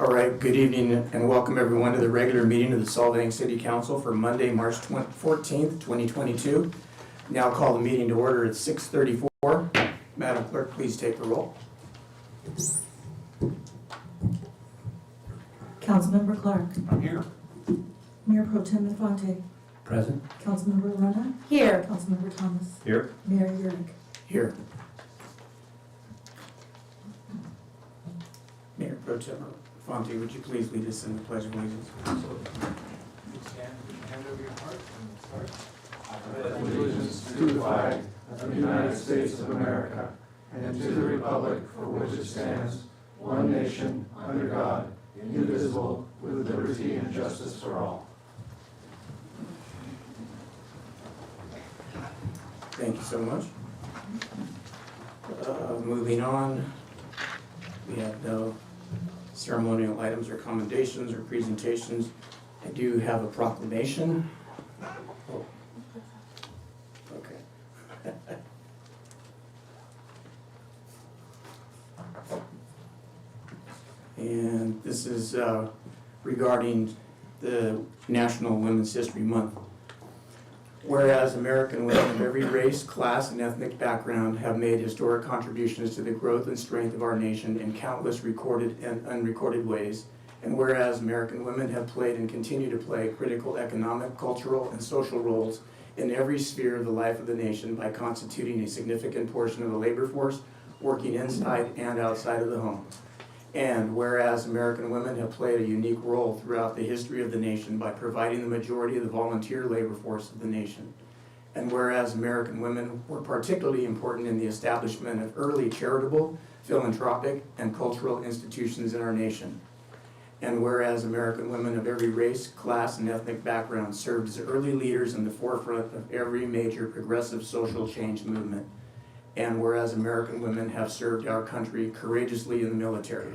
All right, good evening and welcome everyone to the regular meeting of the Solvang City Council for Monday, March 14th, 2022. Now call the meeting to order at 6:34. Madam Clerk, please take the roll. Councilmember Clark. I'm here. Mayor Pro Tem Infante. Present. Councilmember Loretta. Here. Councilmember Thomas. Here. Mayor Yurick. Here. Mayor Pro Tem Infante, would you please lead us in the Pledge of Allegiance? Absolutely. Please stand, put your hand over your heart, and we'll start. I pledge allegiance to the flag of the United States of America and to the republic for which it stands, one nation, under God, indivisible, with liberty and justice for all. Thank you so much. Moving on, we have no ceremonial items or commendations or presentations. I do have a proclamation. Oh. Okay. And this is regarding the National Women's History Month. Whereas American women of every race, class, and ethnic background have made historic contributions to the growth and strength of our nation in countless recorded and unrecorded ways, and whereas American women have played and continue to play critical economic, cultural, and social roles in every sphere of the life of the nation by constituting a significant portion of the labor force working inside and outside of the home. And whereas American women have played a unique role throughout the history of the nation by providing the majority of the volunteer labor force of the nation. And whereas American women were particularly important in the establishment of early charitable, philanthropic, and cultural institutions in our nation. And whereas American women of every race, class, and ethnic background served as early leaders in the forefront of every major progressive social change movement. And whereas American women have served our country courageously in the military.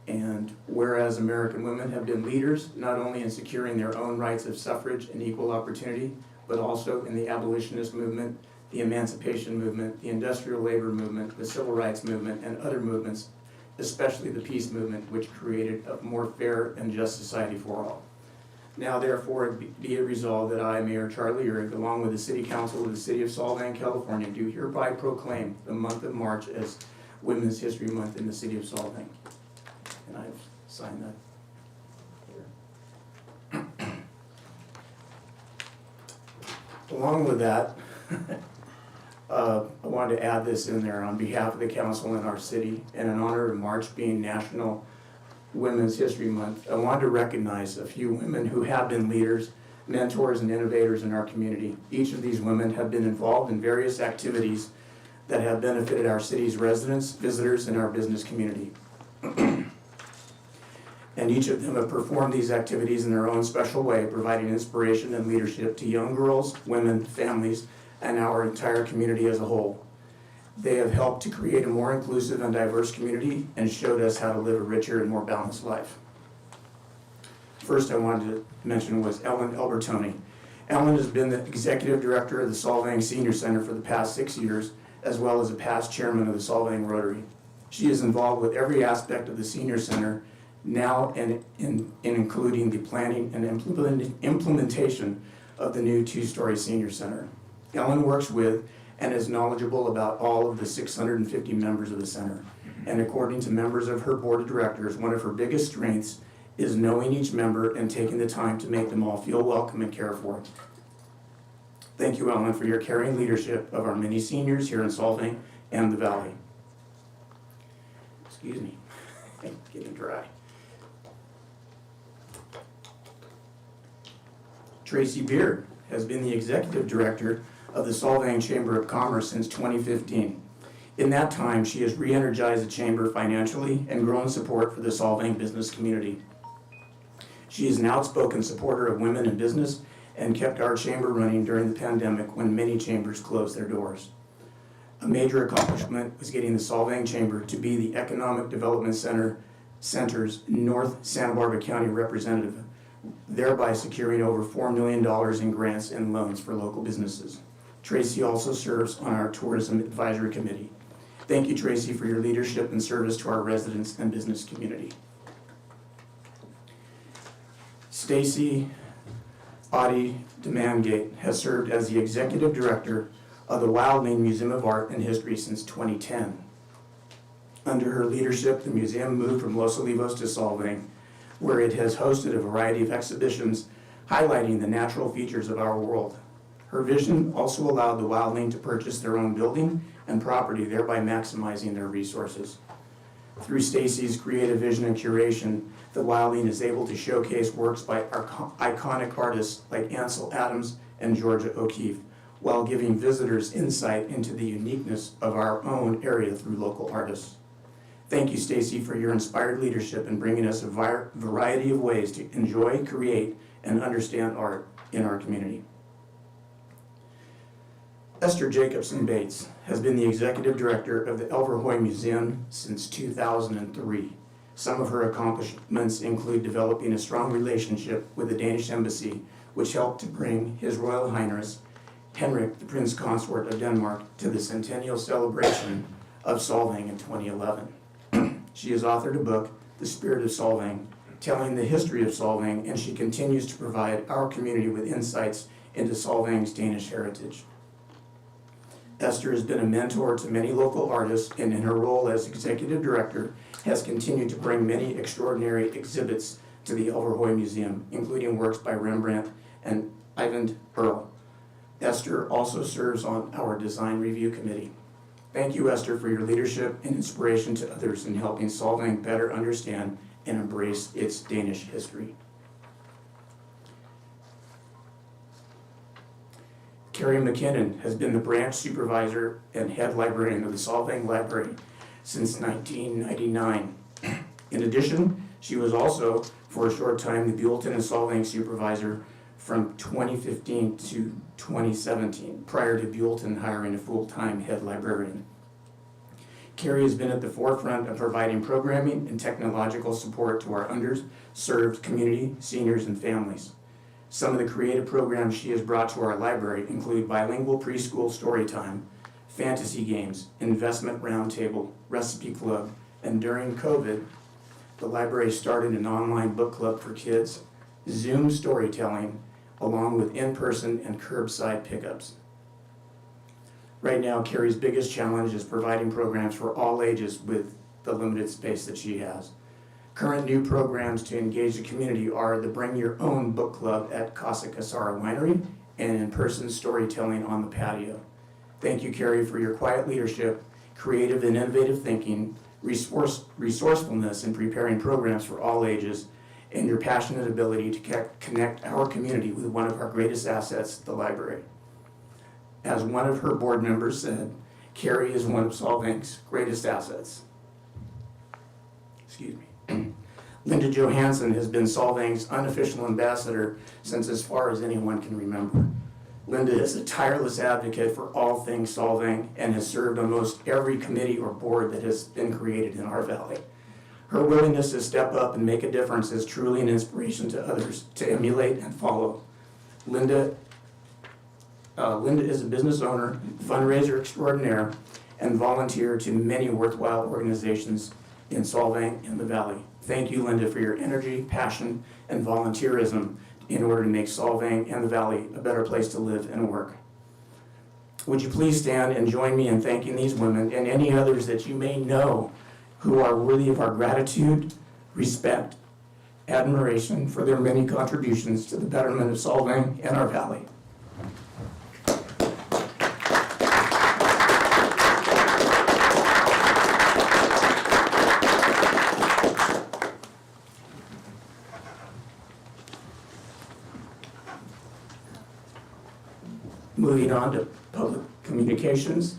And whereas American women have been leaders not only in securing their own rights of suffrage and equal opportunity, but also in the abolitionist movement, the emancipation movement, the industrial labor movement, the civil rights movement, and other movements, especially the peace movement, which created a more fair and just society for all. Now therefore be it resolved that I, Mayor Charlie Urick, along with the City Council of the City of Solvang, California, do hereby proclaim the month of March as Women's History Month in the City of Solvang. And I've signed that here. Along with that, I wanted to add this in there on behalf of the council in our city, and in honor of March being National Women's History Month. I want to recognize a few women who have been leaders, mentors, and innovators in our community. Each of these women have been involved in various activities that have benefited our city's residents, visitors, and our business community. And each of them have performed these activities in their own special way, providing inspiration and leadership to young girls, women, families, and our entire community as a whole. They have helped to create a more inclusive and diverse community and showed us how to live a richer and more balanced life. First I wanted to mention was Ellen Albertoni. Ellen has been the executive director of the Solvang Senior Center for the past 6 years, as well as a past chairman of the Solvang Rotary. She is involved with every aspect of the Senior Center now and in including the planning and implementation of the new 2-story Senior Center. Ellen works with and is knowledgeable about all of the 650 members of the center. And according to members of her board of directors, one of her biggest strengths is knowing each member and taking the time to make them all feel welcome and cared for. Thank you, Ellen, for your caring leadership of our many seniors here in Solvang and the Valley. Excuse me, getting dry. Tracy Beard has been the executive director of the Solvang Chamber of Commerce since 2015. In that time, she has re-energized the Chamber financially and grown support for the Solvang business community. She is an outspoken supporter of women in business and kept our chamber running during the pandemic when many chambers closed their doors. A major accomplishment was getting the Solvang Chamber to be the Economic Development Center's North Santa Barbara County representative, thereby securing over $4 million in grants and loans for local businesses. Tracy also serves on our Tourism Advisory Committee. Thank you, Tracy, for your leadership and service to our residents and business community. Stacy Audie Demangate has served as the executive director of the Wildland Museum of Art and History since 2010. Under her leadership, the museum moved from Los Olivos to Solvang, where it has hosted a variety of exhibitions highlighting the natural features of our world. Her vision also allowed the Wildland to purchase their own building and property, thereby maximizing their resources. Through Stacy's creative vision and curation, the Wildland is able to showcase works by iconic artists like Ansel Adams and Georgia O'Keeffe, while giving visitors insight into the uniqueness of our own area through local artists. Thank you, Stacy, for your inspired leadership in bringing us a variety of ways to enjoy, create, and understand art in our community. Esther Jacobson Bates has been the executive director of the Albertoni Museum since 2003. Some of her accomplishments include developing a strong relationship with the Danish Embassy, which helped to bring His Royal Highness Henrik, the Prince Consort of Denmark, to the centennial celebration of Solvang in 2011. She has authored a book, The Spirit of Solvang, telling the history of Solvang, and she continues to provide our community with insights into Solvang's Danish heritage. Esther has been a mentor to many local artists, and in her role as executive director, has continued to bring many extraordinary exhibits to the Albertoni Museum, including works by Rembrandt and Ivan Earl. Esther also serves on our design review committee. Thank you, Esther, for your leadership and inspiration to others in helping Solvang better understand and embrace its Danish history. Carrie McKinnon has been the branch supervisor and head librarian of the Solvang Library since 1999. In addition, she was also, for a short time, the Buellton and Solvang supervisor from 2015 to 2017, prior to Buellton hiring a full-time head librarian. Carrie has been at the forefront of providing programming and technological support to our underserved community, seniors, and families. Some of the creative programs she has brought to our library include bilingual preschool story time, fantasy games, investment roundtable, recipe club, and during COVID, the library started an online book club for kids, Zoom storytelling, along with in-person and curbside pickups. Right now, Carrie's biggest challenge is providing programs for all ages with the limited space that she has. Current new programs to engage the community are the Bring Your Own Book Club at Casa Casara Winery and in-person storytelling on the patio. Thank you, Carrie, for your quiet leadership, creative and innovative thinking, resourcefulness in preparing programs for all ages, and your passionate ability to connect our community with one of our greatest assets, the library. As one of her board members said, Carrie is one of Solvang's greatest assets. Excuse me. Linda Johansen has been Solvang's unofficial ambassador since as far as anyone can remember. Linda is a tireless advocate for all things Solvang and has served on most every committee or board that has been created in our valley. Her willingness to step up and make a difference is truly an inspiration to others to emulate and follow. Linda is a business owner, fundraiser extraordinaire, and volunteer to many worthwhile organizations in Solvang and the Valley. Thank you, Linda, for your energy, passion, and volunteerism in order to make Solvang and the Valley a better place to live and work. Would you please stand and join me in thanking these women and any others that you may know who are worthy of our gratitude, respect, admiration for their many contributions to the betterment of Solvang and our Valley. Moving on to public communications,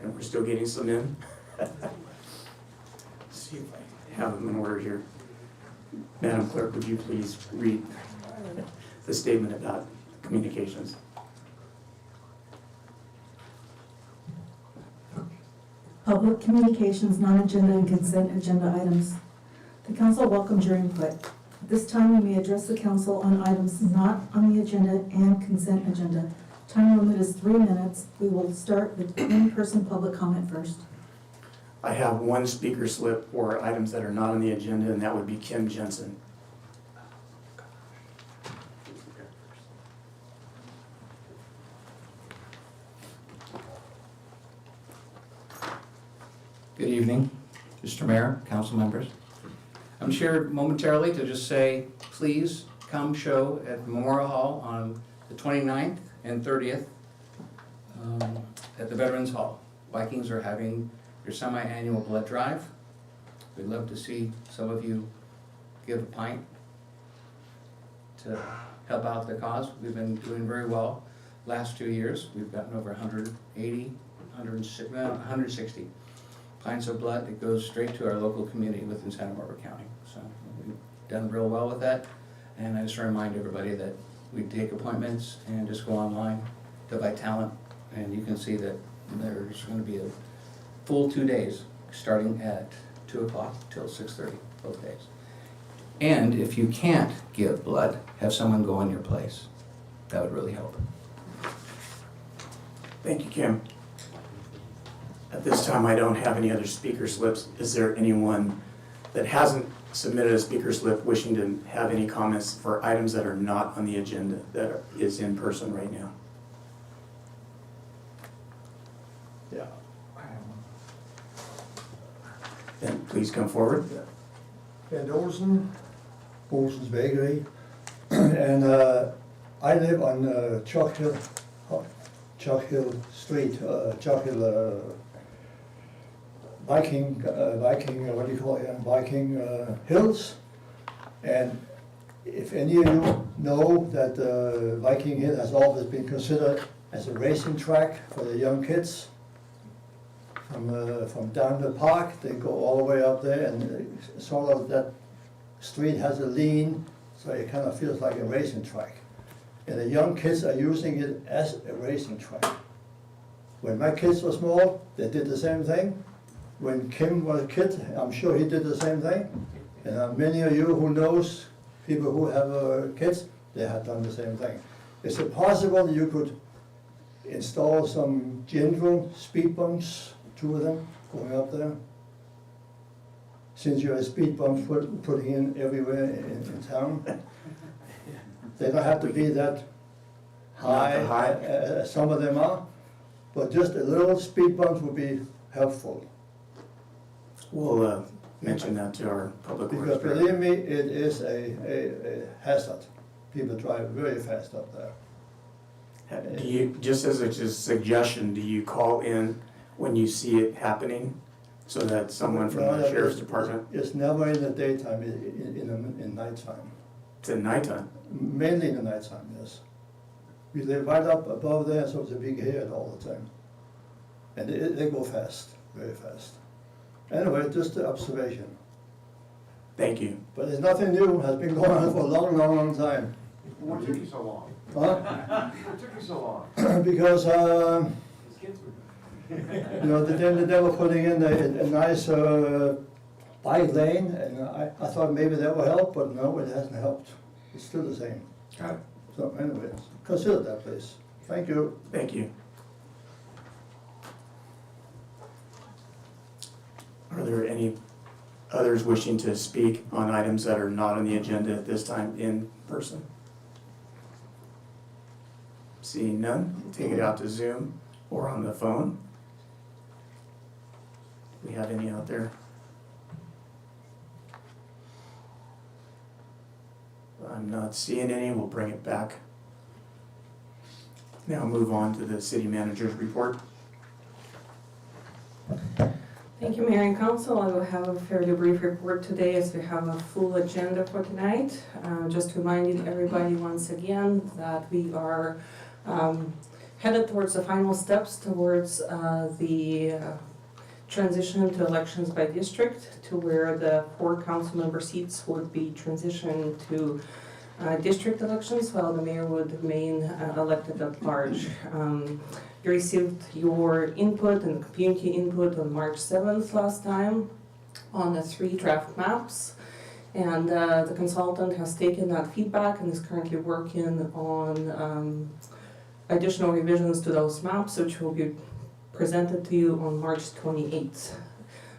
and we're still getting some in. Let's see if I have them in order here. Madam Clerk, would you please read the statement about communications? Public communications, non-agenda and consent agenda items. The council welcomes your input. At this time, you may address the council on items not on the agenda and consent agenda. Time limit is 3 minutes. We will start with in-person public comment first. I have one speaker slip for items that are not on the agenda, and that would be Kim Jensen. evening, Mr. Mayor, council members. I'm here momentarily to just say, please come show at Memorial Hall on the 29th and 30th at the Veterans Hall. Vikings are having their semi-annual blood drive. We'd love to see some of you give a pint to help out the cause. We've been doing very well last 2 years. We've gotten over 160 pints of blood that goes straight to our local community within Santa Barbara County. So we've done real well with that. And I just remind everybody that we take appointments and just go online to Vitalent, and you can see that there's going to be a full 2 days starting at 2 o'clock till 6:30 both days. And if you can't give blood, have someone go in your place. That would really help. Thank you, Kim. At this time, I don't have any other speaker slips. Is there anyone that hasn't submitted a speaker slip wishing to have any comments for items that are not on the agenda that is in person right now? Yeah. Then please come forward. And Olsen's Bakery, and I live on Chalk Hill Street, Chalk Hill Viking, what do you call it, Viking Hills. And if any of you know that Viking Hill has always been considered as a racing track for the young kids, from down the park, they go all the way up there, and sort of that street has a lean, so it kind of feels like a racing track. And the young kids are using it as a racing track. When my kids were small, they did the same thing. When Kim was a kid, I'm sure he did the same thing. And many of you who knows people who have kids, they have done the same thing. Is it possible you could install some gentle speed bumps, 2 of them, going up there? Since you have speed bumps putting in everywhere in town. They don't have to be that high, some of them are, but just a little speed bumps would be helpful. We'll mention that to our public works Because director. believe me, it is a hazard. People drive very fast up there. Do you, just as a suggestion, do you call in when you see it happening so that someone from the sheriff's department? It's never in the daytime, in nighttime. It's at nighttime. Mainly in the nighttime, yes. We live right up above there, so it's a big head all the time. And they go fast, very fast. Anyway, just an observation. Thank you. But it's nothing new, has been going on for a long, long, long time. What took you so long? Huh? What took you so long? Because, His kids were. you know, then they were putting in a nice bike lane, and I thought maybe that would help, but no, it hasn't helped. It's still the same. Got it. So anyways, consider that, please. Thank you. Thank you. Are there any others wishing to speak on items that are not on the agenda at this time in person? Seeing none, we'll take it out to Zoom or on the phone. Do we have any out there? I'm not seeing any, we'll bring it back. Now move on to the city manager's report. Thank you, Mayor and Council. I will have a fairly brief report today as we have a full agenda for tonight. Just reminding everybody once again that we are headed towards the final steps towards the transition to elections by district, to where the 4 council member seats would be transitioned to district elections, while the mayor would remain elected at large. You received your input and community input on March 7th last time on the 3 draft maps. And the consultant has taken that feedback and is currently working on additional revisions to those maps, which will be presented to you on March 28th.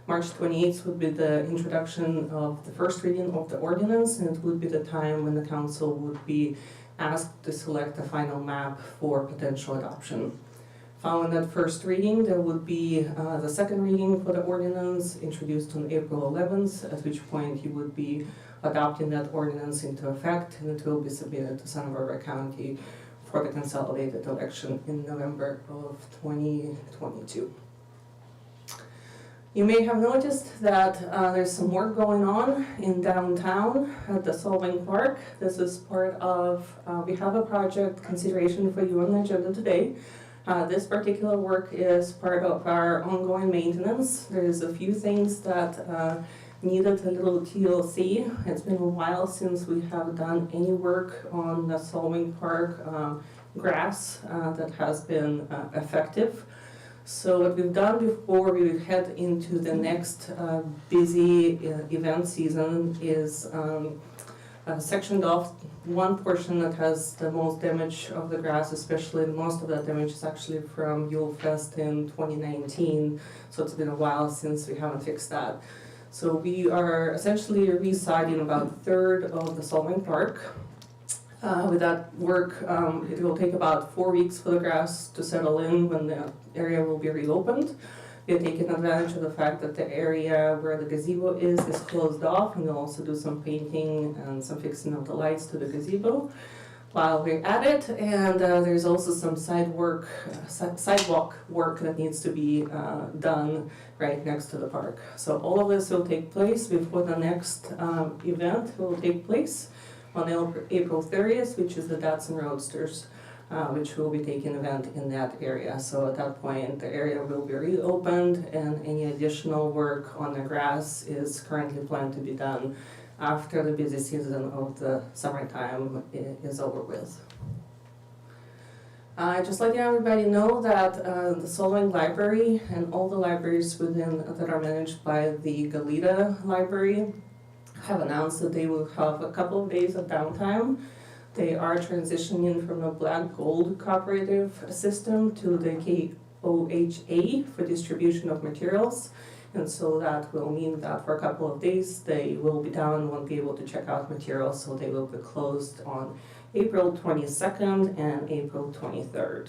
March 28th would be the introduction of the first reading of the ordinance, and it would be the time when the council would be asked to select the final map for potential adoption. Following that first reading, there would be the second reading for the ordinance introduced on April 11th, at which point you would be adopting that ordinance into effect, and it will be submitted to Santa Barbara County for the consolidated election in November of 2022. You may have noticed that there's some work going on in downtown at the Solvang Park. This is part of, we have a project consideration for you on the agenda today. This particular work is part of our ongoing maintenance. There's a few things that needed a little TLC. It's been a while since we have done any work on the Solvang Park grass that has been effective. So what we've done before we head into the next busy event season is sectioned off one portion that has the most damage of the grass, especially most of that damage is actually from Yule Fest in 2019. So it's been a while since we haven't fixed that. So we are essentially residing about a third of the Solvang Park. With that work, it will take about 4 weeks for the grass to settle in when the area will be reopened. We're taking advantage of the fact that the area where the gazebo is closed off, and we'll also do some painting and some fixing of the lights to the gazebo while we're at it. And there's also some sidewalk work that needs to be done right next to the park. So all of this will take place before the next event will take place on April 30th, which is the Datsun Roadsters, which will be taking event in that area. So at that point, the area will be reopened, and any additional work on the grass is currently planned to be done after the busy season of the summertime is over with. Just letting everybody know that the Solvang Library and all the libraries that are managed by the Galita Library have announced that they will have a couple of days of downtime. They are transitioning from a black gold cooperative system to the KOHA for distribution of materials. And so that will mean that for a couple of days they will be down and won't be able to check out materials, so they will be closed on April 22nd and April 23rd.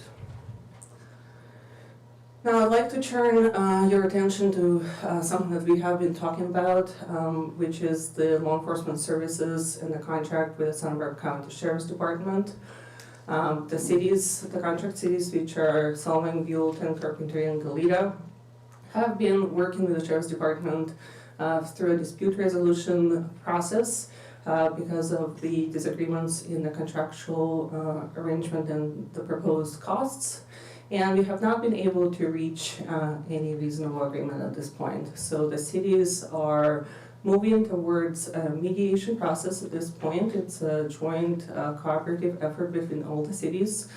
Now I'd like to turn your attention to something that we have been talking about, which is the law enforcement services and the contract with the Sunbert County Sheriff's Department. The contract cities, which are Solvang, Wildland, Carpenter, and Galita, have been working with the Sheriff's Department through a dispute resolution process because of the disagreements in the contractual arrangement and the proposed costs. And we have not been able to reach any reasonable agreement at this point. So the cities are moving towards a mediation process at this point. It's a joint cooperative effort between all the cities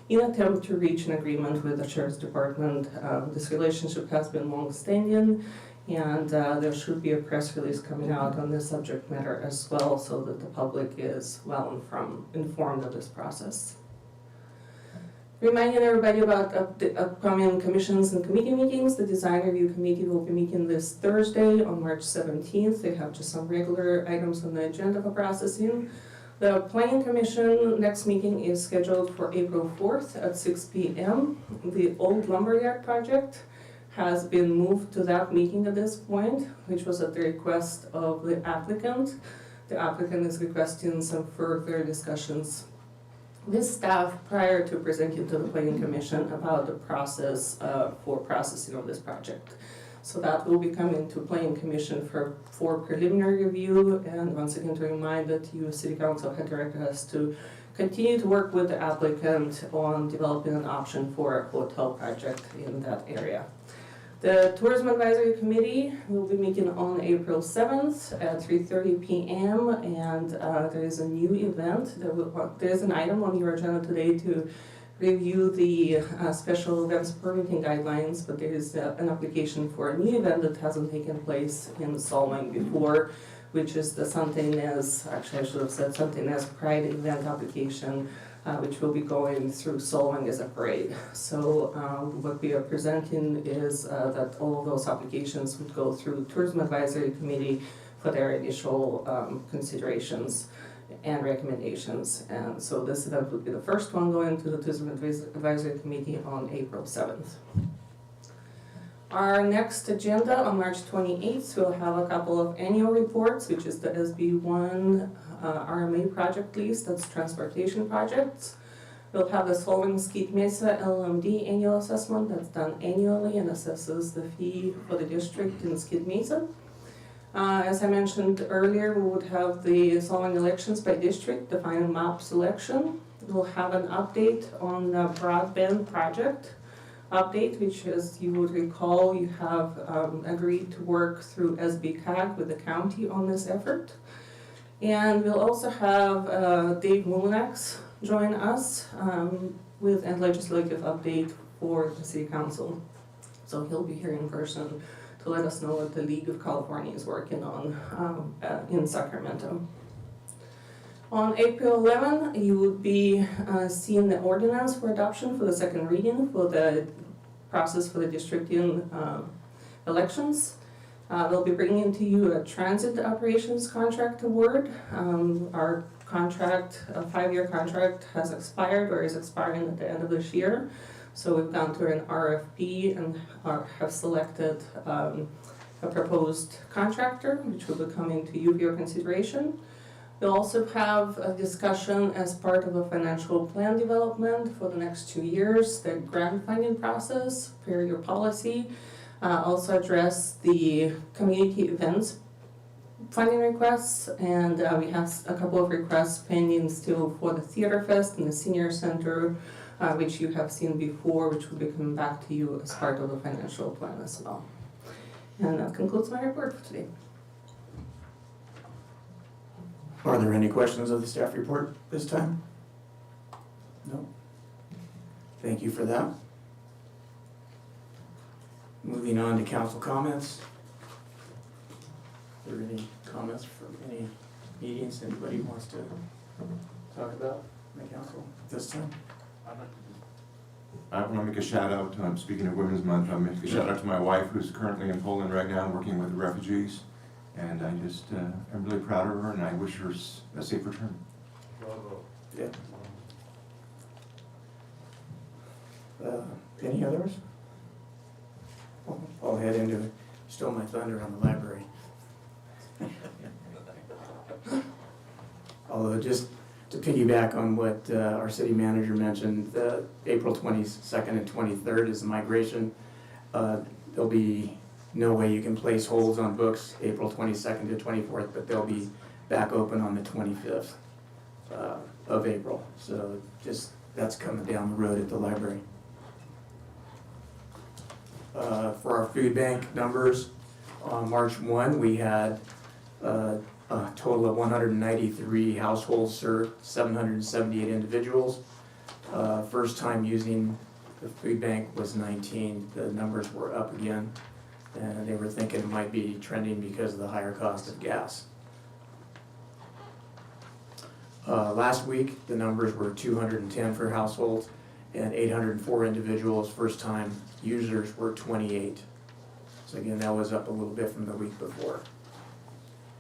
in an attempt to reach an agreement with the Sheriff's Department. This relationship has been long-standing, and there should be a press release coming out on this subject matter as well, so that the public is well informed of this process. Reminding everybody about the upcoming commissions and committee meetings. The Design Review Committee will be meeting this Thursday on March 17th. They have just some regular items on the agenda for processing. The Planning Commission next meeting is scheduled for April 4th at 6 p.m. The Old Lumberyard project has been moved to that meeting at this point, which was at the request of the applicant. The applicant is requesting some further discussions with staff prior to presenting to the Planning Commission about the process for processing of this project. So that will be coming to Planning Commission for preliminary review, and once again to remind that you, City Council, had directed us to continue to work with the applicant on developing an option for a hotel project in that area. The Tourism Advisory Committee will be meeting on April 7th at 3:30 p.m. and there is a new event. There is an item on your agenda today to review the special events permitting guidelines, but there is an application for a new event that hasn't taken place in Solvang before, which is the Santa Ynez, actually I should have said Santa Ynez Pride event application, which will be going through Solvang as a parade. So what we are presenting is that all of those applications would go through Tourism Advisory Committee for their initial considerations. and recommendations. And so this event would be the first one going to the Tourism Advisory Committee on April 7th. Our next agenda on March 28th, we'll have a couple of annual reports, which is the SB1 RMA project list, that's transportation projects. We'll have the Solvang Skeet Mesa LMD annual assessment that's done annually and assesses the fee for the district in Skeet Mesa. As I mentioned earlier, we would have the Solvang elections by district, the final map selection. We'll have an update on the broadband project update, which, as you would recall, you have agreed to work through SBCAG with the county on this effort. And we'll also have Dave Mulinax join us with a legislative update for the City Council. So he'll be here in person to let us know what the League of California is working on in Sacramento. On April 11, you would be seeing the ordinance for adoption for the second reading for the process for the district in elections. They'll be bringing to you a transit operations contract award. Our contract, a 5-year contract, has expired or is expiring at the end of this year. So we've gone through an RFP and have selected a proposed contractor, which will be coming to you for your consideration. We'll also have a discussion as part of a financial plan development for the next 2 years, the grant funding process, per your policy. Also address the community events funding requests, and we have a couple of requests pending still for the Theater Fest and the Senior Center, which you have seen before, which will be coming back to you as part of the financial plan as well. And that concludes my report for today. Are there any questions of the staff report this time? No? Thank you for that. Moving on to council comments. Are there any comments from any meetings anybody wants to talk about in the council this time? I want to make a shout out, speaking of Women's Month, I want to make a shout out to my wife who's currently in Poland right now working with the refugees. And I just, I'm really proud of her and I wish her a safe return. Yeah. Any others? I'll head into it. Stole my thunder on the library. Although, just to piggyback on what our city manager mentioned, April 22nd and 23rd is the migration. There'll be no way you can place holds on books April 22nd to 24th, but they'll be back open on the 25th of April. So just, that's coming down the road at the library. For our food bank numbers, on March 1, we had a total of 193 households served, 778 individuals. First time using the food bank was 19. The numbers were up again, and they were thinking it might be trending because of the higher cost of gas. Last week, the numbers were 210 for households and 804 individuals. First time users were 28. So again, that was up a little bit from the week before.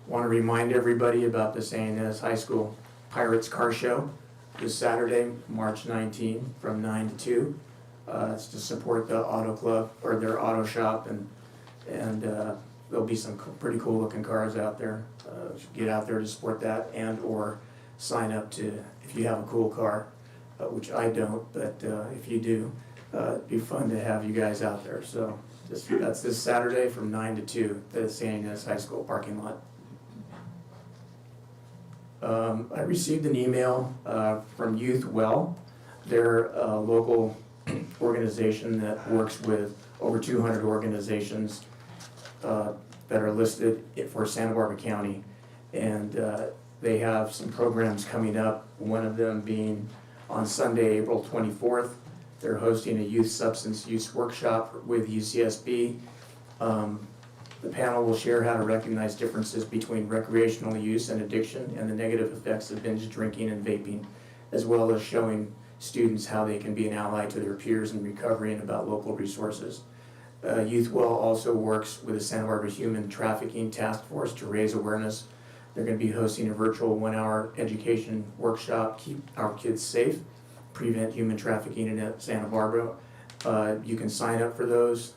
Want to remind everybody about the St. Inez High School Pirates Car Show this Saturday, March 19, from 9 to 2. It's to support the auto club, or their auto shop, and there'll be some pretty cool looking cars out there. Get out there to support that, and or sign up to, if you have a cool car, which I don't, but if you do, it'd be fun to have you guys out there. So that's this Saturday from 9 to 2, the St. Inez High School parking lot. I received an email from Youth Well. They're a local organization that works with over 200 organizations that are listed for Santa Barbara County. And they have some programs coming up, one of them being on Sunday, April 24th. They're hosting a youth substance use workshop with UCSB. The panel will share how to recognize differences between recreational use and addiction and the negative effects of binge drinking and vaping, as well as showing students how they can be an ally to their peers in recovery and about local resources. Youth Well also works with the Santa Barbara Human Trafficking Task Force to raise awareness They're gonna be hosting a virtual 1-hour education workshop, keep our kids safe, prevent human trafficking in Santa Barbara. You can sign up for those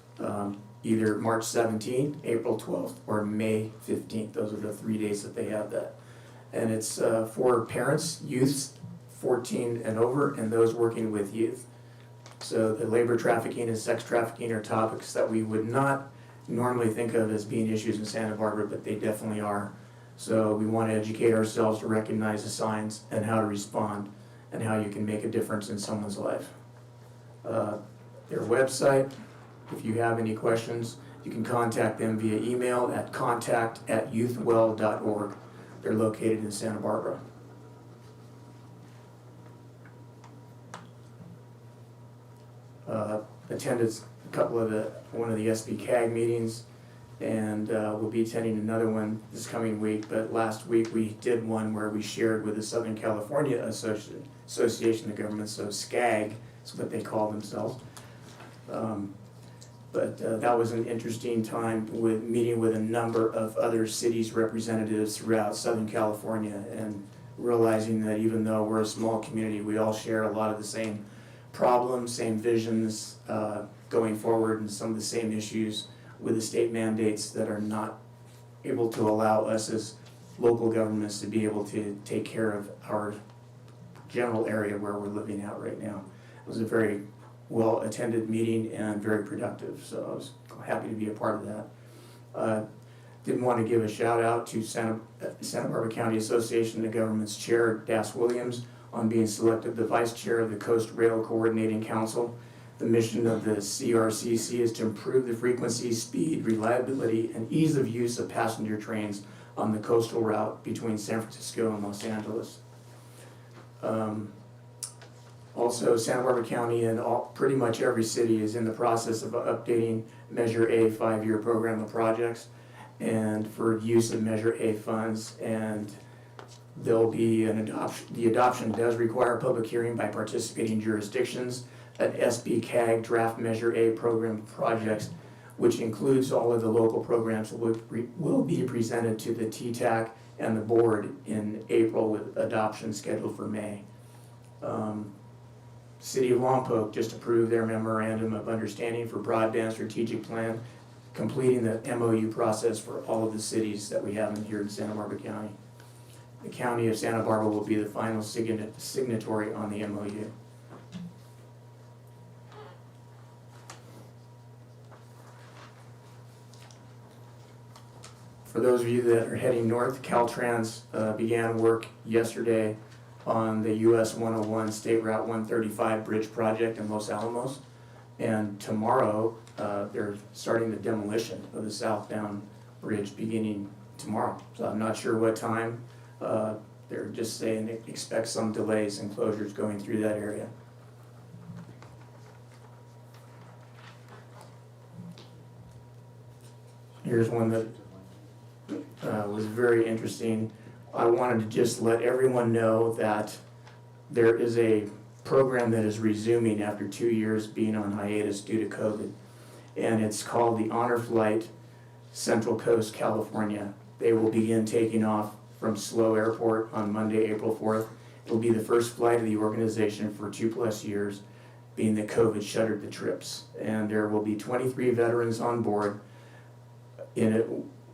either March 17th, April 12th, or May 15th. Those are the 3 days that they have that. And it's for parents, youths 14 and over, and those working with youth. So the labor trafficking and sex trafficking are topics that we would not normally think of as being issues in Santa Barbara, but they definitely are. So we want to educate ourselves to recognize the signs and how to respond and how you can make a difference in someone's life. Their website, if you have any questions, you can contact them via email at contact@youthwell.org. They're located in Santa Barbara. Attended one of the SB CAG meetings, and we'll be attending another one this coming week. But last week we did one where we shared with the Southern California Association of Governments, so SCAG is what they call themselves. But that was an interesting time with meeting with a number of other cities representatives throughout Southern California, and realizing that even though we're a small community, we all share a lot of the same problems, same visions going forward, and some of the same issues with the state mandates that are not able to allow us as local governments to be able to take care of our general area where we're living out right now. It was a very well-attended meeting and very productive, so I was happy to be a part of that. Did want to give a shout out to Santa Barbara County Association of Governments Chair Das Williams on being selected the Vice Chair of the Coast Rail Coordinating Council. The mission of the CRCC is to improve the frequency, speed, reliability, and ease of use of passenger trains on the coastal route between San Francisco and Los Angeles. Also, Santa Barbara County and pretty much every city is in the process of updating Measure A 5-year program of projects and for use of Measure A funds, and there'll be an adoption. The adoption does require a public hearing by participating jurisdictions. An SB CAG draft Measure A program of projects, which includes all of the local programs, will be presented to the TTAC and the board in April, with adoption scheduled for May. City of Lompoc just approved their memorandum of understanding for broadband strategic plan, completing the MOU process for all of the cities that we have here in Santa Barbara County. The County of Santa Barbara will be the final signatory on the MOU. For those of you that are heading north, Caltrans began work yesterday on the US 101 State Route 135 bridge project in Los Alamos. And tomorrow, they're starting the demolition of the southbound bridge beginning tomorrow. So I'm not sure what time. They're just saying they expect some delays and closures going through that area. Here's one that was very interesting. I wanted to just let everyone know that there is a program that is resuming after 2 years being on hiatus due to COVID. And it's called the Honor Flight Central Coast, California. They will begin taking off from SLO Airport on Monday, April 4th. It will be the first flight of the organization for 2+ years, being that COVID shuttered the trips. And there will be 23 veterans on board, in it,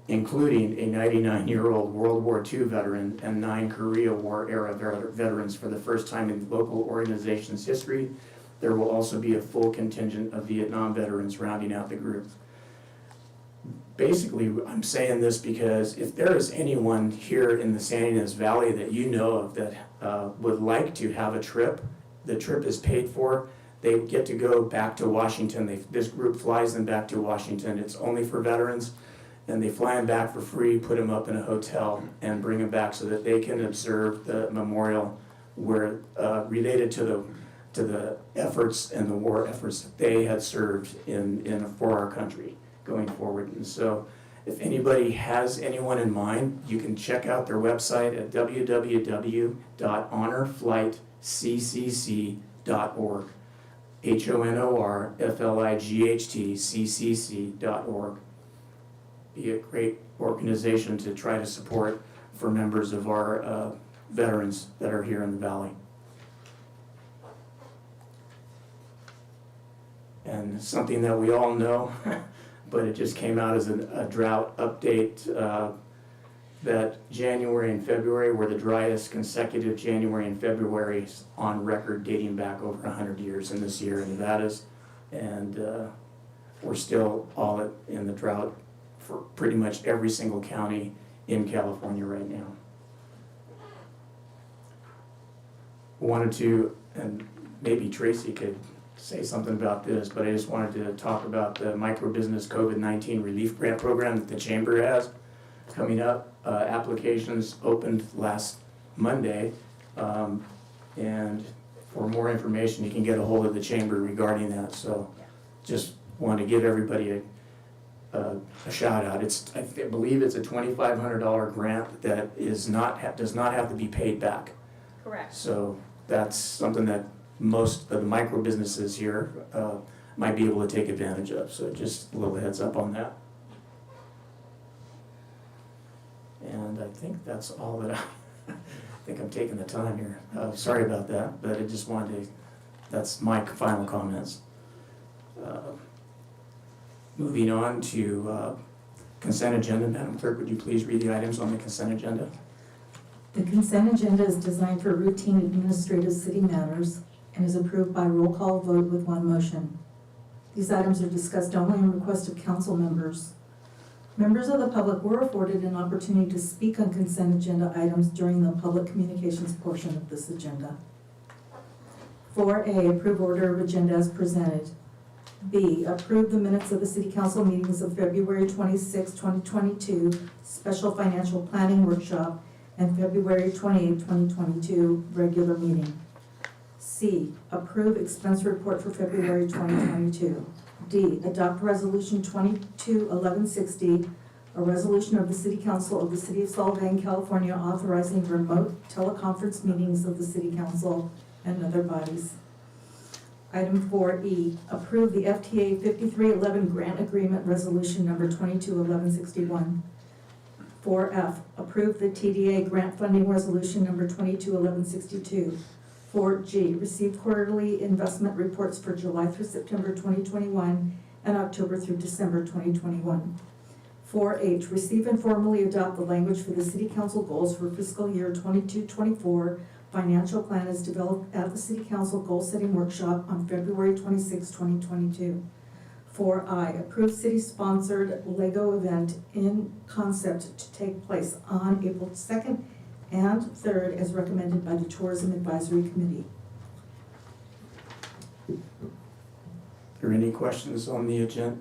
including a 99-year-old World War II veteran and 9 Korea War era veterans for the first time in local organization's history. There will also be a full contingent of Vietnam veterans rounding out the group. Basically, I'm saying this because if there is anyone here in the San Ynez Valley that you know of that would like to have a trip, the trip is paid for. They get to go back to Washington. This group flies them back to Washington. It's only for veterans. And they fly them back for free, put them up in a hotel, and bring them back so that they can observe the memorial where related to the efforts and the war efforts that they had served for our country going forward. And so if anybody has anyone in mind, you can check out their website at www.honorflightccc.org, HONORFLIGHTCCC.org. Be a great organization to try to support for members of our veterans that are here in the valley. And something that we all know, but it just came out as a drought update, that January and February were the driest consecutive January and Februarys on record, dating back over 100 years in this year in Nevada's. And we're still all in the drought for pretty much every single county in California right now. Wanted to, and maybe Tracy could say something about this, but I just wanted to talk about the microbusiness COVID-19 relief grant program that the chamber has coming up. Applications opened last Monday, and for more information, you can get a hold of the chamber regarding that. So just want to give everybody a shout out. I believe it's a $2,500 grant that does not have to be paid back. Correct. So that's something that most of the micro businesses here might be able to take advantage of. So just a little heads up on that. And I think that's all that I think I'm taking the time here. Sorry about that, but I just wanted to, that's my final comments. Moving on to consent agenda. Madam Clerk, would you please read the items on the consent agenda? The consent agenda is designed for routine administrative city matters and is approved by roll call vote with one motion. These items are discussed only on request of council members. Members of the public were afforded an opportunity to speak on consent agenda items during the public communications portion of this agenda. 4A, approve order of agenda as presented. B, approve the minutes of the City Council meetings of February 26, 2022, special financial planning workshop, and February 28, 2022, regular meeting. C, approve expense report for February 2022. D, adopt resolution 22-1160, a resolution of the City Council of the City of Solvang, California, authorizing remote teleconference meetings of the City Council and other bodies. Item 4E, approve the FTA 5311 grant agreement resolution number 22-1161. 4F, approve the TDA grant funding resolution number 22-1162. 4G, receive quarterly investment reports for July through September 2021 and October through December 2021. 4H, receive and formally adopt the language for the City Council goals for fiscal year 22-24. Financial plan is developed at the City Council goal setting workshop on February 26, 2022. 4I, approve city-sponsored LEGO event in concept to take place on April 2nd and 3rd as recommended by the Tourism Advisory Committee. Are there any questions on the agenda,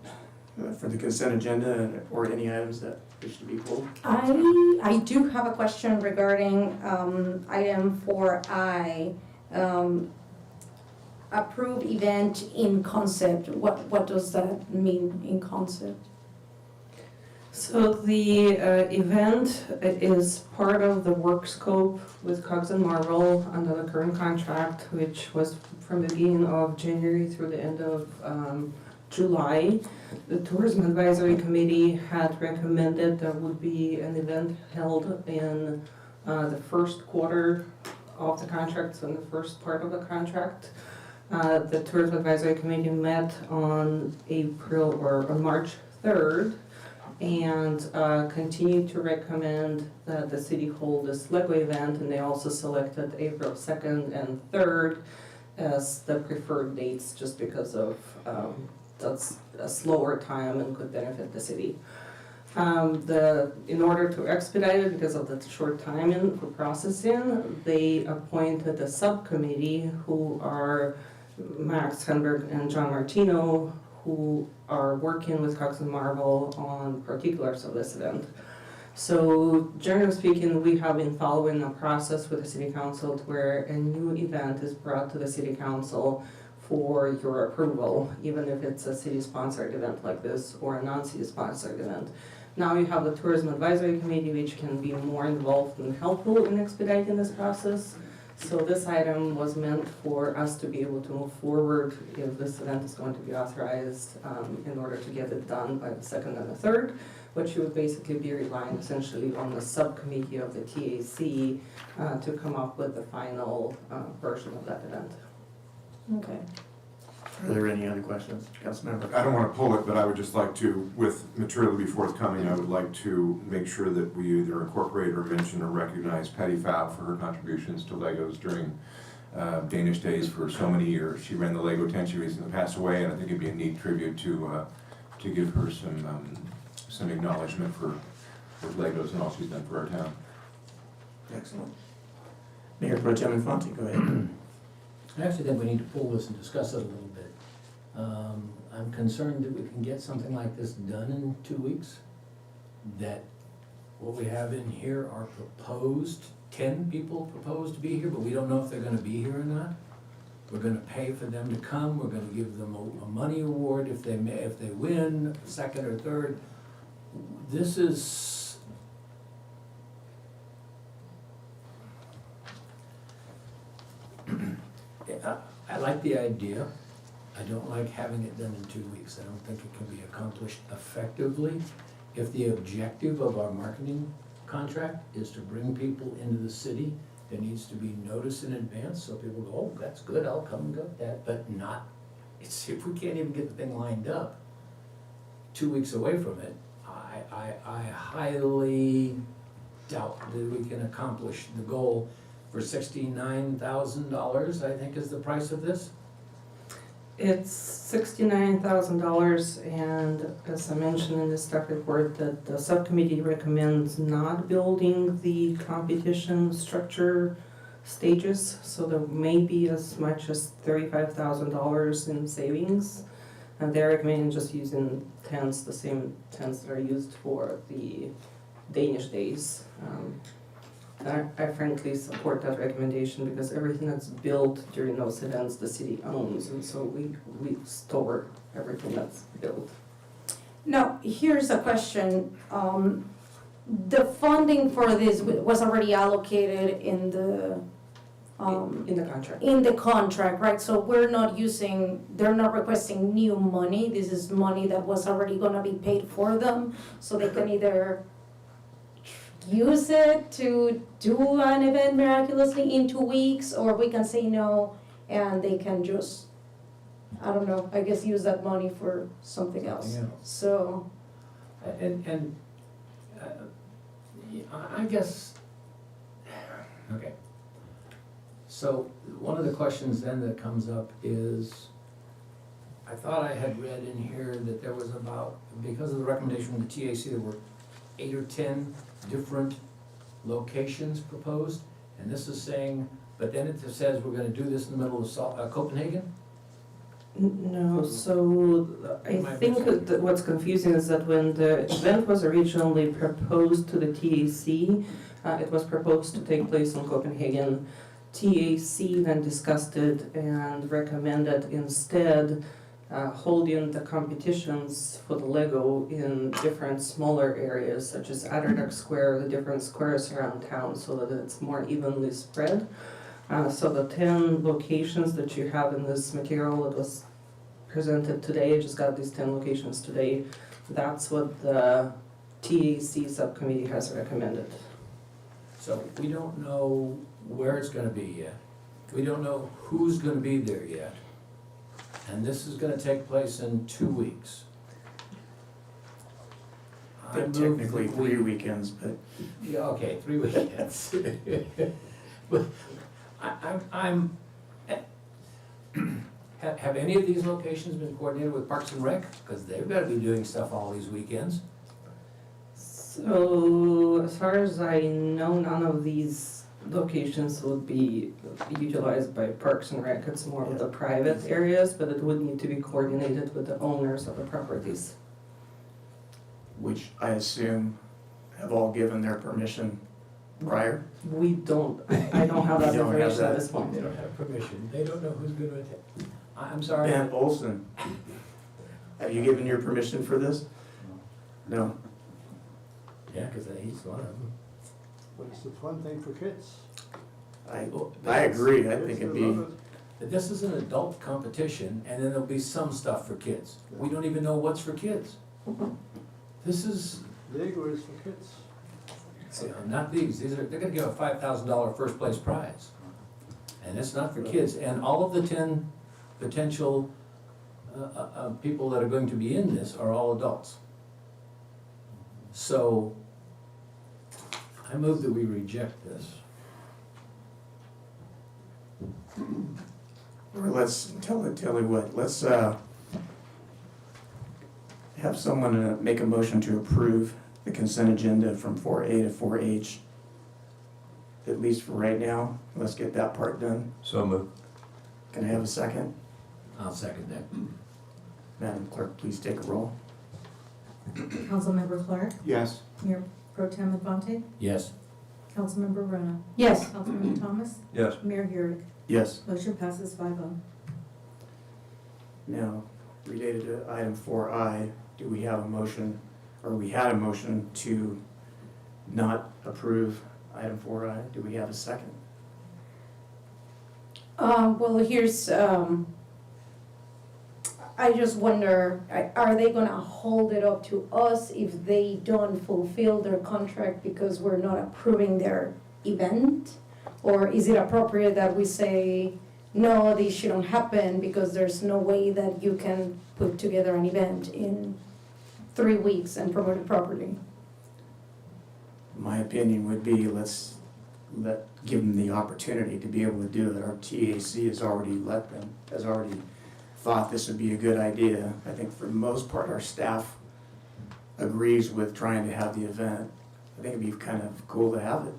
for the consent agenda, or any items that wish to be pulled? I do have a question regarding item 4I. Approve event in concept. What does that mean in concept? So the event is part of the work scope with Cogs and Marvel under the current contract, which was from the beginning of January through the end of July. The Tourism Advisory Committee had recommended there would be an event held in the first quarter of the contract, so in the first part of the contract. The Tourism Advisory Committee met on March 3rd and continued to recommend that the city hold this LEGO event, and they also selected April 2nd and 3rd as the preferred dates just because of that's a slower time and could benefit the city. In order to expedite it because of the short time for processing, they appointed a subcommittee who are Max Sunbert and John Martino, who are working with Cox and Marvel on particulars of this event. So generally speaking, we have been following a process with the City Council where a new event is brought to the City Council for your approval, even if it's a city-sponsored event like this or a non-city-sponsored event. Now you have the Tourism Advisory Committee, which can be more involved and helpful in expediting this process. So this item was meant for us to be able to move forward if this event is going to be authorized in order to get it done by the 2nd and the 3rd. but she would basically be relying essentially on the subcommittee of the TAC to come up with the final version of that event. Okay. Are there any other questions, Councilmember? I don't want to pull it, but I would just like to, with material to be forthcoming, I would like to make sure that we either incorporate or mention or recognize Patty Fow for her contributions to Legos during Danish Days for so many years. She ran the Lego tent, she recently passed away, and I think it'd be a neat tribute to give her some acknowledgement for Legos and all she's done for our town. Excellent. Mayor Pro Tem Infante, go ahead. I actually think we need to pull this and discuss it a little bit. I'm concerned that we can get something like this done in 2 weeks. That what we have in here are proposed, 10 people proposed to be here, but we don't know if they're gonna be here or not. We're gonna pay for them to come, we're gonna give them a money award if they win, second or third. This is, I like the idea. I don't like having it done in 2 weeks. I don't think it can be accomplished effectively. If the objective of our marketing contract is to bring people into the city, there needs to be notice in advance, so people go, oh, that's good, I'll come and go that, but not, it's, if we can't even get the thing lined up 2 weeks away from it, I highly doubt that we can accomplish the goal. For $69,000, I think is the price of this. It's $69,000, and as I mentioned in the staff report, that the subcommittee recommends not building the competition structure stages, so there may be as much as $35,000 in savings. And they're recommending just using tents, the same tents that are used for the Danish Days. I frankly support that recommendation because everything that's built during those events, the city owns, and so we store everything that's built. Now, here's a question. The funding for this was already allocated in the, In the contract. in the contract, right? So they're not requesting new money. This is money that was already gonna be paid for them. So they can either use it to do an event miraculously in 2 weeks, or we can say no and they can just, I don't know, I guess use that money for something else. Something else. So, And I guess, okay. So one of the questions then that comes up is, I thought I had read in here that there was about, because of the recommendation from the TAC, there were 8 or 10 different locations proposed, and this is saying, but then it says we're gonna do this in the middle of Copenhagen? No, so I think that what's confusing is that when the event was originally proposed to the TAC, it was proposed to take place in Copenhagen. TAC then discussed it and recommended instead holding the competitions for the Lego in different smaller areas, such as Atterdag Square, the different squares around town, so that it's more evenly spread. So the 10 locations that you have in this material that was presented today, I just got these 10 locations today, that's what the TAC subcommittee has recommended. So we don't know where it's gonna be yet. We don't know who's gonna be there yet. And this is gonna take place in 2 weeks. I move Technically that we- 3 weekends, but Yeah, okay, 3 weekends. But I'm, have any of these locations been coordinated with Parks and Rec? Because they've gotta be doing stuff all these weekends. So as far as I know, none of these locations would be utilized by Parks and Rec. It's more of the private areas, but it would need to be coordinated with the owners of the properties. which I assume have all given their permission prior. We don't, I don't have that You don't have information at that. this point. They don't have permission, they don't know who's gonna attend. I'm sorry. Ben Olson, have you given your permission for this? No. Yeah, because he's one of them. But it's a fun thing for kids. I agree, I think it'd be, This is an adult competition, and then there'll be some stuff for kids. We don't even know what's for kids. This is, League or is for kids? See, not these are, they're gonna give a $5,000 first place prize. And it's not for kids, and all of the 10 potential, people that are going to be in this are all adults. So, I move that we reject this. Or let's tell you what, let's have someone make a motion to approve the consent agenda from 4A to 4H, at least for right now. Let's get that part done. So moved. Can I have a second? I'll second that. Madam Clerk, please take a roll. Councilmember Clark, Yes. Mayor Pro Tem Infante, Yes. Councilmember Rona, Yes. Councilmember Thomas, Yes. Mayor Garrick. Yes. Motion passes 5-0. Now, related to item 4I, do we have a motion, or we had a motion to not approve item 4I? Do we have a second? Well, here's, I just wonder, are they gonna hold it up to us if they don't fulfill their contract because we're not approving their event? Or is it appropriate that we say, no, this shouldn't happen because there's no way that you can put together an event in 3 weeks and promote it properly? My opinion would be give them the opportunity to be able to do it. Our TAC has already thought this would be a good idea. I think for the most part, our staff agrees with trying to have the event. I think it'd be kind of cool to have it.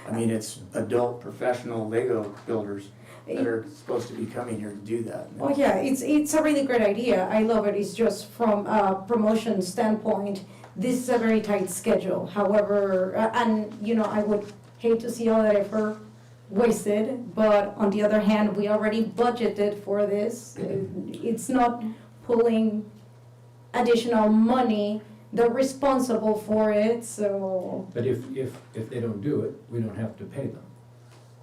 I mean, it's adult professional Lego builders that are supposed to be coming here to do that. Oh yeah, it's a really great idea. I love it. It's just from a promotion standpoint, this is a very tight schedule. However, and you know, I would hate to see all that effort wasted, but on the other hand, we already budgeted for this. It's not pulling additional money. They're responsible for it, so. But if they don't do it, we don't have to pay them.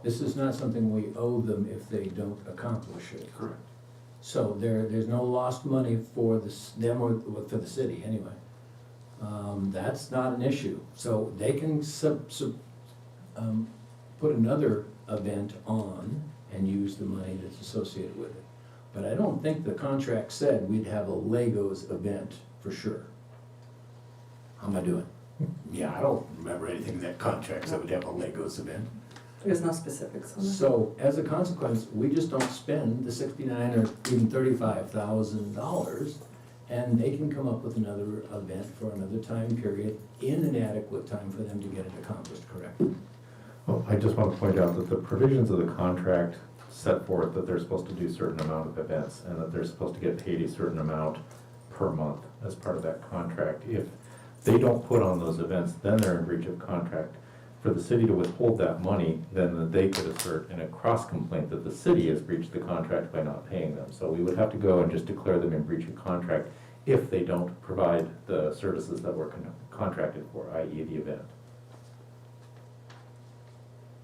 This is not something we owe them if they don't accomplish it. Correct. So there's no lost money for them or for the city, anyway. That's not an issue. So they can put another event on and use the money that's associated with it. But I don't think the contract said we'd have a Legos event for sure. How am I doing? Yeah, I don't remember anything in that contract that would have a Legos event. There's no specifics on that. So as a consequence, we just don't spend the $69,000 or even $35,000, and they can come up with another event for another time period in an adequate time for them to get it accomplished correctly. Well, I just want to point out that the provisions of the contract set forth that they're supposed to do a certain amount of events and that they're supposed to get paid a certain amount per month as part of that contract. If they don't put on those events, then they're in breach of contract. For the city to withhold that money, then they could assert in a cross complaint that the city has breached the contract by not paying them. So we would have to go and just declare them in breach of contract if they don't provide the services that were contracted for, i.e. the event.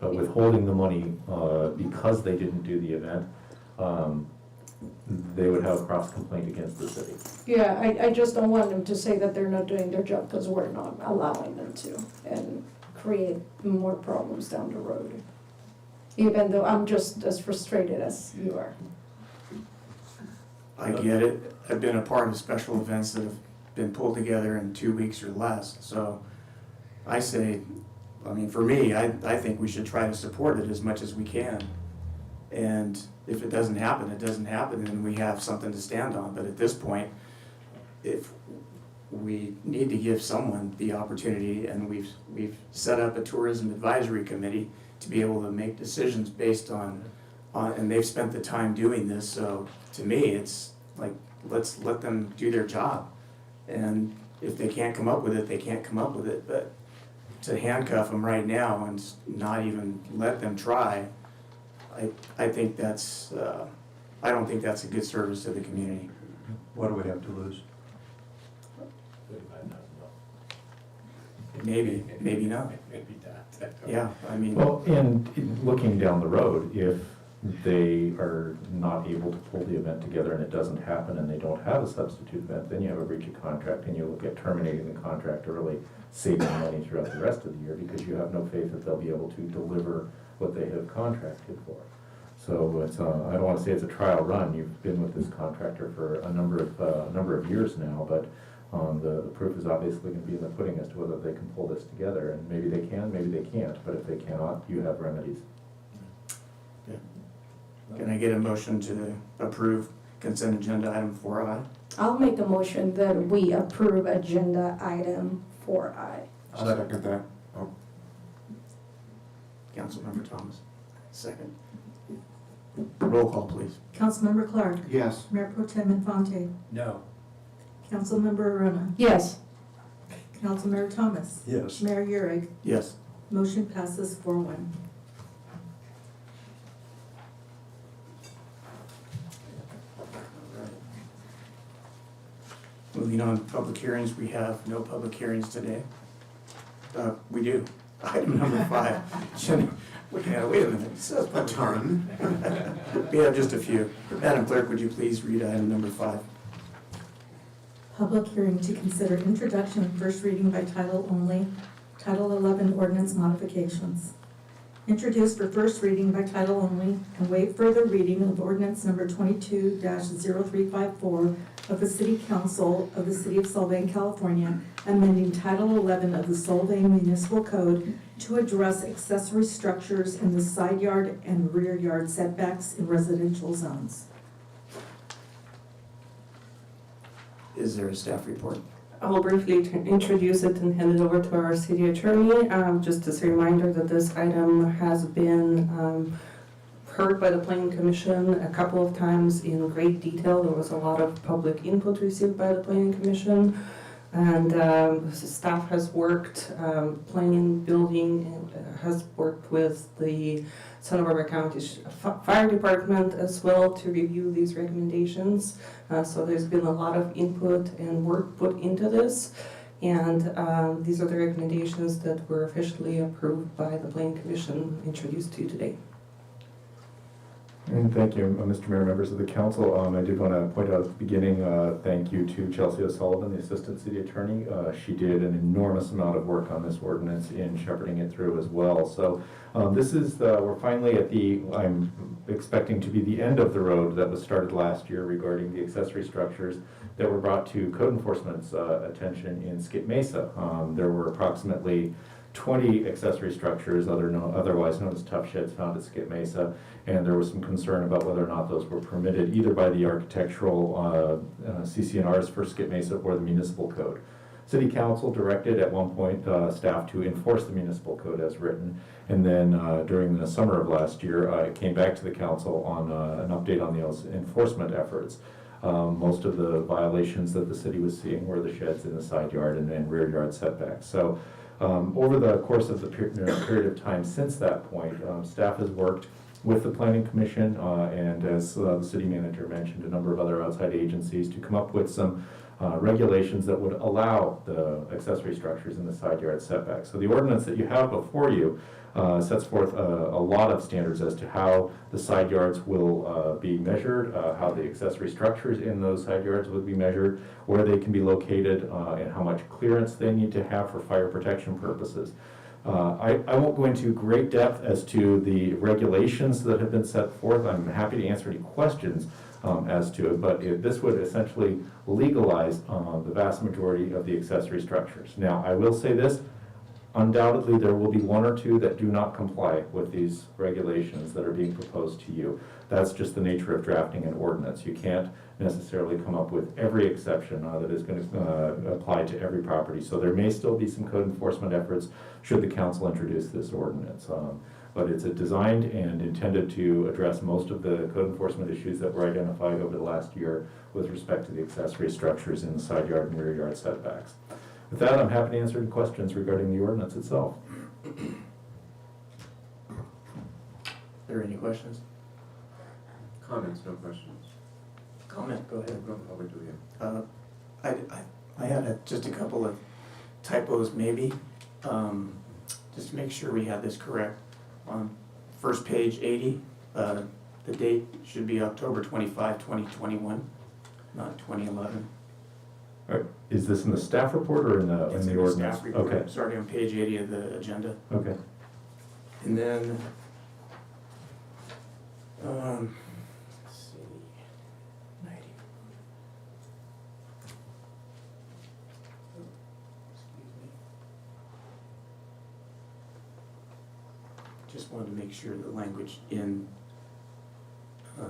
But withholding the money because they didn't do the event, they would have a cross complaint against the city. Yeah, I just don't want them to say that they're not doing their job because we're not allowing them to and create more problems down the road. Even though I'm just as frustrated as you are. I get it. I've been a part of special events that have been pulled together in 2 weeks or less. So I say, I mean, for me, I think we should try to support it as much as we can. And if it doesn't happen, it doesn't happen, and we have something to stand on. But at this point, if we need to give someone the opportunity, and we've set up a tourism advisory committee to be able to make decisions based on, and they've spent the time doing this. So to me, it's like, let's let them do their job. And if they can't come up with it, they can't come up with it. But to handcuff them right now and not even let them try, I think that's, I don't think that's a good service to the community. What do we have to lose? Maybe, maybe not. Maybe not. Yeah, I mean, Well, and looking down the road, if they are not able to pull the event together and it doesn't happen and they don't have a substitute event, then you have a breach of contract and you look at terminating the contract early saving money throughout the rest of the year because you have no faith that they'll be able to deliver what they have contracted for. So it's, I don't wanna say it's a trial run, you've been with this contractor for a number of years now, but the proof is obviously gonna be in the pudding as to whether they can pull this together, and maybe they can, maybe they can't, but if they cannot, you have remedies. Can I get a motion to approve consent agenda item 4I? I'll make a motion that we approve agenda item 4I. I'll second that. Oh, Councilmember Thomas, second. Roll call, please. Councilmember Clark. Yes. Mayor Pro Tem Infante. No. Councilmember Aruna. Yes. Councilmember Thomas. Yes. Mayor Uhrig. Yes. Motion passes 4-1. Moving on, public hearings, we have no public hearings today. We do. Item number 5. Looking at it, wait a minute, it says a public ton. hearing. We have just a few. Madam Clerk, would you please read item number 5? Public hearing to consider introduction and first reading by title only, Title 11 Ordinance Modifications. Introduced for first reading by title only and waive further reading of ordinance number 22-0354 of the City Council of the City of Solvang, California, amending Title 11 of the Solvang Municipal Code to address accessory structures in the side yard and rear yard setbacks in residential zones. Is there a staff report? I will briefly introduce it and hand it over to our city attorney. Just as a reminder that this item has been heard by the Planning Commission a couple of times in great detail. There was a lot of public input received by the Planning Commission. And staff has worked, planning, building, has worked with the Santa Barbara County Fire Department as well to review these recommendations. So there's been a lot of input and work put into this. And these are the recommendations that were officially approved by the Planning Commission, introduced to you today. And thank you, Mr. Mayor, members of the council. I did want to point out at the beginning, thank you to Chelsea O'Sullivan, the Assistant City Attorney. She did an enormous amount of work on this ordinance in shepherding it through as well. So this is, we're finally at the, I'm expecting to be the end of the road that was started last year regarding the accessory structures that were brought to code enforcement's attention in Skip Mesa. There were approximately 20 accessory structures, otherwise known as tough sheds, found at Skip Mesa, and there was some concern about whether or not those were permitted either by the architectural CC&Rs for Skip Mesa or the municipal code. City Council directed at one point staff to enforce the municipal code as written, and then during the summer of last year, it came back to the council on an update on the enforcement efforts. Most of the violations that the city was seeing were the sheds in the side yard and rear yard setbacks. So over the course of the period of time since that point, staff has worked with the Planning Commission and, as the city manager mentioned, a number of other outside agencies to come up with some regulations that would allow the accessory structures in the side yard setbacks. So the ordinance that you have before you sets forth a lot of standards as to how the side yards will be measured, how the accessory structures in those side yards will be measured, where they can be located, and how much clearance they need to have for fire protection purposes. I won't go into great depth as to the regulations that have been set forth. I'm happy to answer any questions as to it, but this would essentially legalize the vast majority of the accessory structures. Now, I will say this, undoubtedly there will be one or two that do not comply with these regulations that are being proposed to you. That's just the nature of drafting an ordinance. You can't necessarily come up with every exception that is going to apply to every property. So there may still be some code enforcement efforts should the council introduce this ordinance. But it's designed and intended to address most of the code enforcement issues that were identified over the last year with respect to the accessory structures in the side yard and rear yard setbacks. With that, I'm happy to answer any questions regarding the ordinance itself. Are there any questions? Comments, no questions. Comment, go ahead. I'll wait till the end. I had just a couple of typos maybe, just to make sure we had this correct. On first page 80, the date should be October 25, 2021, not 2011. Is this in the staff report or in the It's in in the the ordinance? staff report, Okay, starting on page 80 of the agenda. okay. And then, let's see, 90. Oh, excuse me. Just wanted to make sure the language in, see if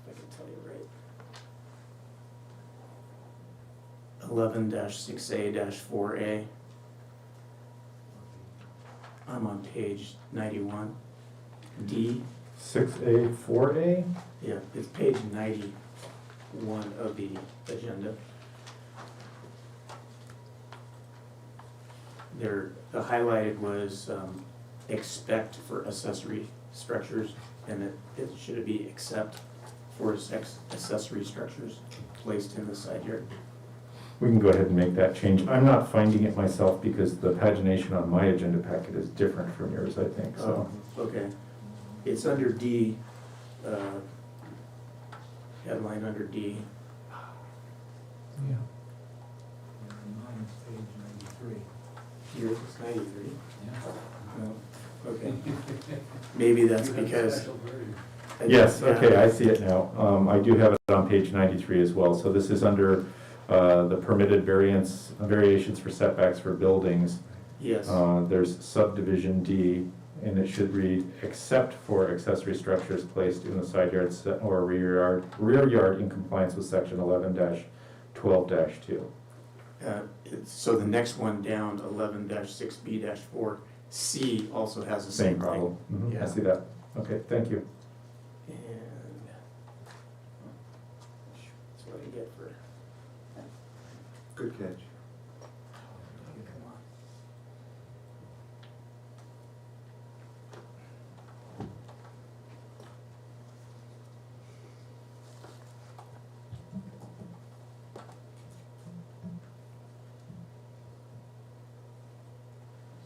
I can tell you right. 11-6A-4A. I'm on page 91. D, 6A, 4A? yeah, it's page 91 of the agenda. There, the highlighted was expect for accessory structures, and it should be except for accessory structures placed in the side yard. We can go ahead and make that change. I'm not finding it myself because the pagination on my agenda packet is different from yours, I think, so. Okay. It's under D, headline under D. Yeah. Mine is page 93. Yours is 93. Yeah. Oh, okay. Maybe that's because. Yes, okay, I see it now. I do have it on page 93 as well. So this is under the permitted variations for setbacks for buildings. Yes, There's subdivision D, and it should read, except for accessory structures placed in the side yard or rear yard in compliance with section 11-12-2. so the next one down, 11-6B-4, C also has the Same same problem. thing. Mhm, I Yeah. see that. Okay, thank you. And that's what I get for, Good catch. come on.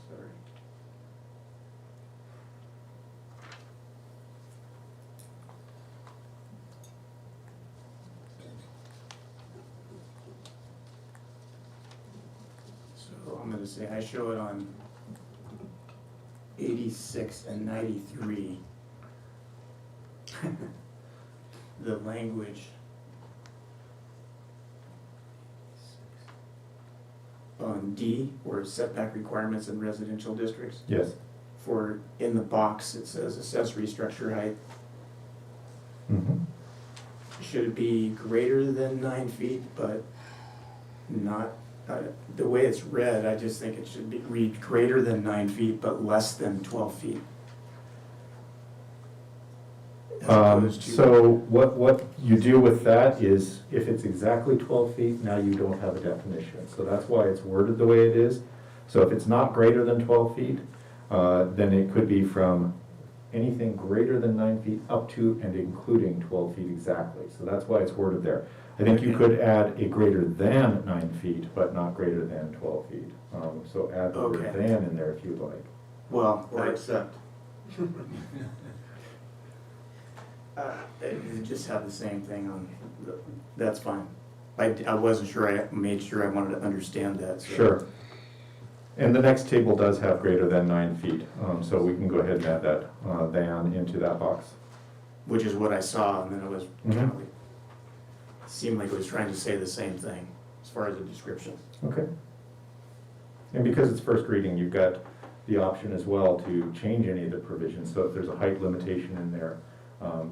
Sorry. So I'm gonna say I show it on 86 and 93. The language. On D, where setback requirements in residential districts, Yes. for, in the box, it says accessory structure height. Mhm. Should it be greater than 9 feet, but not, the way it's read, I just think it should be, read greater than 9 feet, but less than 12 feet. As opposed to- So what you do with that is, if it's exactly 12 feet, now you don't have a definition. So that's why it's worded the way it is. So if it's not greater than 12 feet, then it could be from anything greater than 9 feet up to and including 12 feet exactly. So that's why it's worded there. I think you could add a greater than 9 feet, but not greater than 12 feet. So add the word Okay. than in there if you'd like. Well, Or accept. you just have the same thing on, that's fine. I wasn't sure, I made sure I wanted to understand that, so. Sure. And the next table does have greater than 9 feet, so we can go ahead and add that than into that box. Which is what I saw, and then it was Mhm. kind of like, seemed like it was trying to say the same thing, as far as the description. Okay. And because it's first reading, you've got the option as well to change any of the provisions. So if there's a height limitation in there,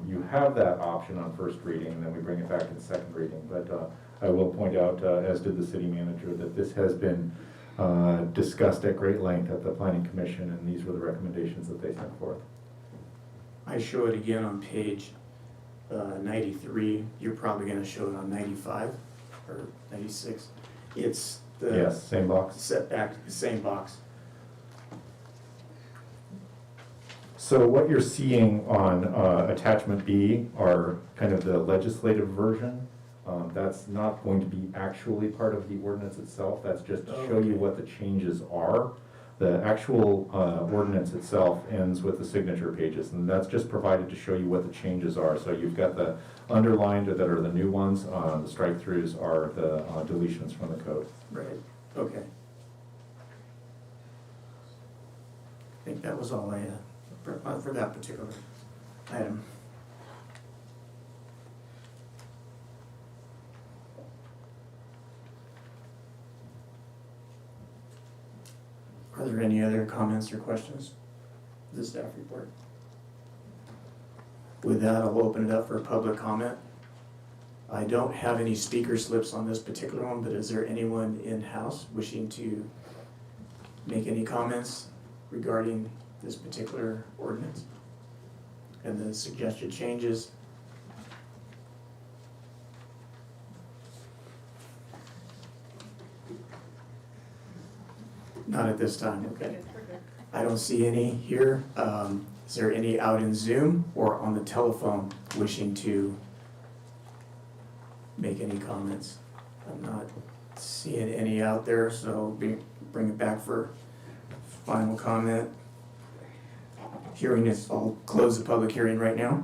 you have that option on first reading, and then we bring it back in second reading. But I will point out, as did the city manager, that this has been discussed at great length at the planning commission, and these were the recommendations that they sent forth. I show it again on page 93, you're probably gonna show it on 95 or 96. It's the Yes, same box. setback, the same box. So what you're seeing on attachment B are kind of the legislative version. That's not going to be actually part of the ordinance itself, that's just to show you Okay. what the changes are. The actual ordinance itself ends with the signature pages, and that's just provided to show you what the changes are. So you've got the underlined that are the new ones, the strike-throughs are the deletions from the code. Right, okay. I think that was all I had for that particular item. Are there any other comments or questions for the staff report? With that, I'll open it up for public comment. I don't have any speaker slips on this particular one, but is there anyone in-house wishing to make any comments regarding this particular ordinance and the suggested changes? Not at this time, okay. I don't see any here. Is there any out in Zoom or on the telephone wishing to make any comments? I'm not seeing any out there, so bring it back for final comment. Hearing is, I'll close the public hearing right now.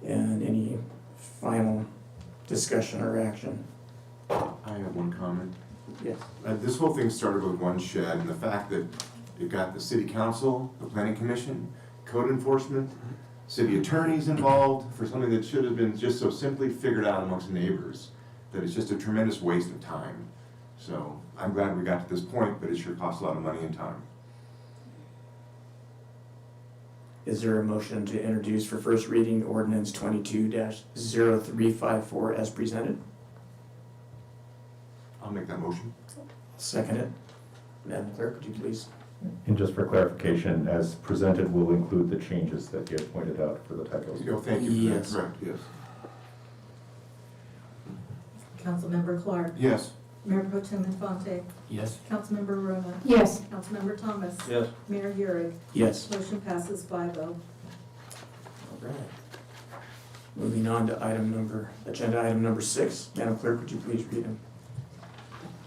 And any final discussion or action? I have one comment. Yes. This whole thing started with one shed, and the fact that it got the city council, the planning commission, code enforcement, city attorneys involved for something that should have been just so simply figured out amongst neighbors, that it's just a tremendous waste of time. So I'm glad we got to this point, but it sure costs a lot of money and time. Is there a motion to introduce for first reading ordinance 22-0354 as presented? I'll make that motion. Second it. Madam Clerk, could you please? And just for clarification, as presented will include the changes that you have pointed out for the typos. Thank you for that, Yes. correct, yes. Councilmember Clark. Yes. Mayor Pro Tem Infante. Yes? Councilmember Roma. Yes. Councilmember Thomas. Yes. Mayor Gehrig. Yes. Motion passes 5-0. All right. Moving on to agenda item number 6. Madam Clerk, would you please read them?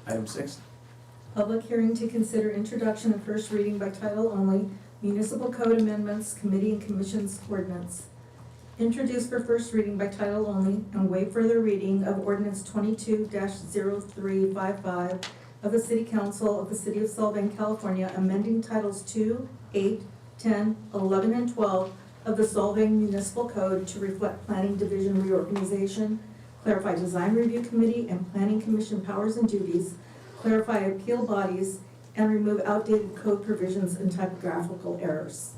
Item 6. Public hearing to consider introduction and first reading by title only, Municipal Code Amendments Committee and Commission's Ordinance. Introduced for first reading by title only and waive further reading of Ordinance 22-0355 of the City Council of the City of Solvang, California, amending titles 2, 8, 10, 11, and 12 of the Solvang Municipal Code to reflect Planning Division reorganization, clarify Design Review Committee and Planning Commission powers and duties, clarify appeal bodies, and remove outdated code provisions and typographical errors.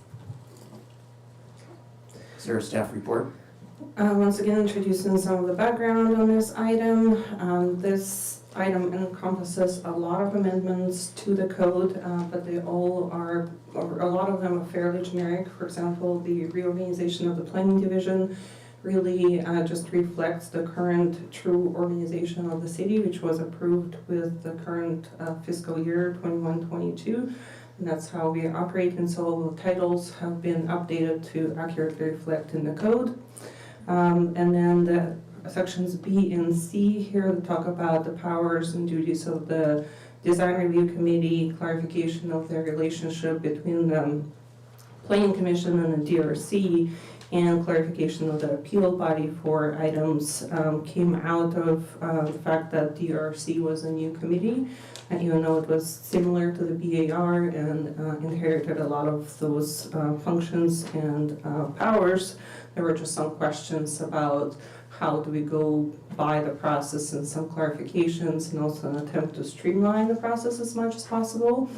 Is there a staff report? Once again, introducing some of the background on this item. This item encompasses a lot of amendments to the code, but they all are, or a lot of them are fairly generic. For example, the reorganization of the planning division really just reflects the current true organization of the city, which was approved with the current fiscal year 21-22. And that's how we operate, and so all the titles have been updated to accurately reflect in the code. And then the sections B and C here talk about the powers and duties of the Design Review Committee, clarification of the relationship between the Planning Commission and the DRC, and clarification of the appeal body for items came out of the fact that DRC was a new committee. And even though it was similar to the BAR and inherited a lot of those functions and powers, there were just some questions about how do we go by the process and some clarifications, and also an attempt to streamline the process as much as possible.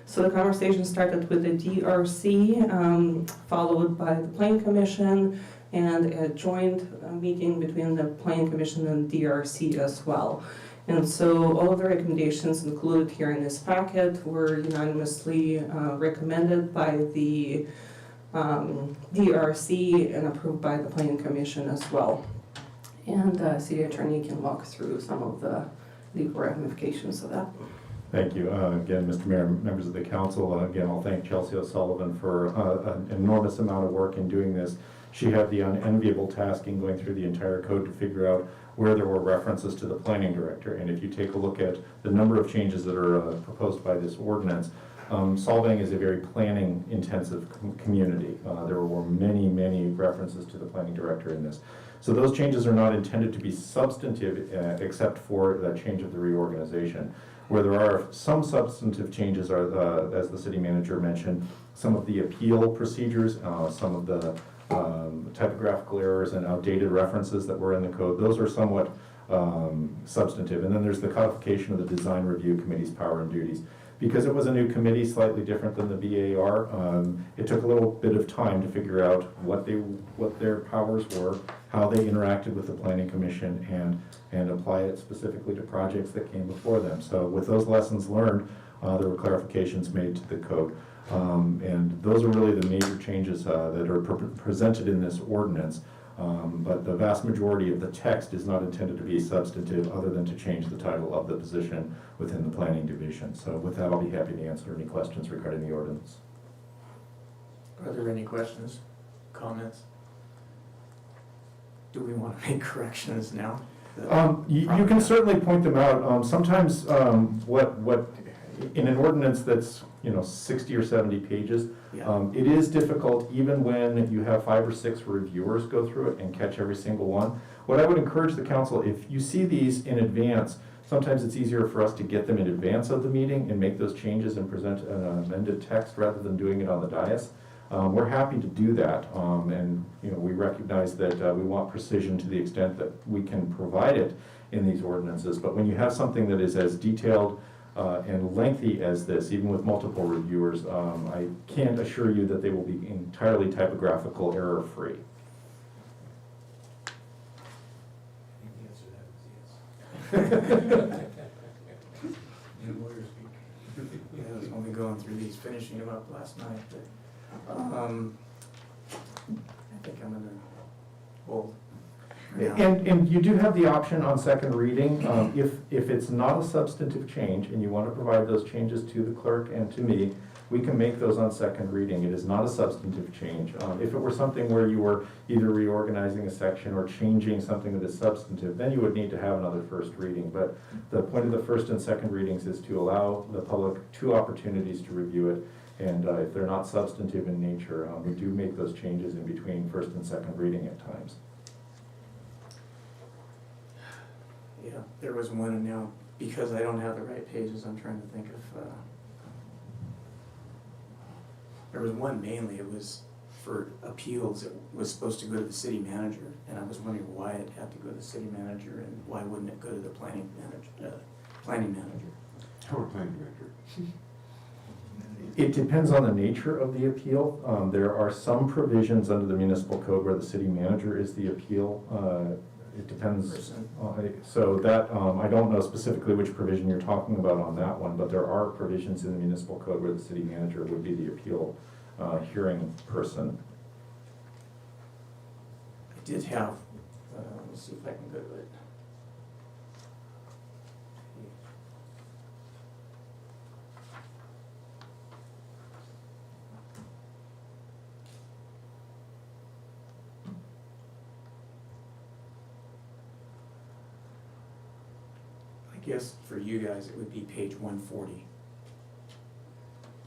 So the conversation started with the DRC, followed by the Planning Commission, and a joint meeting between the Planning Commission and DRC as well. And so all of the recommendations included here in this packet were unanimously recommended by the DRC and approved by the Planning Commission as well. And City Attorney can walk through some of the legal ramifications of that. Thank you. Again, Mr. Mayor, members of the council, again, I'll thank Chelsea O'Sullivan for an enormous amount of work in doing this. She had the unenviable task in going through the entire code to figure out where there were references to the planning director. And if you take a look at the number of changes that are proposed by this ordinance, Solvang is a very planning-intensive community. There were many references to the planning director in this. So those changes are not intended to be substantive, except for the change of the reorganization. Where there are some substantive changes are, as the city manager mentioned, some of the appeal procedures, some of the typographical errors and outdated references that were in the code. Those are somewhat substantive. And then there's the codification of the design review committee's power and duties. Because it was a new committee, slightly different than the BAR, it took a little bit of time to figure out what their powers were, how they interacted with the planning commission, and apply it specifically to projects that came before them. So with those lessons learned, there were clarifications made to the code. And those are really the major changes that are presented in this ordinance. But the vast majority of the text is not intended to be substantive other than to change the title of the position within the planning division. So with that, I'll be happy to answer any questions regarding the ordinance. Are there any questions, comments? Do we want to make corrections now? You can certainly point them out. Sometimes what in an ordinance that's 60 or 70 pages, Yeah. it is difficult even when you have 5 or 6 reviewers go through it and catch every single one. What I would encourage the council, if you see these in advance, sometimes it's easier for us to get them in advance of the meeting and make those changes and present an amended text rather than doing it on the dais. We're happy to do that, and we recognize that we want precision to the extent that we can provide it in these ordinances. But when you have something that is as detailed and lengthy as this, even with multiple reviewers, I can't assure you that they will be entirely typographical error-free. Yeah, I was only going through these, finishing them up last night, but, I think I'm gonna hold. for now. And you do have the option on second reading, if it's not a substantive change and you want to provide those changes to the clerk and to me, we can make those on second reading. It is not a substantive change. If it were something where you were either reorganizing a section or changing something that is substantive, then you would need to have another first reading. But the point of the first and second readings is to allow the public 2 opportunities to review it. And if they're not substantive in nature, we do make those changes in between first and second reading at times. Yeah, there was one, and now, because I don't have the right pages, I'm trying to think of, there was one mainly, it was for appeals, it was supposed to go to the city manager, and I was wondering why it had to go to the city manager, and why wouldn't it go to the planning manager? Or planning director. It depends on the nature of the appeal. There are some provisions under the municipal code where the city manager is the appeal. It depends. Person. So that, I don't know specifically which provision you're talking about on that one, but there are provisions in the municipal code where the city manager would be the appeal hearing person. I did have, let me see if I can go to it. I guess for you guys, it would be page 140.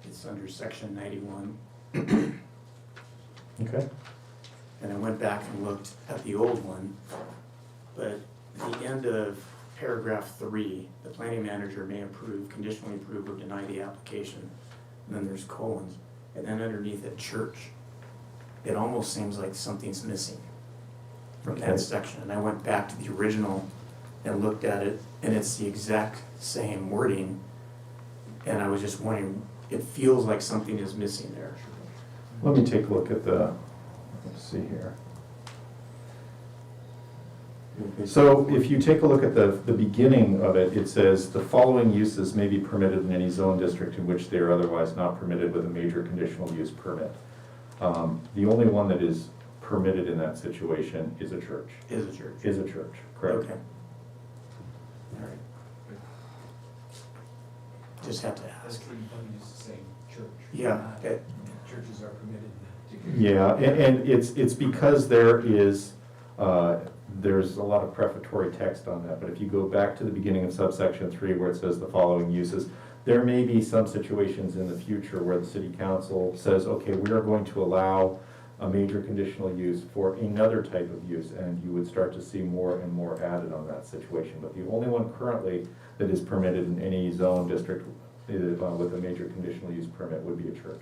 It's under section 91. Okay. And I went back and looked at the old one, but at the end of paragraph 3, the planning manager may approve, conditionally approve, or deny the application. And then there's colons, and then underneath it, church. It almost seems like something's missing from Okay. that section. And I went back to the original and looked at it, and it's the exact same wording. And I was just wondering, it feels like something is missing there. Let me take a look at the, let's see here. So if you take a look at the beginning of it, it says the following uses may be permitted in any zone district in which they are otherwise not permitted with a major conditional use permit. The only one that is permitted in that situation is a church. Is a church. Is a church, correct? Okay. All right. Just have to ask. That's pretty funny, it's the same church. Yeah. Churches are permitted in that. Yeah, and it's because there is, there's a lot of prefatory text on that, but if you go back to the beginning of subsection 3 where it says the following uses, there may be some situations in the future where the city council says, okay, we are going to allow a major conditional use for another type of use, and you would start to see more and more added on that situation. But the only one currently that is permitted in any zone district with a major conditional use permit would be a church.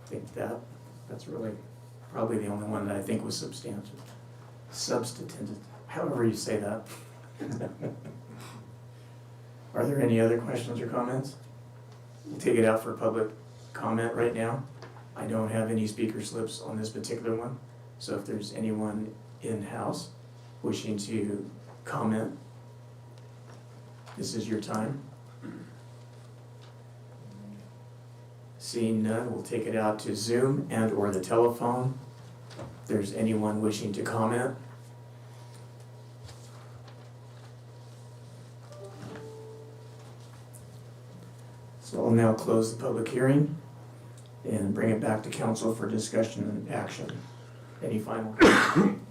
I think that's really probably the only one that I think was substantive, however you say that. Are there any other questions or comments? We'll take it out for public comment right now. I don't have any speaker slips on this particular one, so if there's anyone in-house wishing to comment, this is your time. Seeing none, we'll take it out to Zoom and or the telephone. If there's anyone wishing to comment. So I'll now close the public hearing and bring it back to council for discussion and action. Any final comments?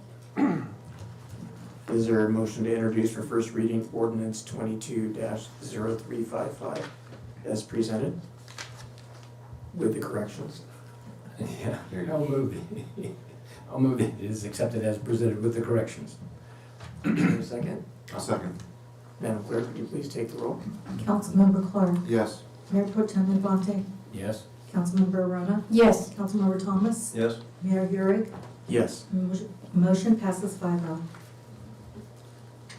Is there a motion to introduce for first reading ordinance 22-0355 as presented with the corrections? Yeah, I'll move it. I'll move it. It is accepted as presented with the corrections. Is there a second? A second. Madam Clerk, would you please take the roll? Councilmember Clark. Yes. Mayor Pro Tem Infante. Yes? Councilmember Arona. Yes. Councilmember Thomas. Yes? Mayor Gehrig. Yes. Motion passes 5-0.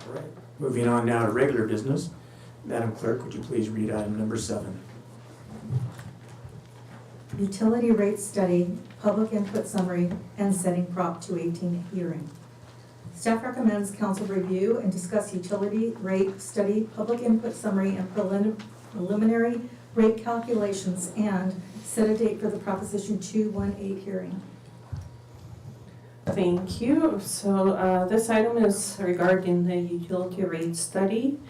All right. Moving on now to regular business. Madam Clerk, would you please read item number 7? Utility rate study, public input summary, and setting Prop 218 hearing. Staff recommends council review and discuss utility rate study, public input summary, and preliminary rate calculations, and set a date for the Proposition 218 hearing. Thank you. So this item is regarding the utility rate study.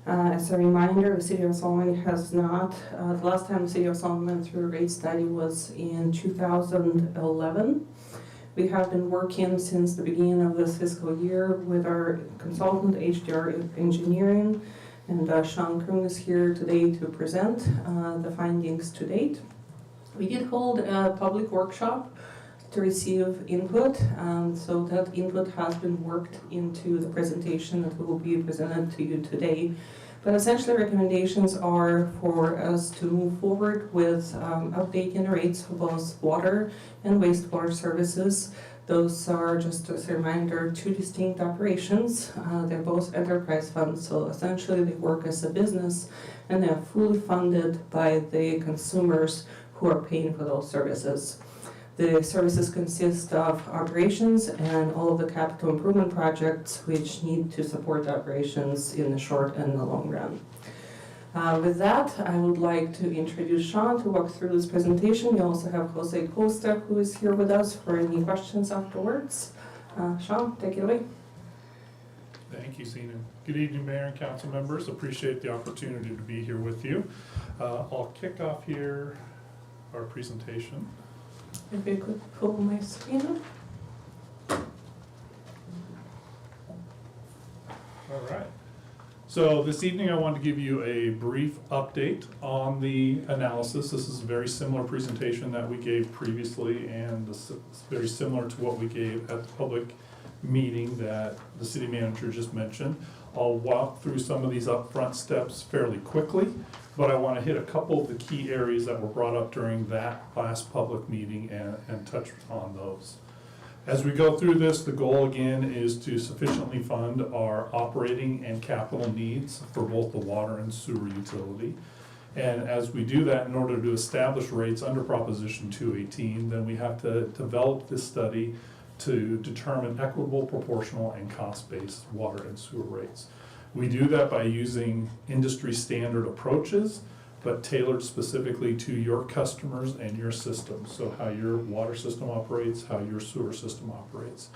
As a reminder, the City of Solvang has not, the last time the City of Solvang went through a rate study was in 2011. We have been working since the beginning of this fiscal year with our consultant, HDR Engineering, and Sean Kroon is here today to present the findings to date. We did hold a public workshop to receive input, so that input has been worked into the presentation that will be presented to you today. But essentially, recommendations are for us to move forward with updating the rates for both water and wastewater services. Those are, just as a reminder, 2 distinct operations. They're both enterprise funds, so essentially they work as a business, and they're fully funded by the consumers who are paying for those services. The services consist of operations and all of the capital improvement projects which need to support operations in the short and the long run. With that, I would like to introduce Sean to walk through this presentation. We also have Jose Costa, who is here with us for any questions afterwards. Sean, take it away. Thank you, Sina. Good evening, Mayor and council members. Appreciate the opportunity to be here with you. I'll kick off here our presentation. If you could pull my screen up. All right. So this evening I want to give you a brief update on the analysis. This is a very similar presentation that we gave previously, and this is very similar to what we gave at the public meeting that the city manager just mentioned. I'll walk through some of these upfront steps fairly quickly, but I want to hit a couple of the key areas that were brought up during that last public meeting and touch on those. As we go through this, the goal again is to sufficiently fund our operating and capital needs for both the water and sewer utility. And as we do that, in order to establish rates under Proposition 218, then we have to develop this study to determine equitable, proportional, and cost-based water and sewer rates. We do that by using industry standard approaches, but tailored specifically to your customers and your system. So how your water system operates, how your sewer system operates.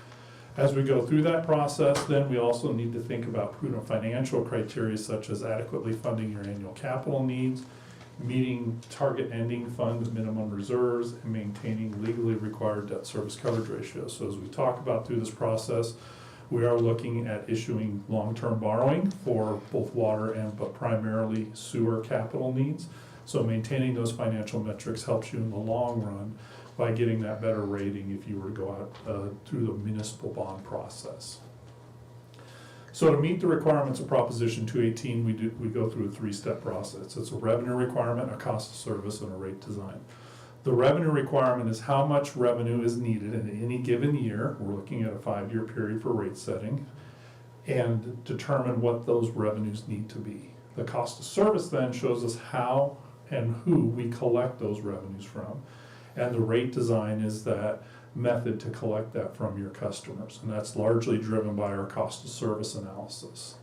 As we go through that process, then we also need to think about prudent financial criteria such as adequately funding your annual capital needs, meeting target ending fund minimum reserves, and maintaining legally required debt service coverage ratios. So as we talk about through this process, We are looking at issuing long-term borrowing for both water and, but primarily sewer capital needs. So maintaining those financial metrics helps you in the long run by getting that better rating if you were to go out through the municipal bond process. So to meet the requirements of Proposition 218, we go through a three-step process. It's a revenue requirement, a cost of service, and a rate design. The revenue requirement is how much revenue is needed in any given year. We're looking at a 5-year period for rate setting, and determine what those revenues need to be. The cost of service then shows us how and who we collect those revenues from. And the rate design is that method to collect that from your customers. And that's largely driven by our cost of service analysis.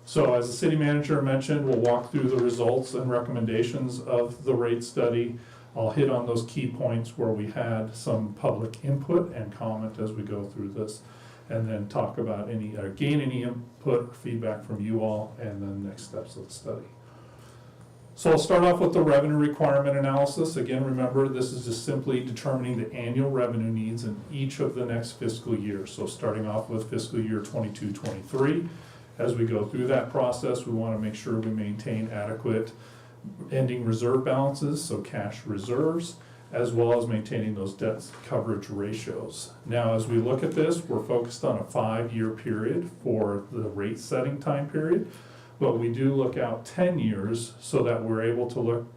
So as the city manager mentioned, we'll walk through the results and recommendations of the rate study. I'll hit on those key points where we had some public input and comment as we go through this, and then talk about gain any input or feedback from you all, and then next steps of the study. So I'll start off with the revenue requirement analysis. Again, remember, this is just simply determining the annual revenue needs in each of the next fiscal years. So starting off with fiscal year 22-23, as we go through that process, we want to make sure we maintain adequate ending reserve balances, so cash reserves, as well as maintaining those debt coverage ratios. Now, as we look at this, we're focused on a 5-year period for the rate setting time period. But we do look out 10 years so that we're able to look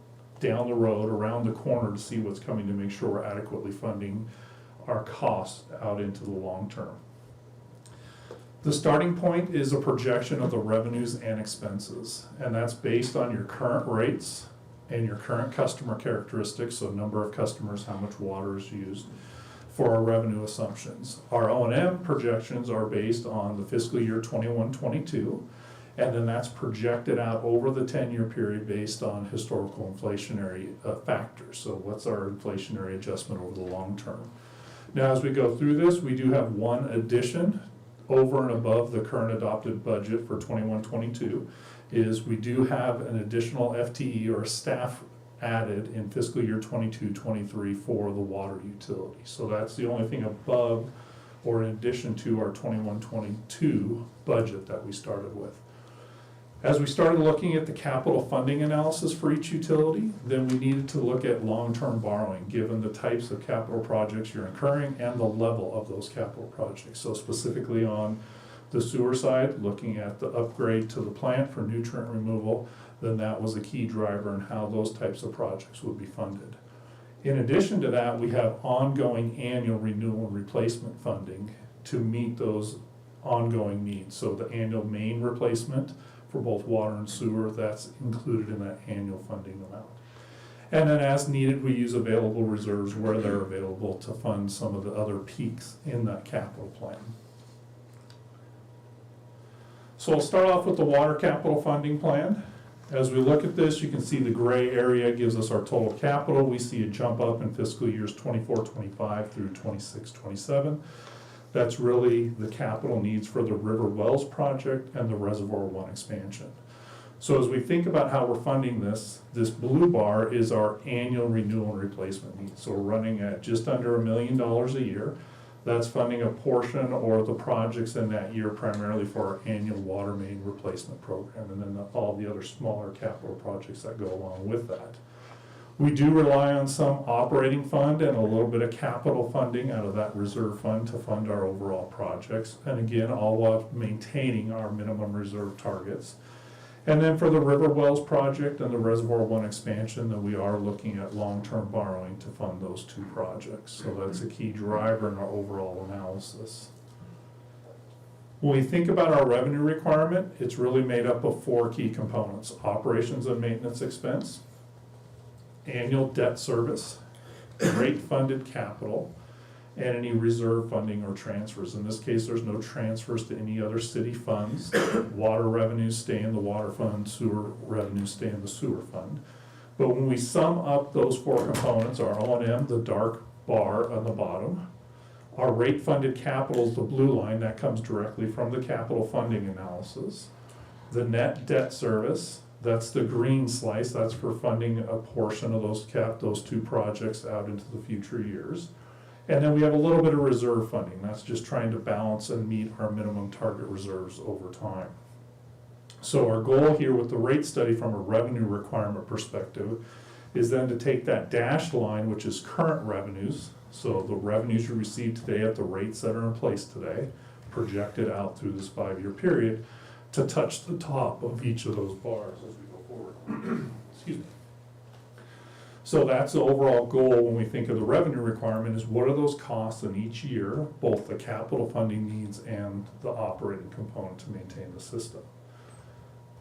down the road, around the corner, to see what's coming, to make sure we're adequately funding our costs out into the long term. The starting point is a projection of the revenues and expenses, and that's based on your current rates and your current customer characteristics, so number of customers, how much water is used, for our revenue assumptions. Our O&M projections are based on the fiscal year 21-22. And then that's projected out over the 10-year period based on historical inflationary factors. So what's our inflationary adjustment over the long term? Now, as we go through this, we do have one addition over and above the current adopted budget for 21-22, is we do have an additional FTE or staff added in fiscal year 22-23 for the water utility. So that's the only thing above or in addition to our 21-22 budget that we started with. As we started looking at the capital funding analysis for each utility, then we needed to look at long-term borrowing, given the types of capital projects you're incurring and the level of those capital projects. So specifically on the sewer side, looking at the upgrade to the plant for nutrient removal, then that was a key driver in how those types of projects would be funded. In addition to that, we have ongoing annual renewal and replacement funding to meet those ongoing needs. So the annual main replacement for both water and sewer, that's included in that annual funding amount. And then as needed, we use available reserves where they're available to fund some of the other peaks in that capital plan. So I'll start off with the water capital funding plan. As we look at this, you can see the gray area gives us our total capital. We see a jump up in fiscal years 24-25 through 26-27. That's really the capital needs for the River Wells project and the Reservoir One expansion. So as we think about how we're funding this blue bar is our annual renewal and replacement needs. So we're running at just under $1 million a year. That's funding a portion or the projects in that year primarily for our annual water main replacement program, and then all the other smaller capital projects that go along with that. We do rely on some operating fund and a little bit of capital funding out of that reserve fund to fund our overall projects. And again, all while maintaining our minimum reserve targets. And then for the River Wells project and the Reservoir One expansion, then we are looking at long-term borrowing to fund those two projects. So that's a key driver in our overall analysis. When we think about our revenue requirement, it's really made up of 4 key components: operations and maintenance expense, annual debt service, rate funded capital, and any reserve funding or transfers. In this case, there's no transfers to any other city funds. Water revenues stay in the water fund, sewer revenues stay in the sewer fund. But when we sum up those 4 components, our O&M, the dark bar on the bottom, our rate funded capital is the blue line, that comes directly from the capital funding analysis. The net debt service, that's the green slice, that's for funding a portion of those 2 projects out into the future years. And then we have a little bit of reserve funding. That's just trying to balance and meet our minimum target reserves over time. So our goal here with the rate study from a revenue requirement perspective is then to take that dashed line, which is current revenues, so the revenues you receive today at the rates that are in place today, projected out through this 5-year period, to touch the top of each of those bars as we go forward. Excuse me. So that's the overall goal when we think of the revenue requirement, is what are those costs in each year, both the capital funding needs and the operating component to maintain the system.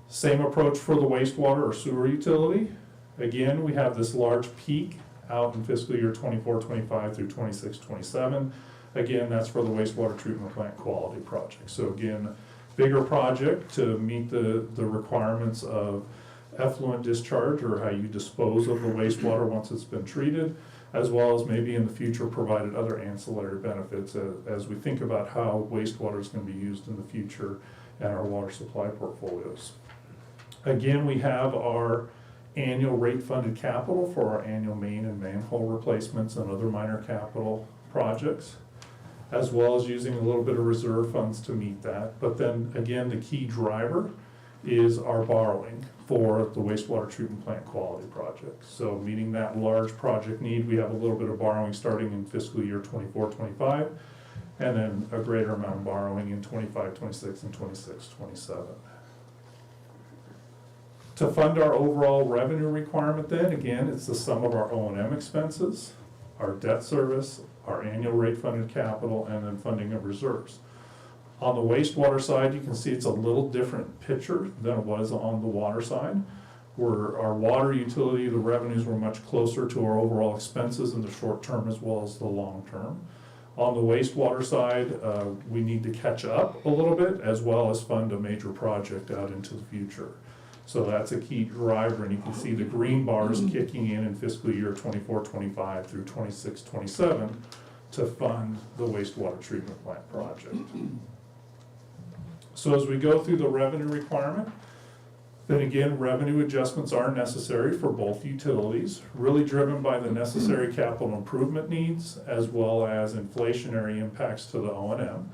Same approach for the wastewater or sewer utility. Again, we have this large peak out in fiscal year 24-25 through 26-27. Again, that's for the wastewater treatment plant quality project. So again, bigger project to meet the requirements of effluent discharge, or how you dispose of the wastewater once it's been treated, as well as maybe in the future provided other ancillary benefits as we think about how wastewater is going to be used in the future and our water supply portfolios. Again, we have our annual rate funded capital for our annual main and manhole replacements and other minor capital projects, as well as using a little bit of reserve funds to meet that. But then again, the key driver is our borrowing for the wastewater treatment plant quality project. So meeting that large project need, we have a little bit of borrowing starting in fiscal year 24-25, and then a greater amount of borrowing in 25-26 and 26-27. To fund our overall revenue requirement then, again, it's the sum of our O&M expenses, our debt service, our annual rate funded capital, and then funding of reserves. On the wastewater side, you can see it's a little different picture than it was on the water side, where our water utility, the revenues were much closer to our overall expenses in the short term as well as the long term. On the wastewater side, we need to catch up a little bit as well as fund a major project out into the future. So that's a key driver, and you can see the green bars kicking in fiscal year 24-25 through 26-27 to fund the wastewater treatment plant project. So as we go through the revenue requirement, then again, revenue adjustments are necessary for both utilities, really driven by the necessary capital improvement needs as well as inflationary impacts to the O&M.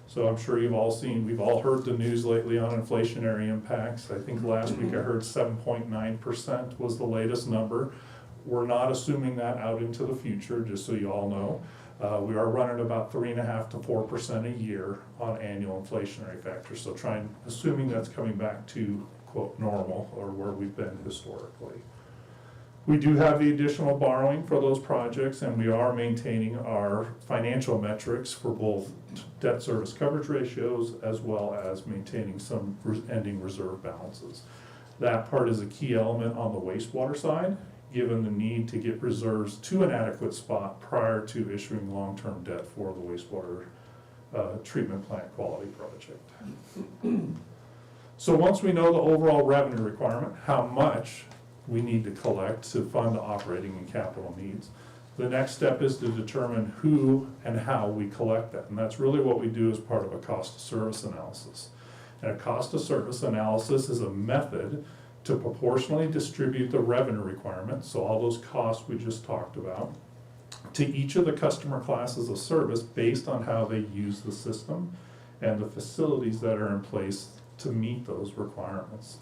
So I'm sure you've all seen, we've all heard the news lately on inflationary impacts. I think last week I heard 7.9% was the latest number. We're not assuming that out into the future, just so you all know. We are running about 3.5% to 4% a year on annual inflationary factors. So assuming that's coming back to, quote, normal, or where we've been historically. We do have the additional borrowing for those projects, and we are maintaining our financial metrics for both debt service coverage ratios as well as maintaining some ending reserve balances. That part is a key element on the wastewater side, given the need to get reserves to an adequate spot prior to issuing long-term debt for the wastewater treatment plant quality project. So once we know the overall revenue requirement, how much we need to collect to fund the operating and capital needs, the next step is to determine who and how we collect that. And that's really what we do as part of a cost of service analysis. And a cost of service analysis is a method to proportionally distribute the revenue requirements, so all those costs we just talked about, to each of the customer classes of service based on how they use the system and the facilities that are in place to meet those requirements.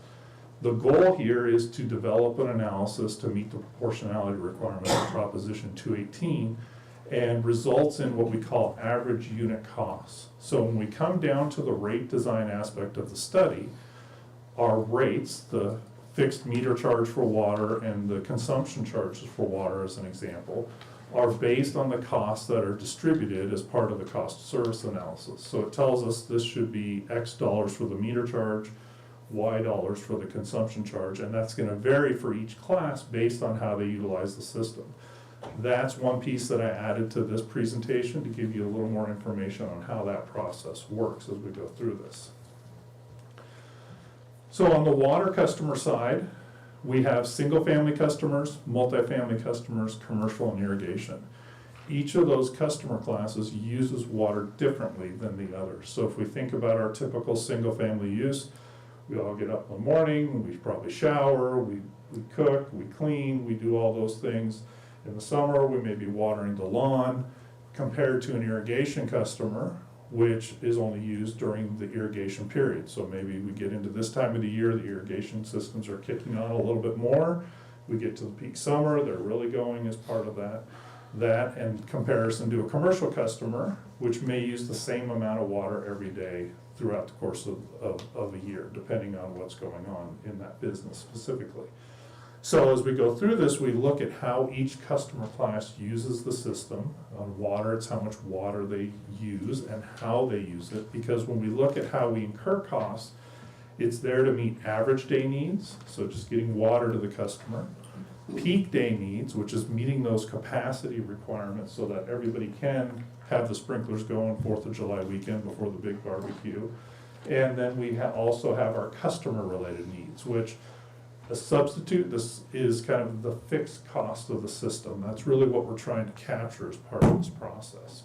The goal here is to develop an analysis to meet the proportionality requirement of Proposition 218, and results in what we call average unit costs. So when we come down to the rate design aspect of the study, our rates, the fixed meter charge for water and the consumption charges for water as an example, are based on the costs that are distributed as part of the cost of service analysis. So it tells us this should be X dollars for the meter charge, Y dollars for the consumption charge, and that's going to vary for each class based on how they utilize the system. That's one piece that I added to this presentation to give you a little more information on how that process works as we go through this. So on the water customer side, we have single-family customers, multifamily customers, commercial, and irrigation. Each of those customer classes uses water differently than the others. So if we think about our typical single-family use, we all get up in the morning, we probably shower, we cook, we clean, we do all those things. In the summer, we may be watering the lawn. compared to an irrigation customer, which is only used during the irrigation period. So maybe we get into this time of the year, the irrigation systems are kicking on a little bit more. We get to the peak summer, they're really going as part of that. That in comparison to a commercial customer, which may use the same amount of water every day throughout the course of a year, depending on what's going on in that business specifically. So as we go through this, we look at how each customer class uses the system. On water, it's how much water they use and how they use it, because when we look at how we incur costs, it's there to meet average day needs, so just getting water to the customer. Peak day needs, which is meeting those capacity requirements so that everybody can have the sprinklers going 4th of July weekend before the big barbecue. And then we also have our customer-related needs, which a substitute, this is kind of the fixed cost of the system. That's really what we're trying to capture as part of this process.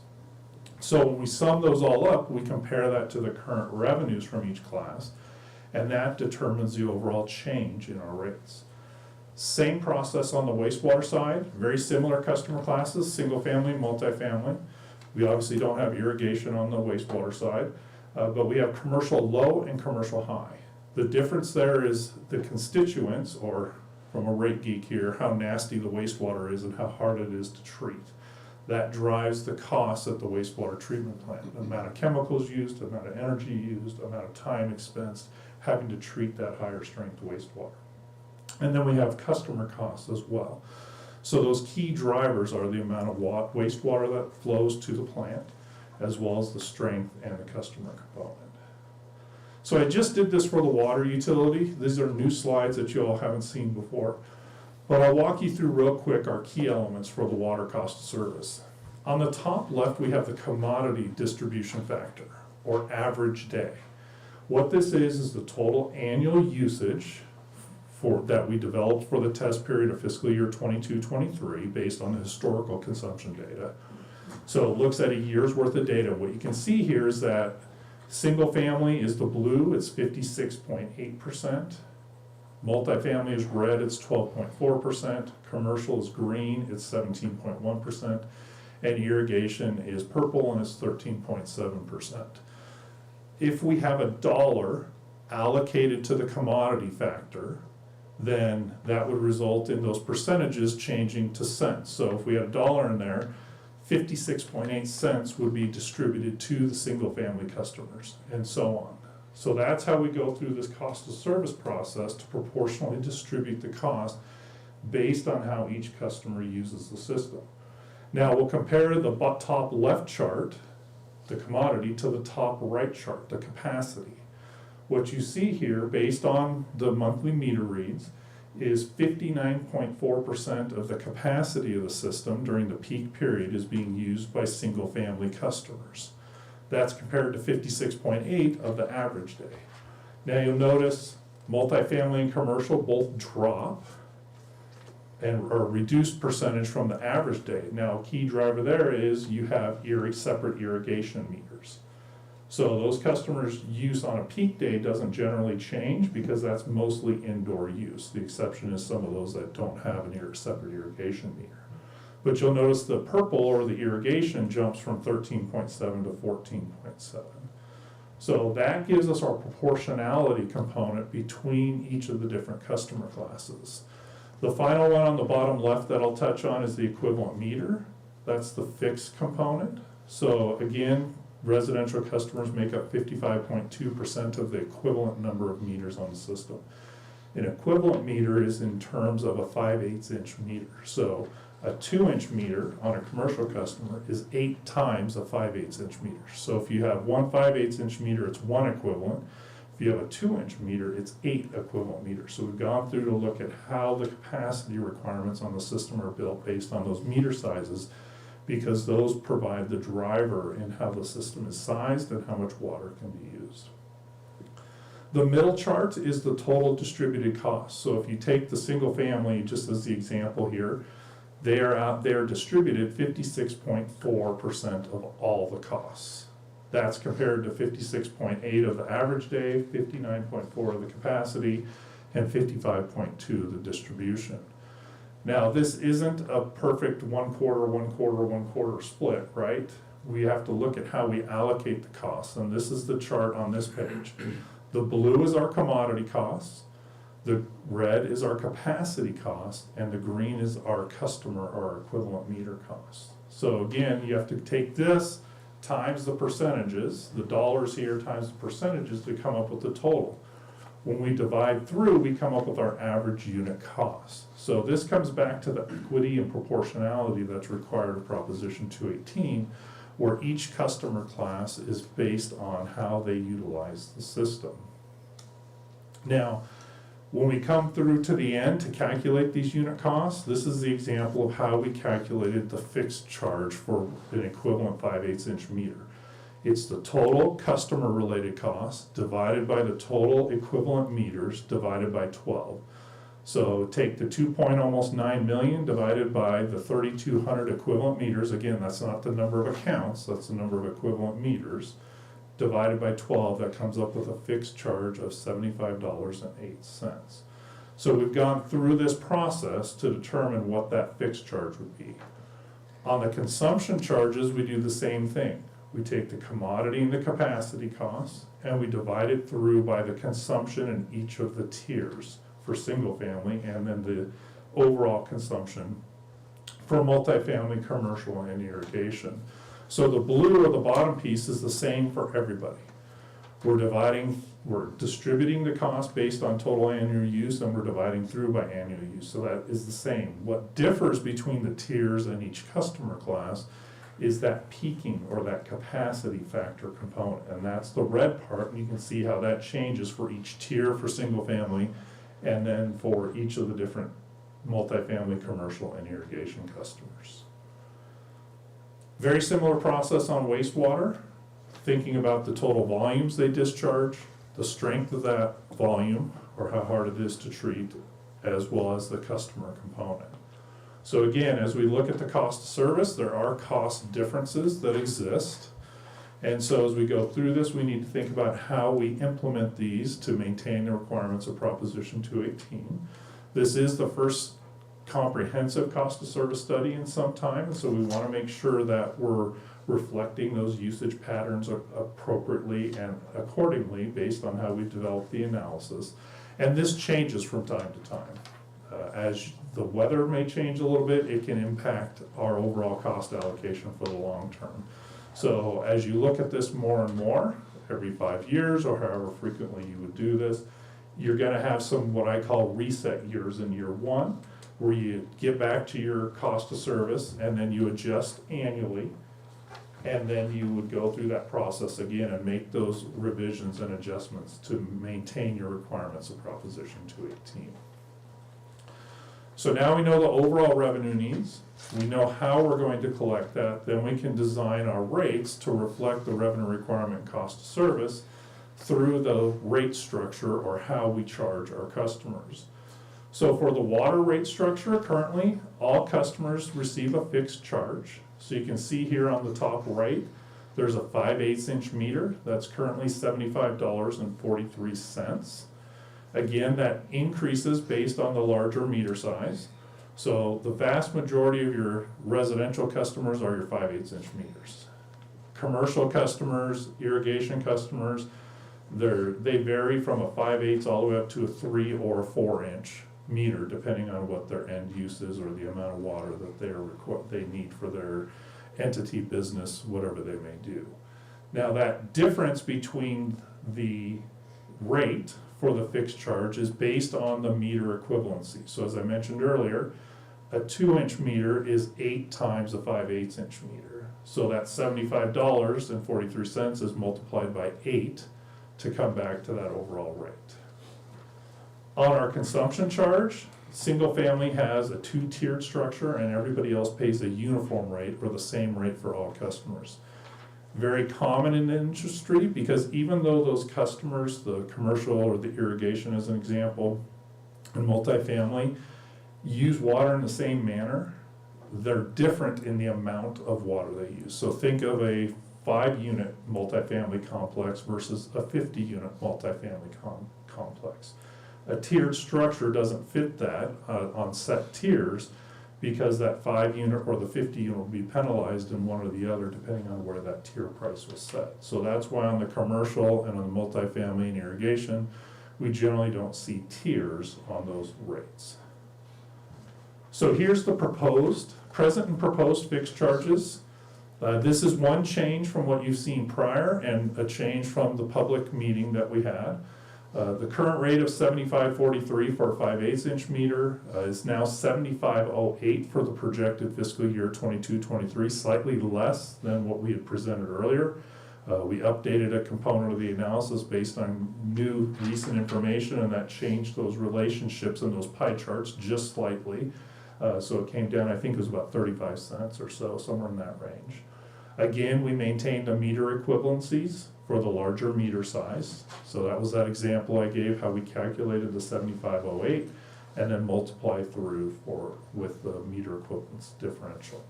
So when we sum those all up, we compare that to the current revenues from each class, and that determines the overall change in our rates. Same process on the wastewater side, very similar customer classes, single family, multifamily. We obviously don't have irrigation on the wastewater side, but we have commercial low and commercial high. The difference there is the constituents, or from a rate geek here, how nasty the wastewater is and how hard it is to treat. That drives the cost at the wastewater treatment plant. The amount of chemicals used, the amount of energy used, the amount of time expensed, having to treat that higher strength wastewater. And then we have customer costs as well. So those key drivers are the amount of wastewater that flows to the plant, as well as the strength and the customer component. So I just did this for the water utility. These are new slides that you all haven't seen before. But I'll walk you through real quick our key elements for the water cost of service. On the top left, we have the commodity distribution factor, or average day. What this is the total annual usage that we developed for the test period of fiscal year 22-23 based on the historical consumption data. So it looks at a year's worth of data. What you can see here is that single family is the blue, it's 56.8%. Multifamily is red, it's 12.4%. Commercial is green, it's 17.1%. And irrigation is purple and it's 13.7%. If we have $1 allocated to the commodity factor, then that would result in those percentages changing to cents. So if we had $1 in there, 56.8 cents would be distributed to the single family customers, and so on. So that's how we go through this cost of service process to proportionally distribute the cost based on how each customer uses the system. Now we'll compare the top left chart, the commodity, to the top right chart, the capacity. What you see here, based on the monthly meter reads, is 59.4% of the capacity of the system during the peak period is being used by single-family customers. That's compared to 56.8% of the average day. Now you'll notice multifamily and commercial both drop and are reduced percentage from the average day. Now a key driver there is you have separate irrigation meters. So those customers' use on a peak day doesn't generally change because that's mostly indoor use. The exception is some of those that don't have a separate irrigation meter. But you'll notice the purple, or the irrigation, jumps from 13.7 to 14.7. So that gives us our proportionality component between each of the different customer classes. The final one on the bottom left that I'll touch on is the equivalent meter. That's the fixed component. So again, residential customers make up 55.2% of the equivalent number of meters on the system. An equivalent meter is in terms of a 5/8 inch meter. So a 2-inch meter on a commercial customer is 8 times a 5/8 inch meter. So if you have one 5/8 inch meter, it's 1 equivalent. If you have a 2-inch meter, it's 8 equivalent meters. So we've gone through to look at how the capacity requirements on the system are built based on those meter sizes, because those provide the driver in how the system is sized and how much water can be used. The middle chart is the total distributed cost. So if you take the single family, just as the example here, they are out there distributed 56.4% of all the costs. That's compared to 56.8 of the average day, 59.4 of the capacity, and 55.2 of the distribution. Now, this isn't a perfect 1/4 split, right? We have to look at how we allocate the costs, and this is the chart on this page. The blue is our commodity costs, the red is our capacity cost, and the green is our customer or equivalent meter cost. So again, you have to take this times the percentages, the dollars here times the percentages to come up with the total. When we divide through, we come up with our average unit cost. So this comes back to the equity and proportionality that's required of Proposition 218, where each customer class is based on how they utilize the system. Now, when we come through to the end to calculate these unit costs, this is the example of how we calculated the fixed charge for an equivalent 5/8" meter. It's the total customer-related cost divided by the total equivalent meters divided by 12. So take the almost 2.9 million divided by the 3,200 equivalent meters. Again, that's not the number of accounts, that's the number of equivalent meters. Divided by 12, that comes up with a fixed charge of $75.08. So we've gone through this process to determine what that fixed charge would be. On the consumption charges, we do the same thing. We take the commodity and the capacity costs, and we divide it through by the consumption in each of the tiers for single family, and then the overall consumption for multifamily, commercial, and irrigation. So the blue or the bottom piece is the same for everybody. We're distributing the cost based on total annual use, and we're dividing through by annual use, so that is the same. What differs between the tiers and each customer class is that peaking or that capacity factor component, and that's the red part, and you can see how that changes for each tier for single family, and then for each of the different multifamily, commercial, and irrigation customers. Very similar process on wastewater, thinking about the total volumes they discharge, the strength of that volume, or how hard it is to treat, as well as the customer component. So again, as we look at the cost of service, there are cost differences that exist. And so as we go through this, we need to think about how we implement these to maintain the requirements of Proposition 218. This is the first comprehensive cost of service study in some time, and so we want to make sure that we're reflecting those usage patterns appropriately and accordingly based on how we develop the analysis. And this changes from time to time. As the weather may change a little bit, it can impact our overall cost allocation for the long term. So as you look at this more and more, every 5 years or however frequently you would do this, you're gonna have some what I call reset years in year one, where you get back to your cost of service and then you adjust annually. And then you would go through that process again and make those revisions and adjustments to maintain your requirements of Proposition 218. So now we know the overall revenue needs, we know how we're going to collect that, then we can design our rates to reflect the revenue requirement and cost of service through the rate structure or how we charge our customers. So for the water rate structure, currently, all customers receive a fixed charge. So you can see here on the top right, there's a 5/8" meter that's currently $75.43. Again, that increases based on the larger meter size. So the vast majority of your residential customers are your 5/8" meters. Commercial customers, irrigation customers, they vary from a 5/8 all the way up to a 3 or a 4" meter, depending on what their end use is or the amount of water that they need for their entity, business, whatever they may do. Now that difference between the rate for the fixed charge is based on the meter equivalency. So as I mentioned earlier, a 2" meter is 8 times a 5/8" meter. So that $75.43 is multiplied by 8 to come back to that overall rate. On our consumption charge, single family has a 2-tiered structure and everybody else pays a uniform rate or the same rate for all customers. Very common in the industry, because even though those customers, the commercial or the irrigation as an example, and multifamily, use water in the same manner, they're different in the amount of water they use. So think of a 5-unit multifamily complex versus a 50-unit multifamily complex. A tiered structure doesn't fit that on set tiers, because that 5 unit or the 50 unit will be penalized in one or the other depending on where that tier price was set. So that's why on the commercial and on the multifamily and irrigation, we generally don't see tiers on those rates. So here's the present and proposed fixed charges. This is one change from what you've seen prior and a change from the public meeting that we had. The current rate of $75.43 for a 5/8 inch meter is now $75.08 for the projected fiscal year 22-23, slightly less than what we had presented earlier. We updated a component of the analysis based on new recent information, and that changed those relationships and those pie charts just slightly. So it came down, I think it was about 35 cents or so, somewhere in that range. Again, we maintained the meter equivalencies for the larger meter size. So that was that example I gave, how we calculated the 75.08 and then multiply through with the meter equivalence differential.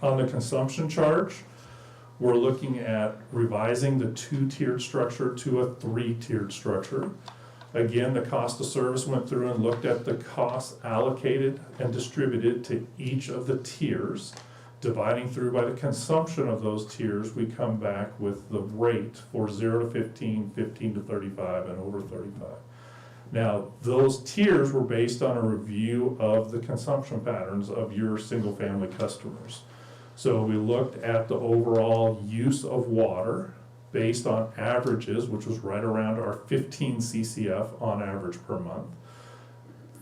On the consumption charge, we're looking at revising the 2-tiered structure to a 3-tiered structure. Again, the cost of service went through and looked at the costs allocated and distributed to each of the tiers. Dividing through by the consumption of those tiers, we come back with the rate for 0 to 15, 15 to 35, and over 35. Now, those tiers were based on a review of the consumption patterns of your single-family customers. So we looked at the overall use of water based on averages, which was right around our 15 CCF on average per month.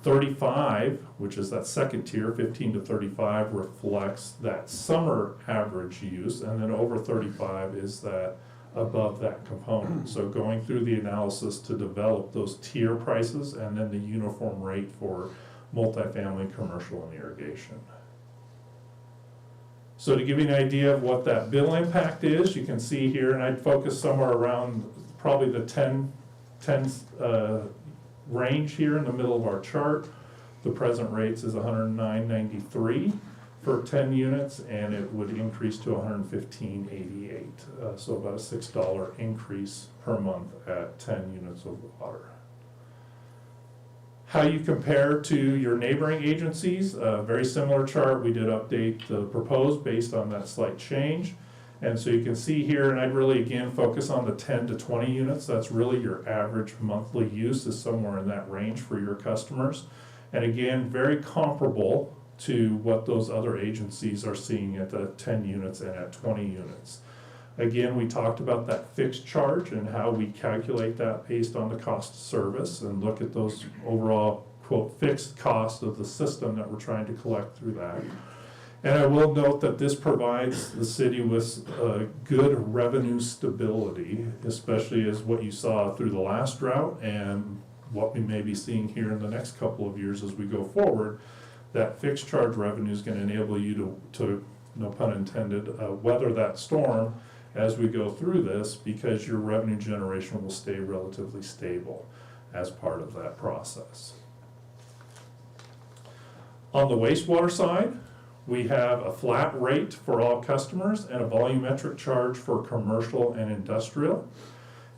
35, which is that second tier, 15 to 35, reflects that summer average use, and then over 35 is that above that component. So going through the analysis to develop those tier prices and then the uniform rate for multifamily, commercial, and irrigation. So to give you an idea of what that bill impact is, you can see here, and I'd focus somewhere around probably the 10 range here in the middle of our chart. The present rates is $109.93 for 10 units, and it would increase to $115.88. So about a $6 increase per month at 10 units of water. How you compare to your neighboring agencies, very similar chart. We did update the proposed based on that slight change. And so you can see here, and I'd really again focus on the 10 to 20 units. That's really your average monthly use is somewhere in that range for your customers. And again, very comparable to what those other agencies are seeing at the 10 units and at 20 units. Again, we talked about that fixed charge and how we calculate that based on the cost of service and look at those overall, quote, fixed costs of the system that we're trying to collect through that. And I will note that this provides the city with good revenue stability, especially as what you saw through the last drought and what we may be seeing here in the next couple of years as we go forward. That fixed charge revenue is going to enable you to no pun intended, weather that storm as we go through this, because your revenue generation will stay relatively stable as part of that process. On the wastewater side, we have a flat rate for all customers and a volumetric charge for commercial and industrial.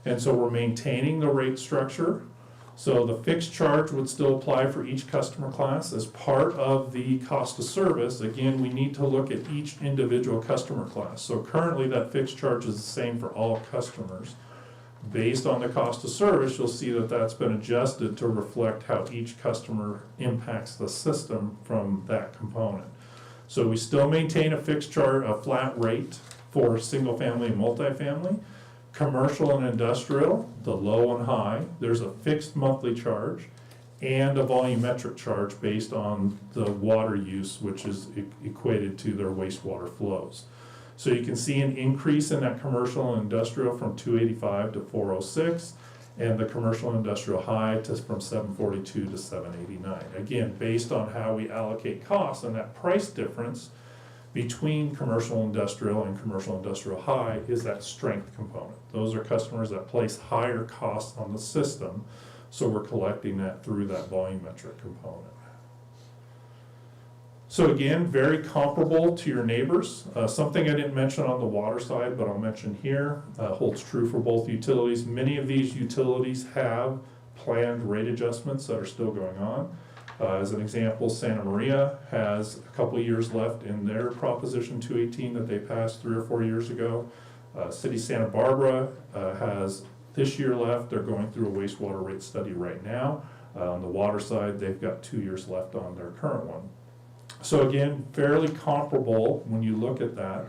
And so we're maintaining the rate structure. So the fixed charge would still apply for each customer class as part of the cost of service. Again, we need to look at each individual customer class. So currently that fixed charge is the same for all customers. Based on the cost of service, you'll see that that's been adjusted to reflect how each customer impacts the system from that component. So we still maintain a fixed charge, a flat rate for single family and multifamily. Commercial and industrial, the low and high, there's a fixed monthly charge and a volumetric charge based on the water use, which is equated to their wastewater flows. So you can see an increase in that commercial and industrial from 285 to 406, and the commercial and industrial high from 742 to 789. Again, based on how we allocate costs and that price difference between commercial industrial and commercial industrial high is that strength component. Those are customers that place higher costs on the system, so we're collecting that through that volumetric component. So again, very comparable to your neighbors. Something I didn't mention on the water side, but I'll mention here, holds true for both utilities. Many of these utilities have planned rate adjustments that are still going on. As an example, Santa Maria has a couple of years left in their Proposition 218 that they passed 3 or 4 years ago. City Santa Barbara has this year left. They're going through a wastewater rate study right now. On the water side, they've got 2 years left on their current one. So again, fairly comparable when you look at that.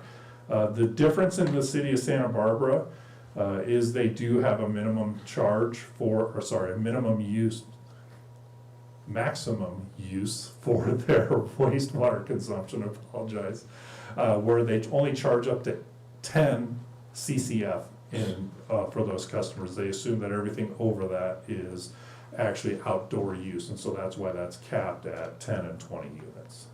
The difference in the city of Santa Barbara is they do have a minimum charge for, or sorry, a maximum use for their wastewater consumption, I apologize, where they only charge up to 10 CCF for those customers. They assume that everything over that is actually outdoor use, and so that's why that's capped at 10 and 20 units.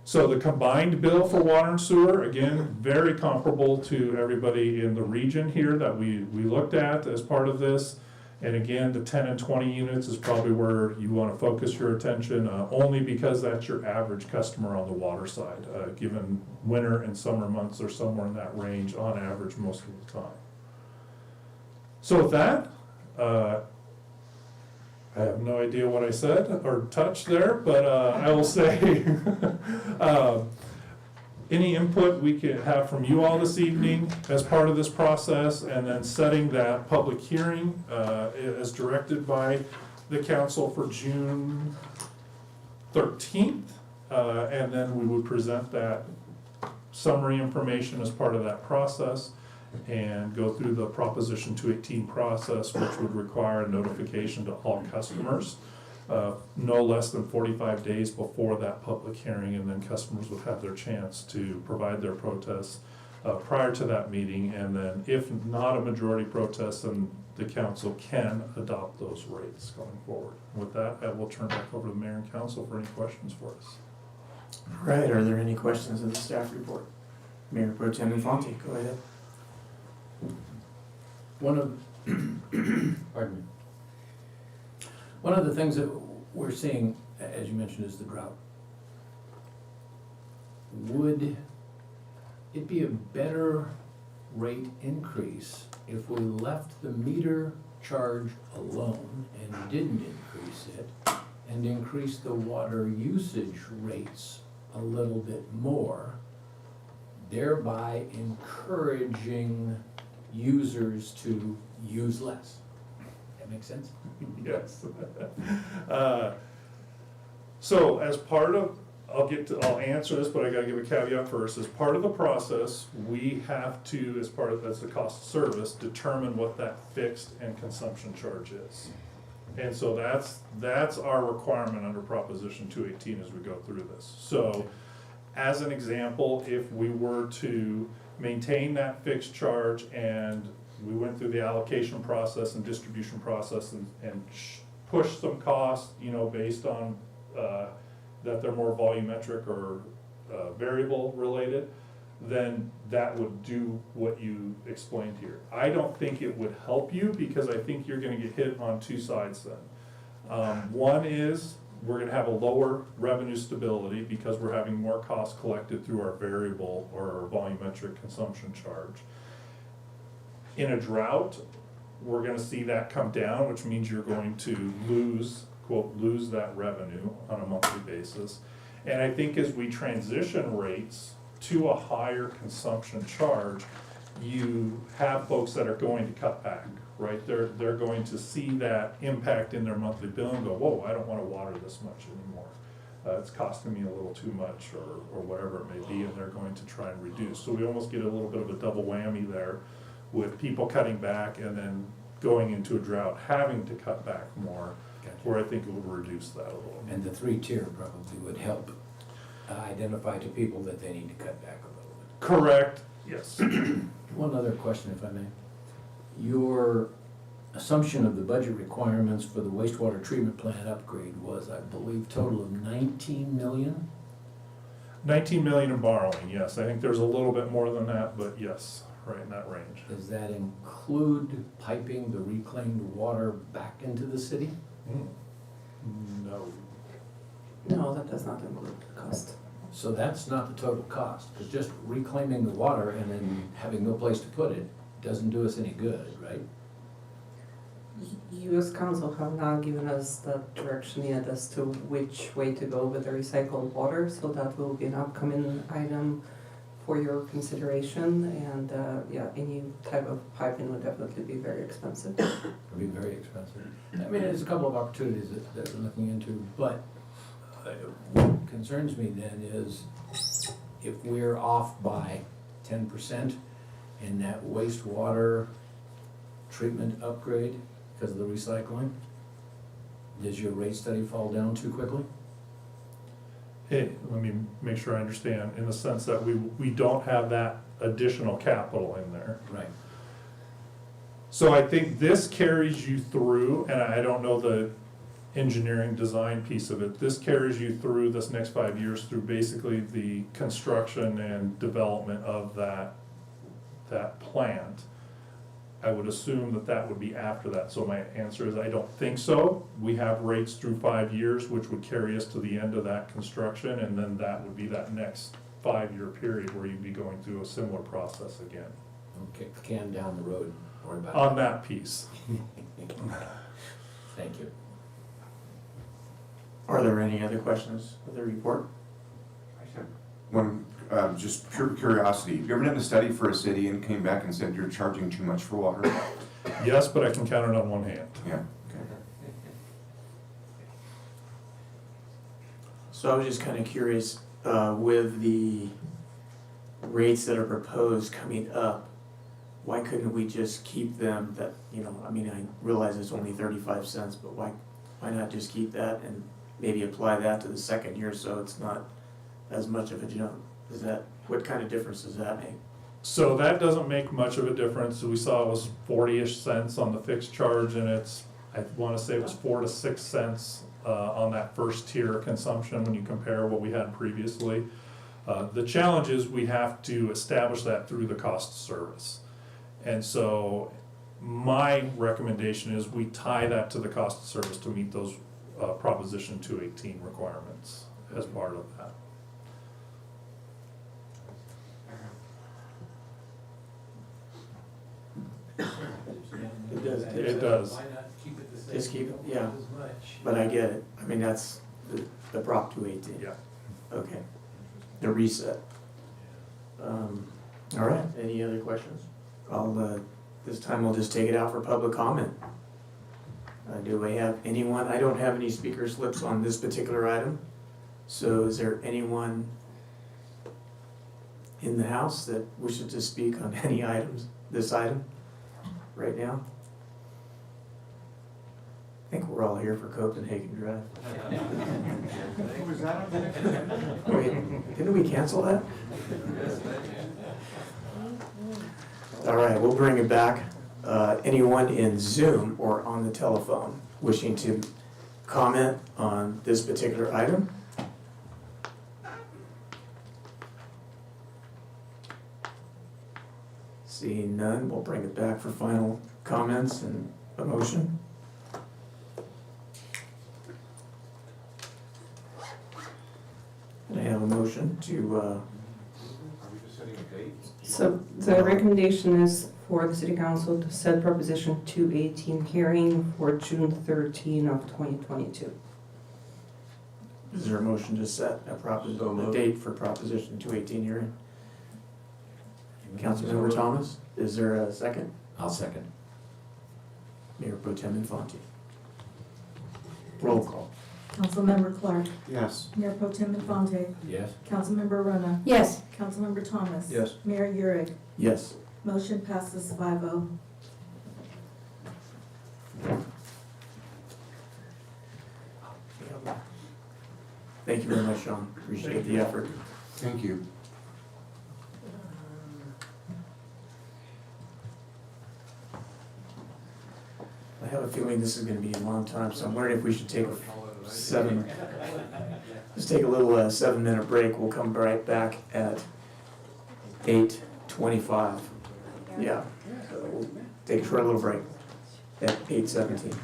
So the combined bill for water and sewer, again, very comparable to everybody in the region here that we looked at as part of this. And again, the 10 and 20 units is probably where you want to focus your attention, only because that's your average customer on the water side. Given winter and summer months are somewhere in that range on average most of the time. So with that, I have no idea what I said or touched there, but I will say any input we can have from you all this evening as part of this process, and then setting that public hearing as directed by the council for June 13th, and then we would present that summary information as part of that process and go through the Proposition 218 process, which would require a notification to all customers no less than 45 days before that public hearing, and then customers would have their chance to provide their protests prior to that meeting, and then if not a majority protest, then the council can adopt those rates going forward. With that, I will turn back over to the mayor and council for any questions for us. All right, are there any questions of the staff report? Mayor Pro Tem Infante, go ahead. Pardon me. One of the things that we're seeing, as you mentioned, is the drought. Would it be a better rate increase if we left the meter charge alone and didn't increase it, and increase the water usage rates a little bit more, thereby encouraging users to use less? That makes sense? Yes. So as part of, I'll answer this, but I gotta give a caveat first. As part of the process, we have to, that's the cost of service, determine what that fixed and consumption charge is. And so that's our requirement under Proposition 218 as we go through this. So as an example, if we were to maintain that fixed charge and we went through the allocation process and distribution process and push some costs, based on that they're more volumetric or variable related, then that would do what you explained here. I don't think it would help you, because I think you're gonna get hit on two sides then. One is we're gonna have a lower revenue stability because we're having more costs collected through our variable or volumetric consumption charge. In a drought, we're gonna see that come down, which means you're going to lose, quote, lose that revenue on a monthly basis. And I think as we transition rates to a higher consumption charge, you have folks that are going to cut back, right? They're going to see that impact in their monthly bill and go, whoa, I don't wanna water this much anymore. It's costing me a little too much, or whatever it may be, and they're going to try and reduce. So we almost get a little bit of a double whammy there, with people cutting back and then going into a drought, having to cut back more, Gotcha. where I think it would reduce that a little. And the 3-tier probably would help identify to people that they need to cut back a little bit. Correct, yes. One other question, if I may. Your assumption of the budget requirements for the wastewater treatment plant upgrade was, I believe, total of 19 million? 19 million in borrowing, yes. I think there's a little bit more than that, but yes, right in that range. Does that include piping the reclaimed water back into the city? No. No, that does not include the cost. So that's not the total cost, because just reclaiming the water and then having no place to put it doesn't do us any good, right? You as council have not given us the direction yet as to which way to go with the recycled water, so that will be an upcoming item for your consideration, and, yeah, any type of piping would definitely be very expensive. It'd be very expensive. I mean, there's a couple of opportunities that we're looking into, but what concerns me then is if we're off by 10% in that wastewater treatment upgrade because of the recycling, does your rate study fall down too quickly? Let me make sure I understand, in the sense that we don't have that additional capital in there. Right. So I think this carries you through, and I don't know the engineering design piece of it, this carries you through this next 5 years through basically the construction and development of that plant. I would assume that that would be after that, so my answer is I don't think so. We have rates through 5 years, which would carry us to the end of that construction, and then that would be that next 5-year period where you'd be going through a similar process again. Don't kick the can down the road, worry about On that piece. Thank you. Are there any other questions with the report? One, just pure curiosity, have you ever done a study for a city and came back and said you're charging too much for water? Yes, but I can count it on one hand. Yeah, okay. So I was just kind of curious, with the rates that are proposed coming up, why couldn't we just keep them that, I mean, I realize it's only 35 cents, but why not just keep that and maybe apply that to the second year so it's not as much of a jump? What kind of difference does that make? So that doesn't make much of a difference. We saw it was 40-ish cents on the fixed charge, and I want to say it was 4 to 6 cents on that first tier consumption when you compare what we had previously. The challenge is we have to establish that through the cost of service. And so my recommendation is we tie that to the cost of service to meet those Proposition 218 requirements as part of that. It does. Why not keep it the same? Just keep it, You don't yeah. want as much. But I get it. I mean, that's the Prop 218. Yeah. Okay. The reset. All right, any other questions? This time we'll just take it out for public comment. Do we have anyone? I don't have any speaker slips on this particular item. So is there anyone in the house that wishes to speak on any items, this item, right now? I think we're all here for Copenhagen Drive. Was that Wait, didn't we cancel that? All right, we'll bring it back. Anyone in Zoom or on the telephone wishing to comment on this particular item? Seeing none, we'll bring it back for final comments and a motion. And I have a motion to, Are we just setting a date? So the recommendation is for the city council to set Proposition 218 hearing for June 13 of 2022. is there a motion to set a date for Proposition 218 hearing? Councilmember Thomas, is there a second? I'll second. Mayor Pro Tem Infante. Roll call. Councilmember Clark, Yes. Mayor Pro Tem Infante, Yes? Councilmember Rona, Yes. Councilmember Thomas. Yes. Mayor Uhrig. Yes. Motion passes 5-0. Thank you very much, Sean. Appreciate the effort. Thank you. I have a feeling this is gonna be a long time, so I'm wondering if we should take a let's take a little 7-minute break. We'll come right back at 8:25. Yeah, so we'll take a short little break at 8:17.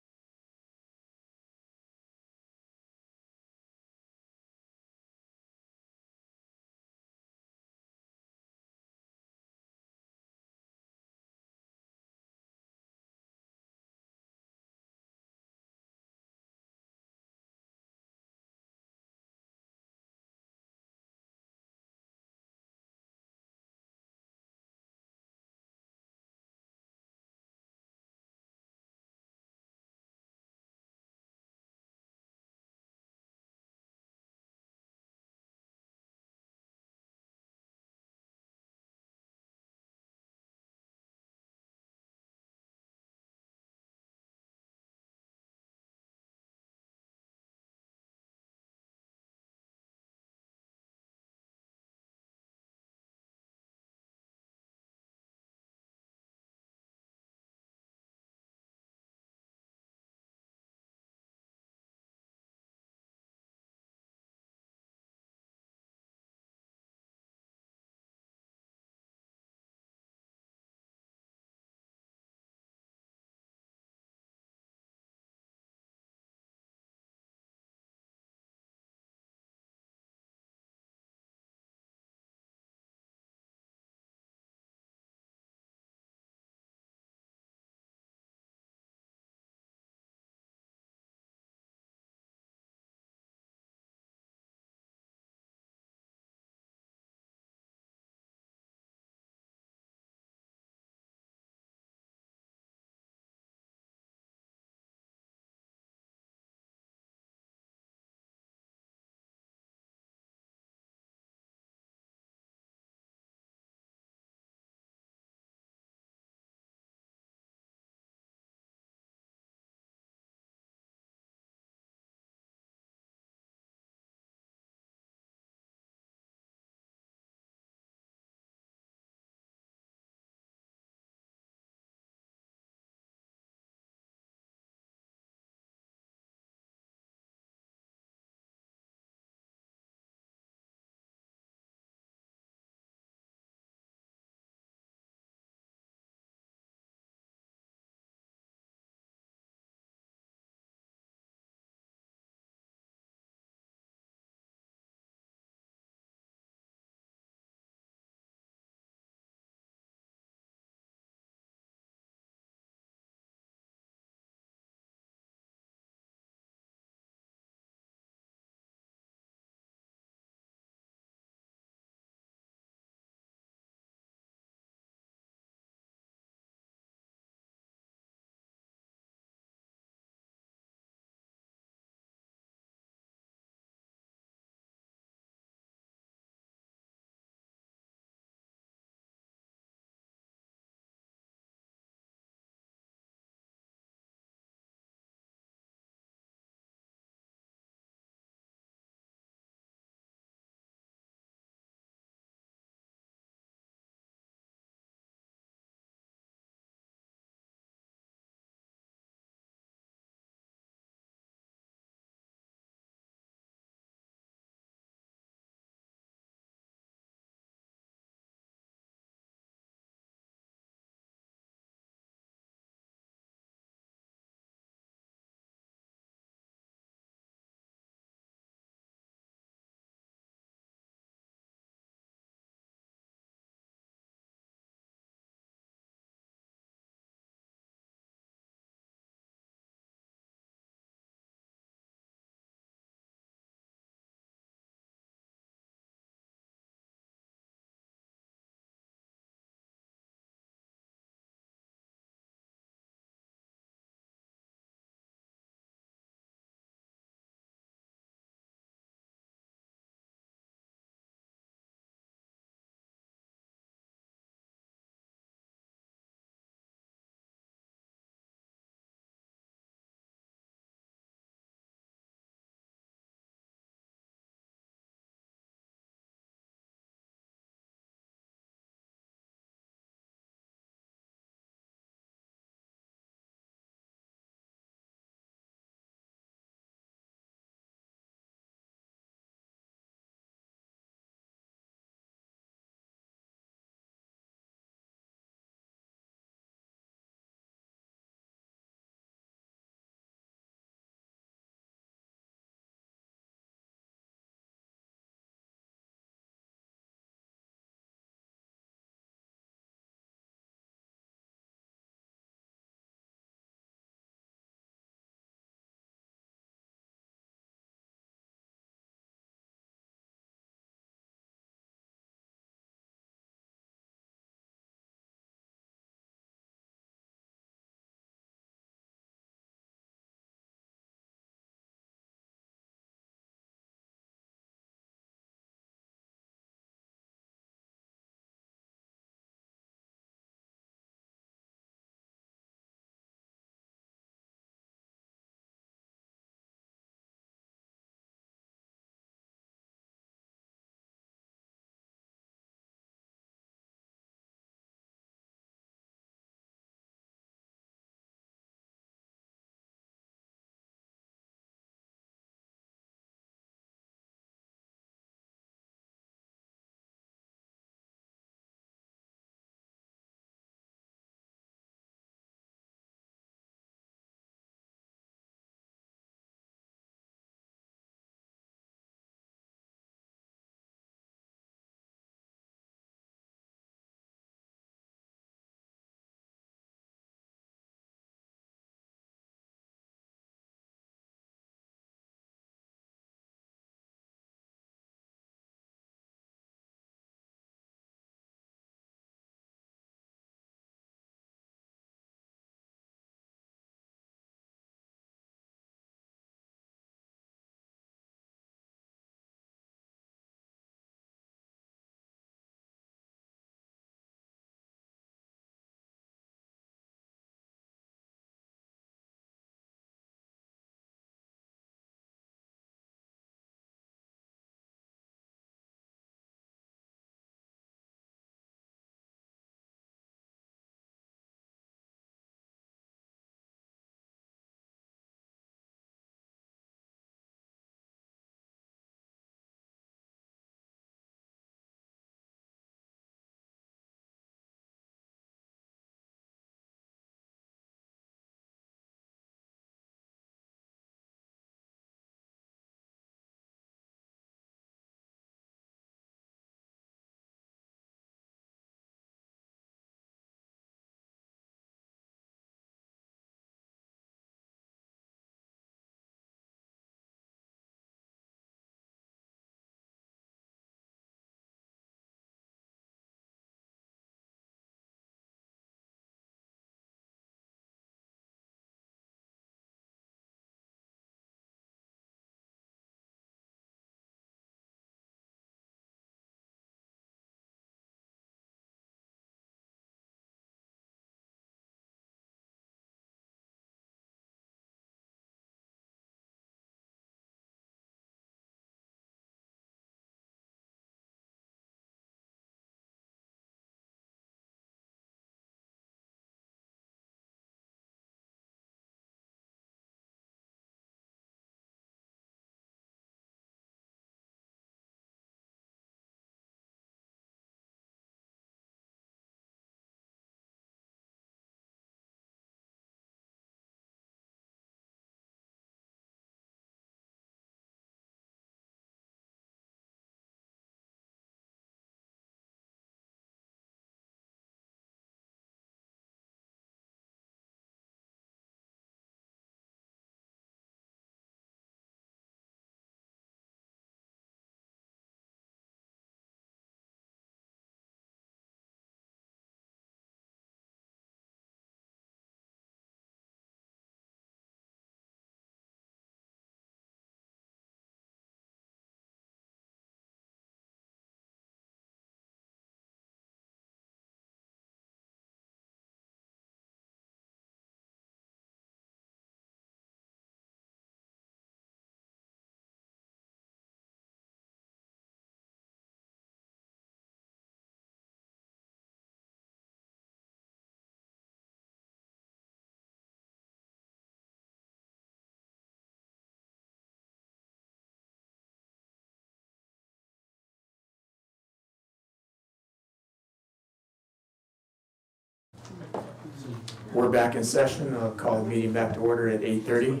We're back in session. I'll call the meeting back to order at 8:30.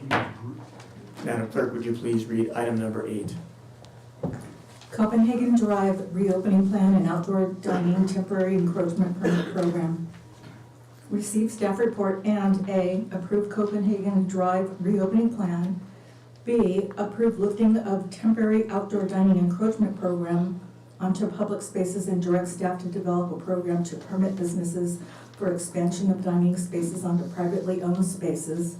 Madam Clerk, would you please read item number 8? Copenhagen Drive reopening plan and outdoor dining temporary encroachment permit program. Receive staff report and A, approve Copenhagen Drive reopening plan. B, approve lifting of temporary outdoor dining encroachment program onto public spaces and direct staff to develop a program to permit businesses for expansion of dining spaces onto privately owned spaces.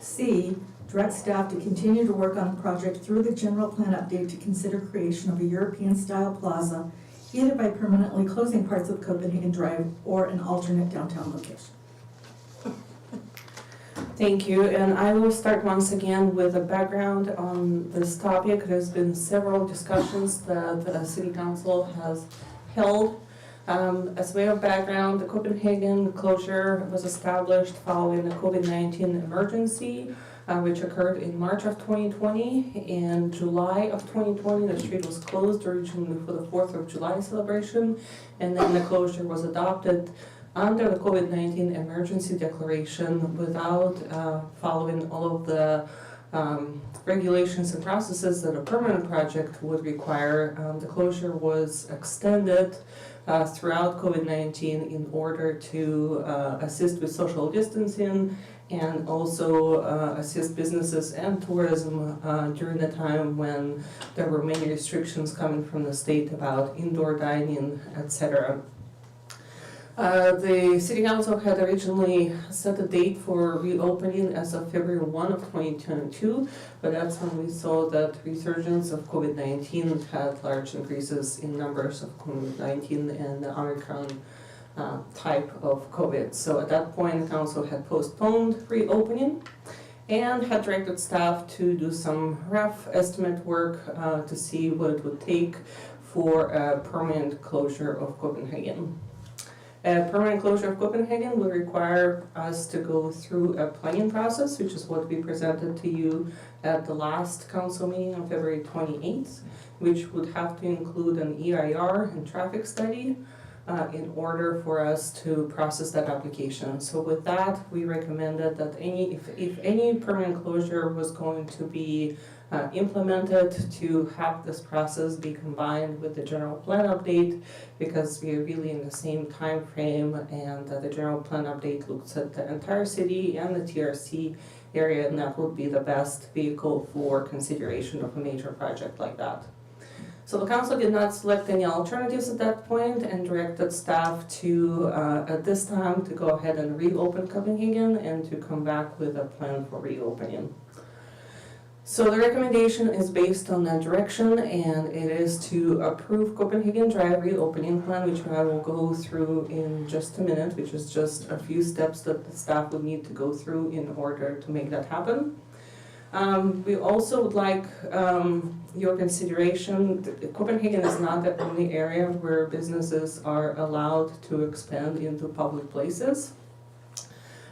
C, direct staff to continue to work on a project through the general plan update to consider creation of a European-style plaza, either by permanently closing parts of Copenhagen Drive or an alternate downtown location. Thank you, and I will start once again with a background on this topic. There's been several discussions that the City Council has held. As way of background, the Copenhagen closure was established following the COVID-19 emergency, which occurred in March of 2020. In July of 2020, the street was closed originally for the 4th of July celebration, and then the closure was adopted under the COVID-19 emergency declaration without following all of the regulations and processes that a permanent project would require. The closure was extended throughout COVID-19 in order to assist with social distancing and also assist businesses and tourism during the time when there were many restrictions coming from the state about indoor dining, etc. The City Council had originally set a date for reopening as of February 1 of 2022, but that's when we saw that resurgence of COVID-19 had large increases in numbers of COVID-19 and the Omicron type of COVID. So at that point, the Council had postponed reopening and had directed staff to do some rough estimate work to see what it would take for a permanent closure of Copenhagen. A permanent closure of Copenhagen will require us to go through a planning process, which is what we presented to you at the last council meeting on February 28th, which would have to include an EIR and traffic study in order for us to process that application. So with that, we recommended that if any permanent closure was going to be implemented, to have this process be combined with the general plan update, because we are really in the same time frame, and the general plan update looks at the entire city and the TRC area, and that would be the best vehicle for consideration of a major project like that. So the council did not select any alternatives at that point and directed staff to, at this time, to go ahead and reopen Copenhagen and to come back with a plan for reopening. So the recommendation is based on that direction, and it is to approve Copenhagen Drive reopening plan, which I will go through in just a minute, which is just a few steps that the staff would need to go through in order to make that happen. We also would like your consideration. Copenhagen is not the only area where businesses are allowed to expand into public places.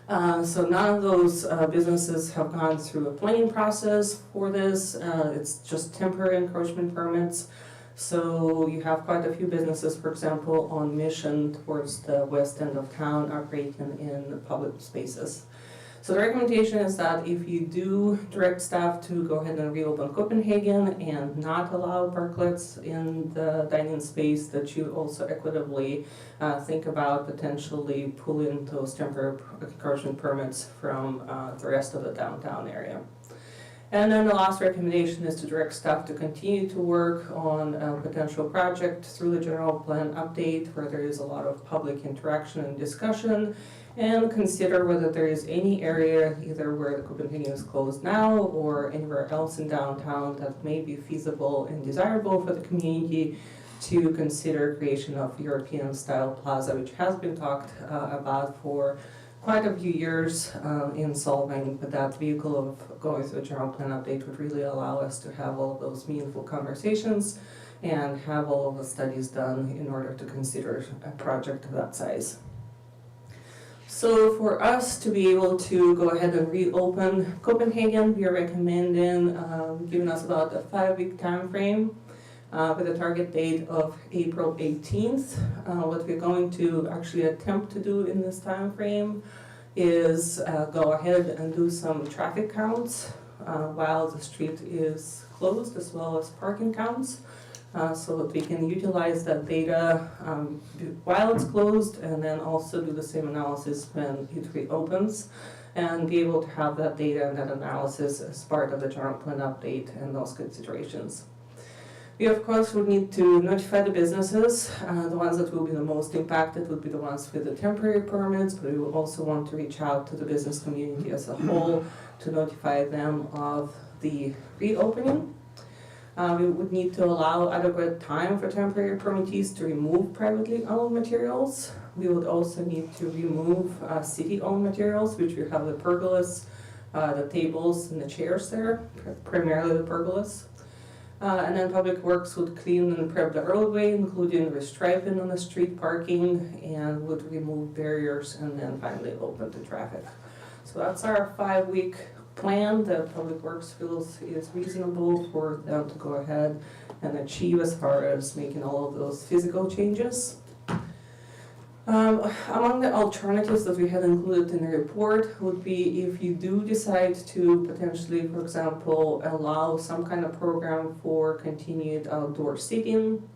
So none of those businesses have gone through a planning process for this. It's just temporary encroachment permits. So you have quite a few businesses, for example, on Mission towards the west end of town operating in public spaces. So the recommendation is that if you do direct staff to go ahead and reopen Copenhagen and not allow parklets in the dining space, that you also equitably think about potentially pulling those temporary encroachment permits from the rest of the downtown area. And then the last recommendation is to direct staff to continue to work on a potential project through the general plan update, where there is a lot of public interaction and discussion, and consider whether there is any area, either where the Copenhagen is closed now or anywhere else in downtown, that may be feasible and desirable for the community, to consider creation of European-style plaza, which has been talked about for quite a few years in Solvang, but that vehicle of going through a general plan update would really allow us to have all of those meaningful conversations and have all of the studies done in order to consider a project of that size. So for us to be able to go ahead and reopen Copenhagen, we are recommending giving us about a 5-week time frame with a target date of April 18th. What we're going to actually attempt to do in this time frame is go ahead and do some traffic counts while the street is closed, as well as parking counts, so that we can utilize that data while it's closed, and then also do the same analysis when it reopens, and be able to have that data and that analysis as part of the general plan update and those considerations. We of course would need to notify the businesses. The ones that will be the most impacted would be the ones with the temporary permits, but we will also want to reach out to the business community as a whole to notify them of the reopening. We would need to allow adequate time for temporary permittees to remove privately owned materials. We would also need to remove city-owned materials, which we have the pergolas, the tables and the chairs there, primarily the pergolas. And then Public Works would clean and prep the roadway, including restriping on the street parking, and would remove barriers and then finally open to traffic. So that's our 5-week plan that Public Works feels is reasonable for them to go ahead and achieve as far as making all of those physical changes. Among the alternatives that we had included in the report would be if you do decide to potentially, for example, allow some kind of program for continued outdoor seating,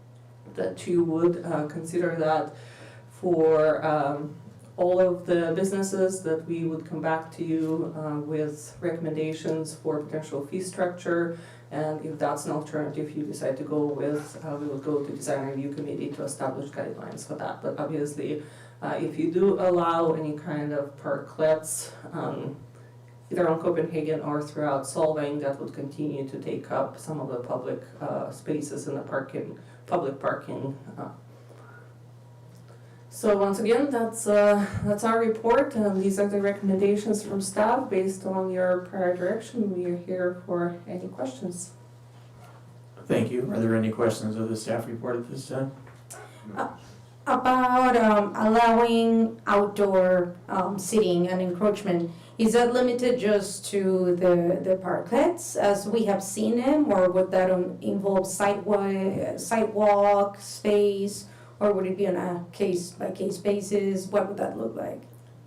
that you would consider that for all of the businesses, that we would come back to you with recommendations for potential fee structure. And if that's an alternative you decide to go with, we will go to design review committee to establish guidelines for that. But obviously, if you do allow any kind of parklets, either on Copenhagen or throughout Solvang, that would continue to take up some of the public spaces in the public parking. So once again, that's our report, and these are the recommendations from staff based on your prior direction. We are here for any questions. Thank you. Are there any questions of the staff report at this time? About allowing outdoor seating and encroachment, is that limited just to the parklets as we have seen them, or would that involve sidewalk space, or would it be on a case-by-case basis? What would that look like?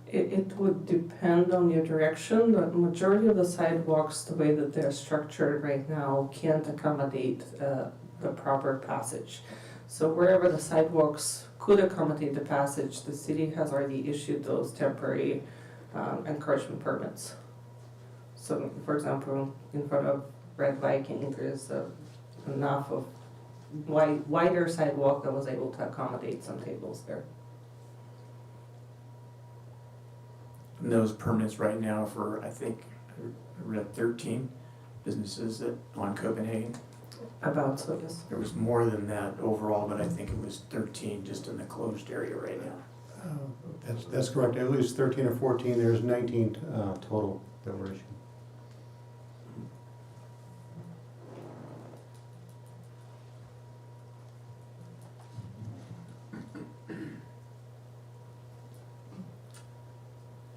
It would depend on your direction. The majority of the sidewalks, the way that they're structured right now, can't accommodate the proper passage. So wherever the sidewalks could accommodate the passage, the city has already issued those temporary encroachment permits. So for example, in front of Red Viking, there's enough of wider sidewalk that was able to accommodate some tables there. And those permits right now for, I think, I read 13 businesses on Copenhagen. About so, yes. There was more than that overall, but I think it was 13 just in the closed area right now. That's correct. At least 13 or 14. There's 19 total that were issued.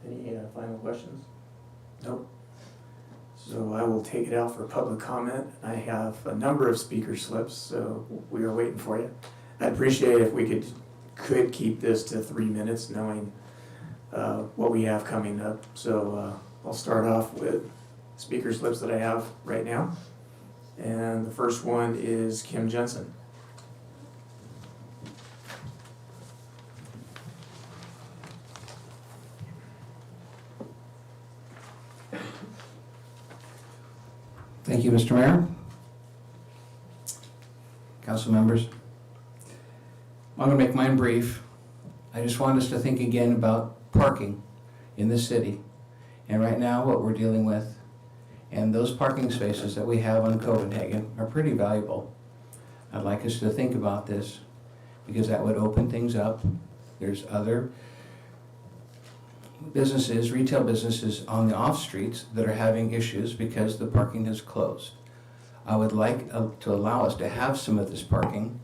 Any final questions? Nope. So I will take it out for public comment. I have a number of speaker slips, so we are waiting for you. I'd appreciate it if we could keep this to 3 minutes, knowing what we have coming up. So I'll start off with speaker slips that I have right now. And the first one is Kim Jensen. Thank you, Mr. Mayor. Council members. I'm going to make mine brief. I just want us to think again about parking in this city. And right now, what we're dealing with, and those parking spaces that we have on Copenhagen are pretty valuable. I'd like us to think about this because that would open things up. There's other businesses, retail businesses on the off streets that are having issues because the parking is closed. I would like to allow us to have some of this parking,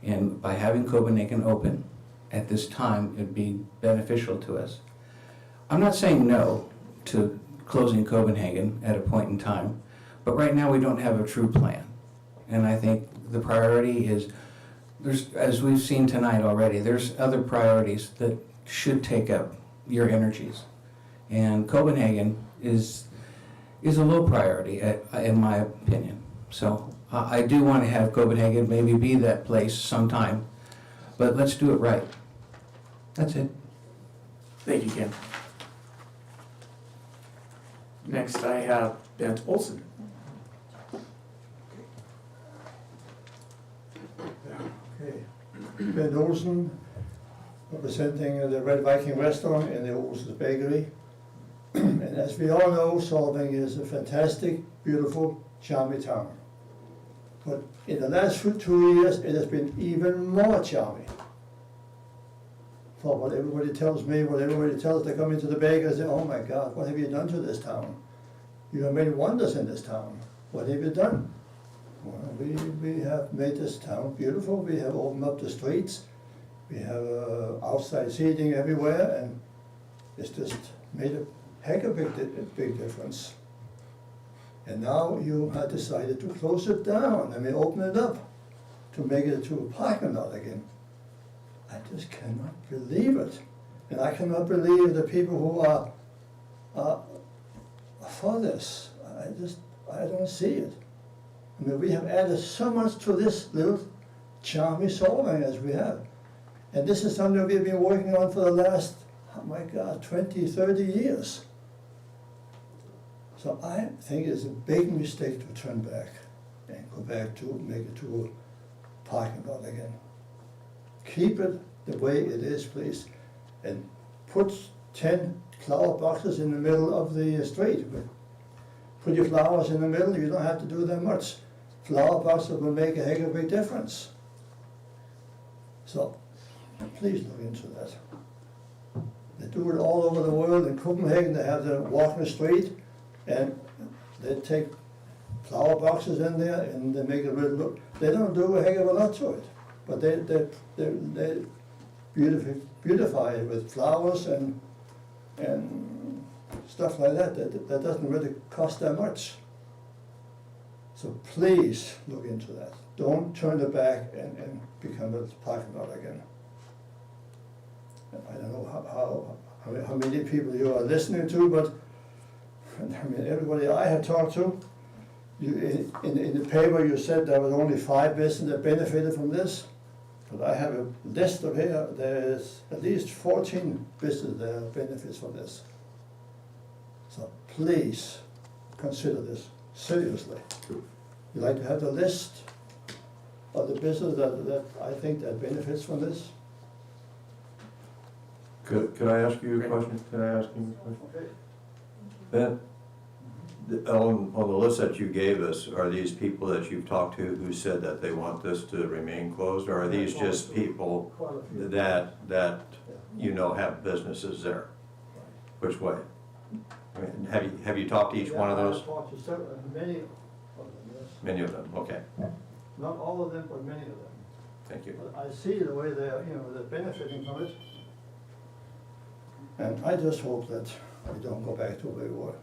and by having Copenhagen open at this time, it'd be beneficial to us. I'm not saying no to closing Copenhagen at a point in time, but right now we don't have a true plan. And I think the priority is, as we've seen tonight already, there's other priorities that should take up your energies. And Copenhagen is a low priority, in my opinion. So I do want to have Copenhagen maybe be that place sometime, but let's do it right. That's it. Thank you, Ken. Next, I have Bent Olson. Okay. Ben Olsen, representing the Red Viking Restaurant and the Olsen's Bakery. And as we all know, Solvang is a fantastic, beautiful, charming town. But in the last 2 years, it has been even more charming. For what everybody tells me, what everybody tells, they come into the bakery and say, oh my God, what have you done to this town? You have made wonders in this town. What have you done? Well, we have made this town beautiful. We have opened up the streets. We have outside seating everywhere, and it's just made a heck of a big difference. And now you have decided to close it down and open it up to make it to a parking lot again. I just cannot believe it. And I cannot believe the people who are for this. I don't see it. I mean, we have added so much to this little charming Solvang as we have. And this is something we've been working on for the last, oh my God, 20, 30 years. So I think it's a big mistake to turn back and go back to make it to a parking lot again. Keep it the way it is, please, and put 10 flower boxes in the middle of the street. Put your flowers in the middle, you don't have to do that much. Flower boxes will make a heck of a big difference. So, please look into that. They do it all over the world. In Copenhagen, they have them walk the street, and they take flower boxes in there, and they make it really look. They don't do a heck of a lot to it, but they beautify it with flowers and stuff like that. That doesn't really cost that much. So please look into that. Don't turn it back and become a parking lot again. I don't know how many people you are listening to, but I mean, everybody I have talked to, in the paper you said there was only 5 businesses that benefited from this, but I have a list of here, there's at least 14 businesses that benefits from this. So please consider this seriously. You like to have the list of the businesses that I think that benefits from this? Could I ask you a question? Can I ask you a question? Ben, on the list that you gave us, are these people that you've talked to who said that they want this to remain closed, or are these just people that you know have businesses there? Which way? I mean, have you talked to each one of those? I've talked to many of them, yes. Many of them, okay. Not all of them, but many of them. Thank you. But I see the way they're benefiting from it. And I just hope that we don't go back to where we were.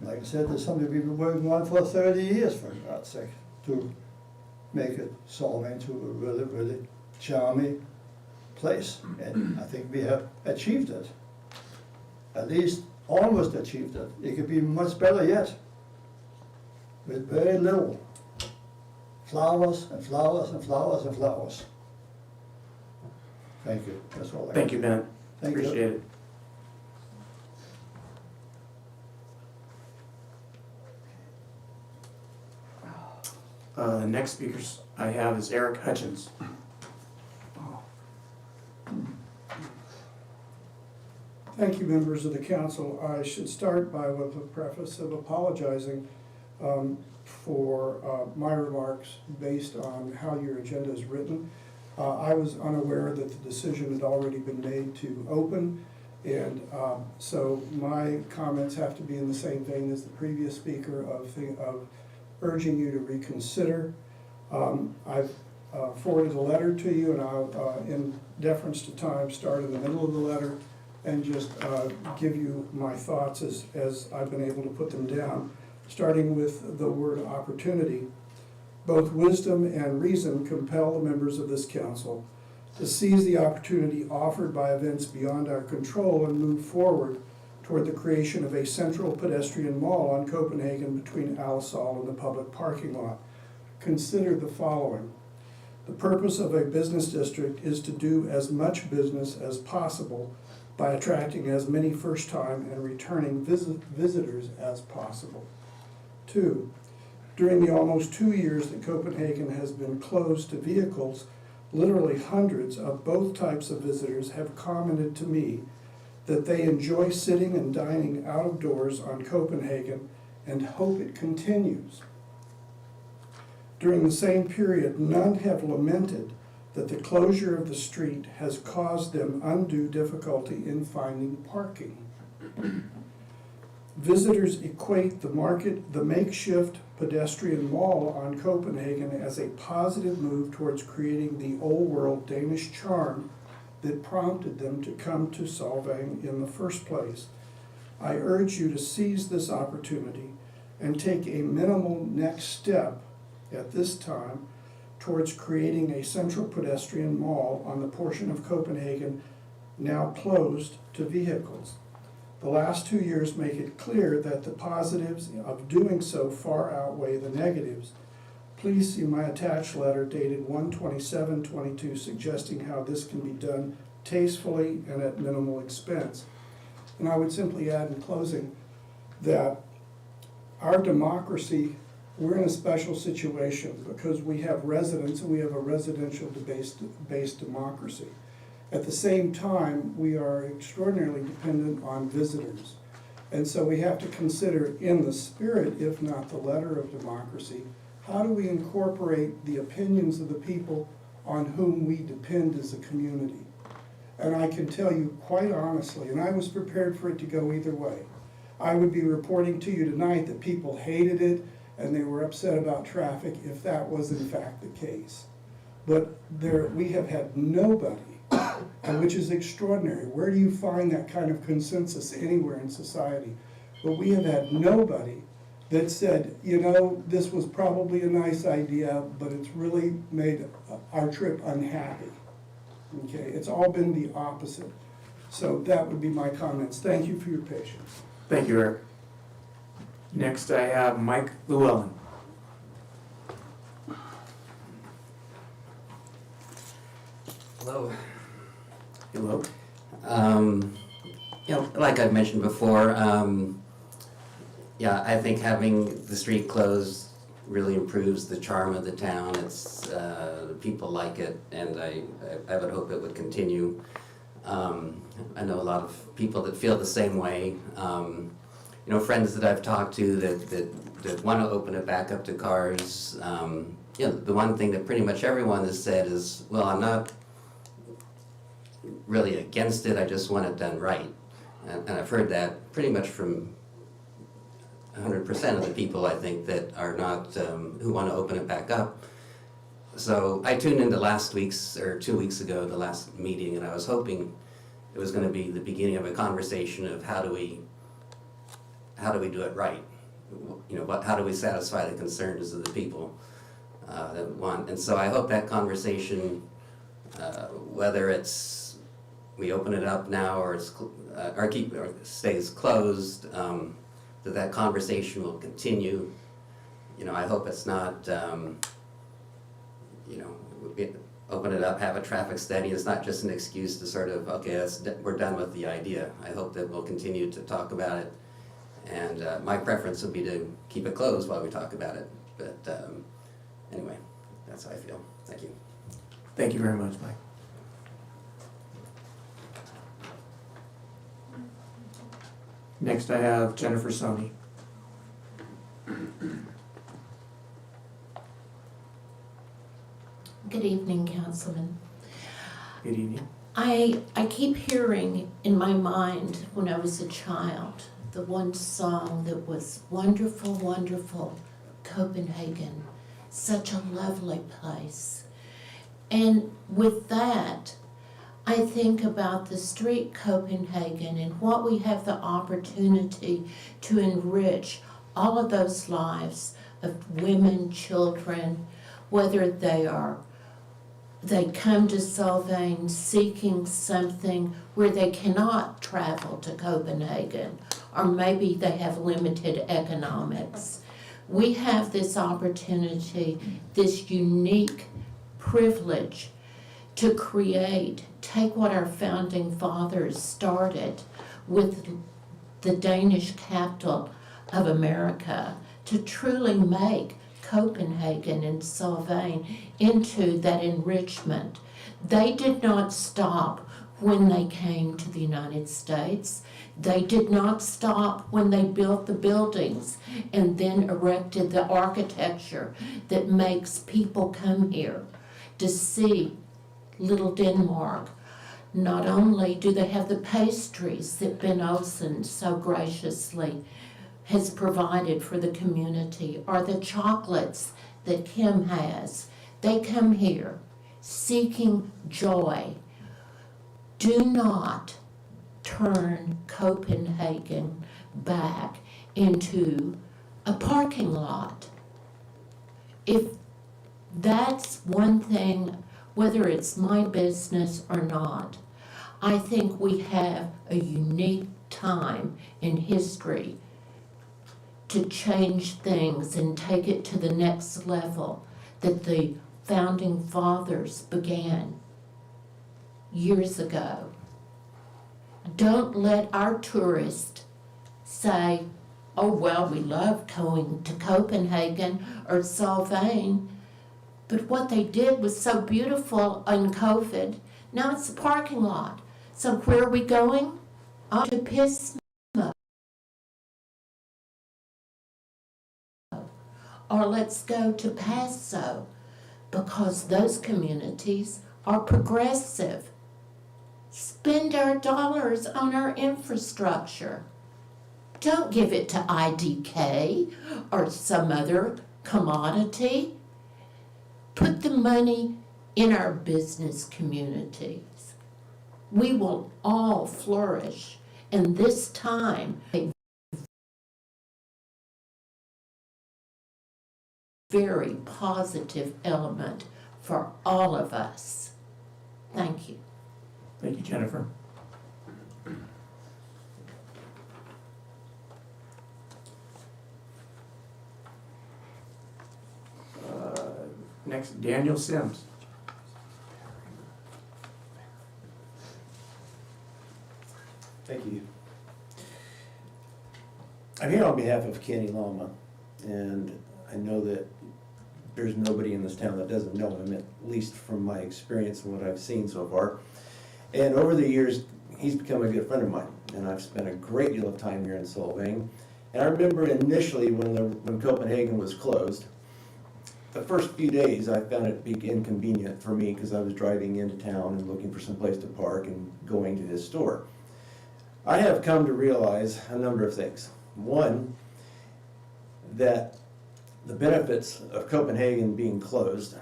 Like I said, there's something we've been working on for 30 years, for God's sake, to make it Solvang to a really, really charming place. And I think we have achieved it. At least almost achieved it. It could be much better yet. With very little. Flowers and flowers and flowers and flowers. Thank you. That's all I Thank you, Ben. Thank you. Appreciate it. Next speaker I have is Eric Hutchins. Thank you, members of the council. I should start with a preface of apologizing for my remarks based on how your agenda is written. I was unaware that the decision had already been made to open, and so my comments have to be in the same vein as the previous speaker of urging you to reconsider. I've forwarded a letter to you, and I'll, in deference to time, start in the middle of the letter and just give you my thoughts as I've been able to put them down, starting with the word opportunity. Both wisdom and reason compel the members of this council to seize the opportunity offered by events beyond our control and move forward toward the creation of a central pedestrian mall on Copenhagen between Alisal and the public parking lot. Consider the following. The purpose of a business district is to do as much business as possible by attracting as many first-time and returning visitors as possible. 2, during the almost 2 years that Copenhagen has been closed to vehicles, literally hundreds of both types of visitors have commented to me that they enjoy sitting and dining out of doors on Copenhagen and hope it continues. During the same period, none have lamented that the closure of the street has caused them undue difficulty in finding parking. Visitors equate the makeshift pedestrian mall on Copenhagen as a positive move towards creating the old-world Danish charm that prompted them to come to Solvang in the first place. I urge you to seize this opportunity and take a minimal next step at this time towards creating a central pedestrian mall on the portion of Copenhagen now closed to vehicles. The last 2 years make it clear that the positives of doing so far outweigh the negatives. Please see my attached letter dated 1/27/22 suggesting how this can be done tastefully and at minimal expense. And I would simply add in closing that our democracy, we're in a special situation because we have residents and we have a residential-based democracy. At the same time, we are extraordinarily dependent on visitors. And so we have to consider, in the spirit, if not the letter of democracy, how do we incorporate the opinions of the people on whom we depend as a community? And I can tell you quite honestly, and I was prepared for it to go either way. I would be reporting to you tonight that people hated it and they were upset about traffic if that was in fact the case. But we have had nobody, and which is extraordinary. Where do you find that kind of consensus anywhere in society? But we have had nobody that said, you know, this was probably a nice idea, but it's really made our trip unhappy. Okay, it's all been the opposite. So that would be my comments. Thank you for your patience. Thank you, Eric. Next, I have Mike Llewellyn. Hello. Hello. Like I've mentioned before, I think having the street closed really improves the charm of the town. It's people like it, and I would hope it would continue. I know a lot of people that feel the same way. Friends that I've talked to that want to open it back up to cars. The one thing that pretty much everyone has said is, well, I'm not really against it, I just want it done right. And I've heard that pretty much from 100% of the people, I think, that are not, who want to open it back up. So I tuned into last week's, or 2 weeks ago, the last meeting, and I was hoping it was going to be the beginning of a conversation of how do we do it right? How do we satisfy the concerns of the people that want? And so I hope that conversation, whether it's we open it up now or stays closed, that conversation will continue. I hope it's not, open it up, have a traffic study. It's not just an excuse to sort of, okay, we're done with the idea. I hope that we'll continue to talk about it. And my preference would be to keep it closed while we talk about it. But anyway, that's how I feel. Thank you. Thank you very much, Mike. Next, I have Jennifer Sony. Good evening, Councilman. Good evening. I keep hearing in my mind when I was a child the one song that was wonderful, wonderful, Copenhagen, such a lovely place. And with that, I think about the street Copenhagen and what we have the opportunity to enrich all of those lives of women, children, whether they are they come to Solvang seeking something where they cannot travel to Copenhagen, or maybe they have limited economics. We have this opportunity, this unique privilege to take what our founding fathers started with the Danish capital of America, to truly make Copenhagen and Solvang into that enrichment. They did not stop when they came to the United States. They did not stop when they built the buildings and then erected the architecture that makes people come here to see little Denmark. Not only do they have the pastries that Ben Olsen so graciously has provided for the community, or the chocolates that Kim has. They come here seeking joy. Do not turn Copenhagen back into a parking lot. If that's one thing, whether it's my business or not, I think we have a unique time in history to change things and take it to the next level that the founding fathers began years ago. Don't let our tourists say, oh, well, we love going to Copenhagen or Solvang, but what they did was so beautiful on COVID. Now it's a parking lot. So where are we going? To Pismo. Or let's go to Paso, because those communities are progressive. Spend our dollars on our infrastructure. Don't give it to IDK or some other commodity. Put the money in our business communities. We will all flourish, and this time, a very positive element for all of us. Thank you. Thank you, Jennifer. Next, Daniel Sims. Thank you. I'm here on behalf of Kenny Lama, and I know that there's nobody in this town that doesn't know him, at least from my experience and what I've seen so far. And over the years, he's become a good friend of mine, and I've spent a great deal of time here in Solvang. And I remember initially when Copenhagen was closed, the first few days I found it be inconvenient for me because I was driving into town and looking for some place to park and going to his store. I have come to realize a number of things. One, that the benefits of Copenhagen being closed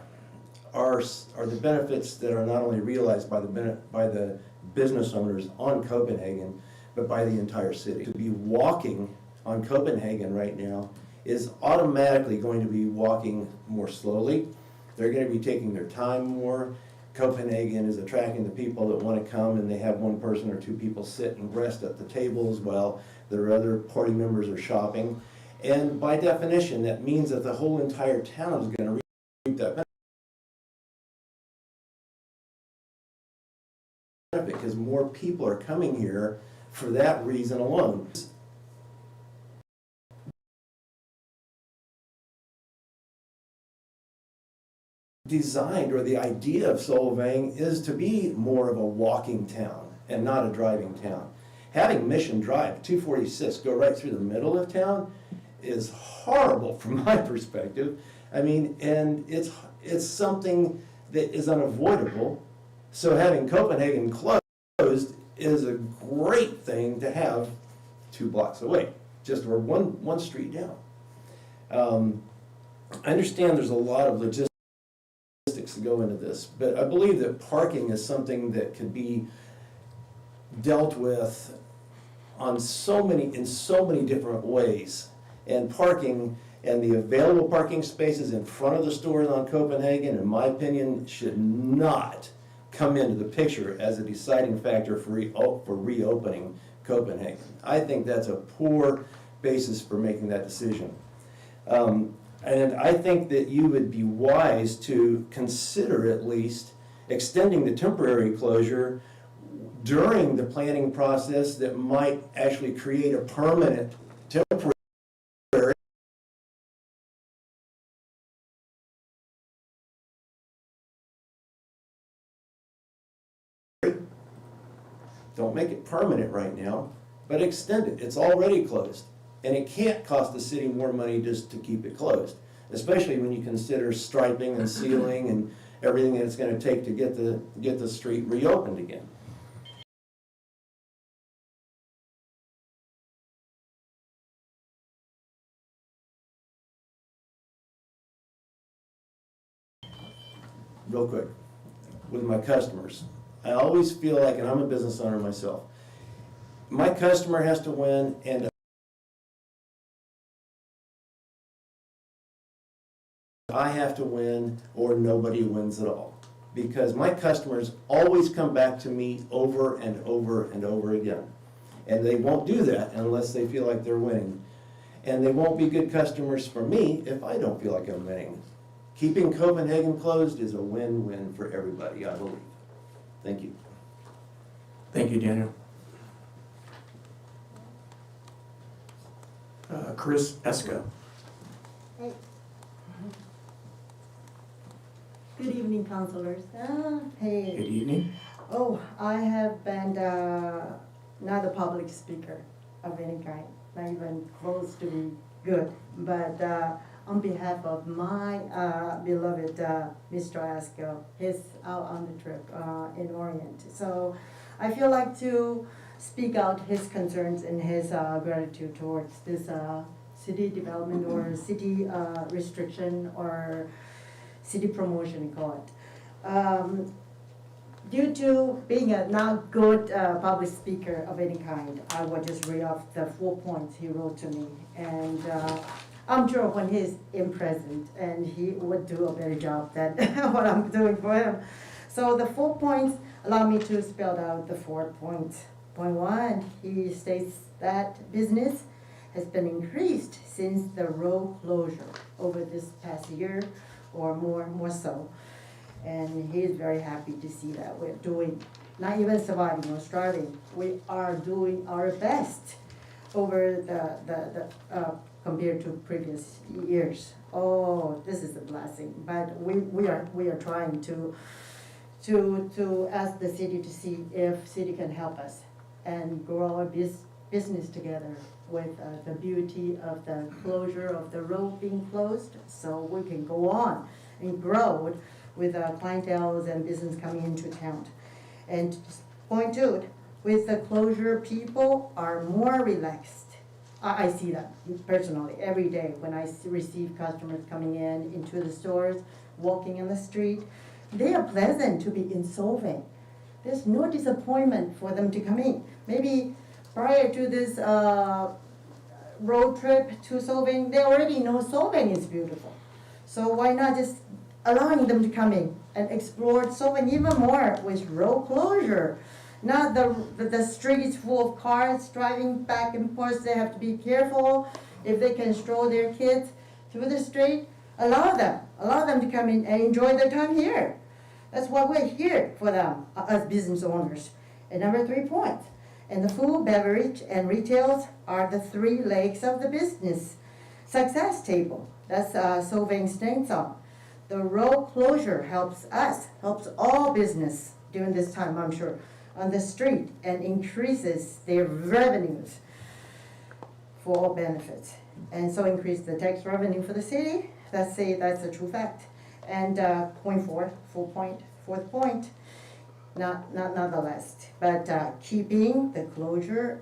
are the benefits that are not only realized by the business owners on Copenhagen, but by the entire city. To be walking on Copenhagen right now is automatically going to be walking more slowly. They're going to be taking their time more. Copenhagen is attracting the people that want to come, and they have one person or two people sit and rest at the tables while their other party members are shopping. And by definition, that means that the whole entire town is going to reap that benefit because more people are coming here for that reason alone. Designed, or the idea of Solvang, is to be more of a walking town and not a driving town. Having Mission Drive 246 go right through the middle of town is horrible from my perspective. I mean, and it's something that is unavoidable. So having Copenhagen closed is a great thing to have 2 blocks away, just or one street down. I understand there's a lot of logistics to go into this, but I believe that parking is something that could be dealt with in so many different ways. And parking And the available parking spaces in front of the stores on Copenhagen, in my opinion, should not come into the picture as a deciding factor for reopening Copenhagen. I think that's a poor basis for making that decision. And I think that you would be wise to consider at least extending the temporary closure during the planning process that might actually create a permanent temporary. Don't make it permanent right now, but extend it. It's already closed. And it can't cost the city more money just to keep it closed, especially when you consider striping and sealing and everything that it's going to take to get the street reopened again. Real quick, with my customers, I always feel like, and I'm a business owner myself, my customer has to win, and I have to win, or nobody wins at all. Because my customers always come back to me over and over and over again. And they won't do that unless they feel like they're winning. And they won't be good customers for me if I don't feel like I'm winning. Keeping Copenhagen closed is a win-win for everybody, I believe. Thank you. Thank you, Daniel. Chris Esco. Good evening, councilors. Hey. Good evening. Oh, I have been not a public speaker of any kind, not even close to be good. But on behalf of my beloved Mr. Esco, he's out on the trip in Orient. So I feel like to speak out his concerns and his gratitude towards this city development or city restriction or city promotion, you call it. Due to being a not good public speaker of any kind, I will just read off the 4 points he wrote to me. And I'm sure when he's in present, and he would do a better job than what I'm doing for him. So the 4 points allow me to spell out the 4 points. Point 1, he states that business has been increased since the road closure over this past year or more so. And he is very happy to see that we're doing, not even surviving or striving, we are doing our best over the compared to previous years. Oh, this is a blessing. But we are trying to ask the city to see if city can help us and grow our business together with the beauty of the closure of the road being closed, so we can go on and grow with clienteles and business coming into town. And point 2, with the closure, people are more relaxed. I see that personally every day when I receive customers coming into the stores, walking in the street. They are pleasant to be in Solvang. There's no disappointment for them to come in. Maybe prior to this road trip to Solvang, they already know Solvang is beautiful. So why not just allowing them to come in and explore Solvang even more with road closure? Not the streets full of cars driving back and forth. They have to be careful. If they can stroll their kids through the street, allow them to come in and enjoy their time here. That's why we're here for them as business owners. And number 3 point, and the food, beverage, and retails are the 3 legs of the business success table. That's Solvang stands on. The road closure helps all business during this time, I'm sure, on the street, and increases their revenues for all benefits. And so increase the tax revenue for the city. That's a true fact. And point 4, fourth point, not the last, but keeping the closure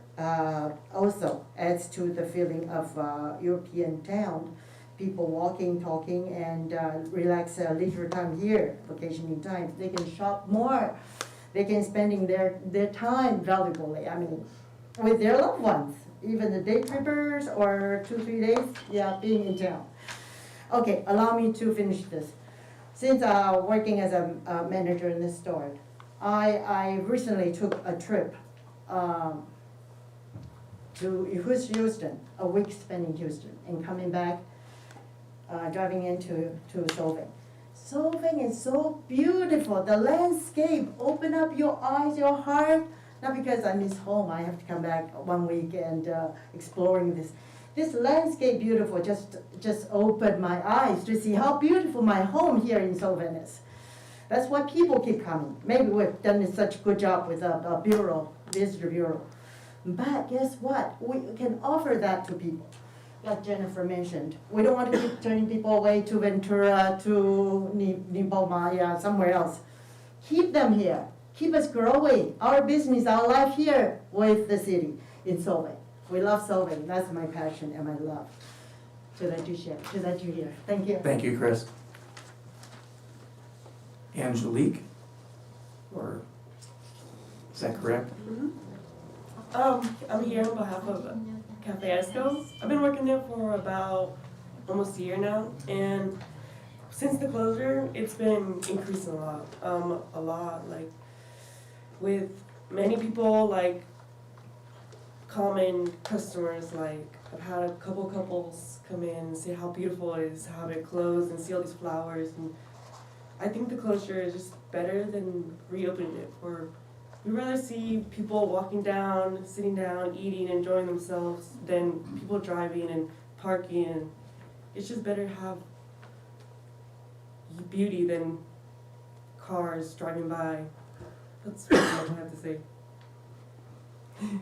also adds to the feeling of European town. People walking, talking, and relax leisure time here, vacationing time. They can shop more. They can spending their time valuably. I mean, with their loved ones, even the day trippers or 2-3 days, being in town. Okay, allow me to finish this. Since working as a manager in this store, I recently took a trip to Houston, a week spent in Houston, and coming back, driving into Solvang. Solvang is so beautiful. The landscape open up your eyes, your heart. Not because I miss home, I have to come back 1 week and exploring this. This landscape beautiful just opened my eyes to see how beautiful my home here in Solvang is. That's why people keep coming. Maybe we've done such a good job with a bureau, visitor bureau. But guess what? We can offer that to people. Like Jennifer mentioned, we don't want to keep turning people away to Ventura, to Nipalmaya, somewhere else. Keep them here. Keep us growing. Our business, our life here with the city in Solvang. We love Solvang. That's my passion and my love. To let you share, to let you hear. Thank you. Thank you, Chris. Angelique, or is that correct? I'm here on behalf of Cafe Esco. I've been working there for about almost a year now, and since the closure, it's been increasing a lot, like with many people, like common customers, like I've had a couple couples come in and say how beautiful it is, how it closed, and see all these flowers, and I think the closure is just better than reopening it. We'd rather see people walking down, sitting down, eating, enjoying themselves than people driving and parking. And it's just better to have beauty than cars driving by. That's what I have to say.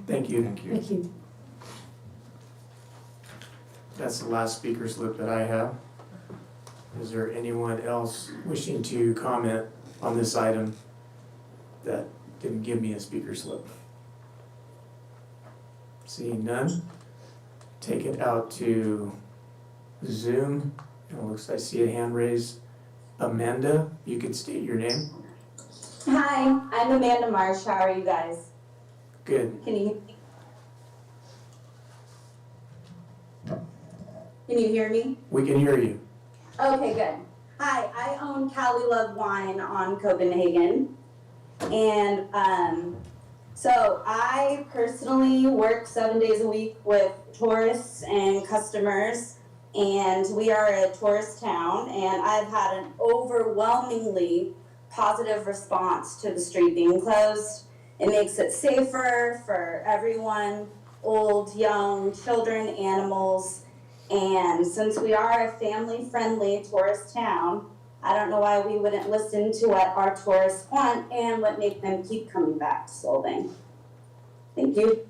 Thank you. Thank Thank you. That's the last speaker slip that I have. Is there anyone else wishing to comment on this item that didn't give me a speaker slip? Seeing none, take it out to Zoom. It looks like I see a hand raised. Amanda, you could state your name. Hi, I'm Amanda Marsh. How are you guys? Good. Can you hear me? We can hear you. Okay, good. Hi, I own Cali Love Wine on Copenhagen. And so I personally work 7 days a week with tourists and customers, and we are a tourist town, and I've had an overwhelmingly positive response to the street being closed. It makes it safer for everyone, old, young, children, animals, and since we are a family-friendly tourist town, I don't know why we wouldn't listen to what our tourists want and what make them keep coming back to Solvang. Thank you.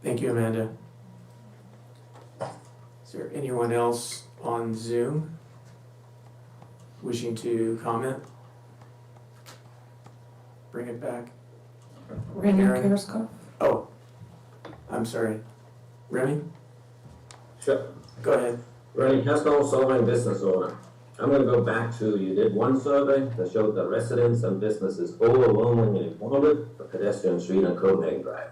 Thank you, Amanda. Is there anyone else on Zoom wishing to comment? Bring it back. Remy Aaron? Kerskov. Oh, I'm sorry. Remy? Sure. Go ahead. Rennie Haskell, Solvang business owner. I'm going to go back to, you did one survey that showed that residents and businesses overwhelmingly wanted a pedestrian street on Copenhagen Drive.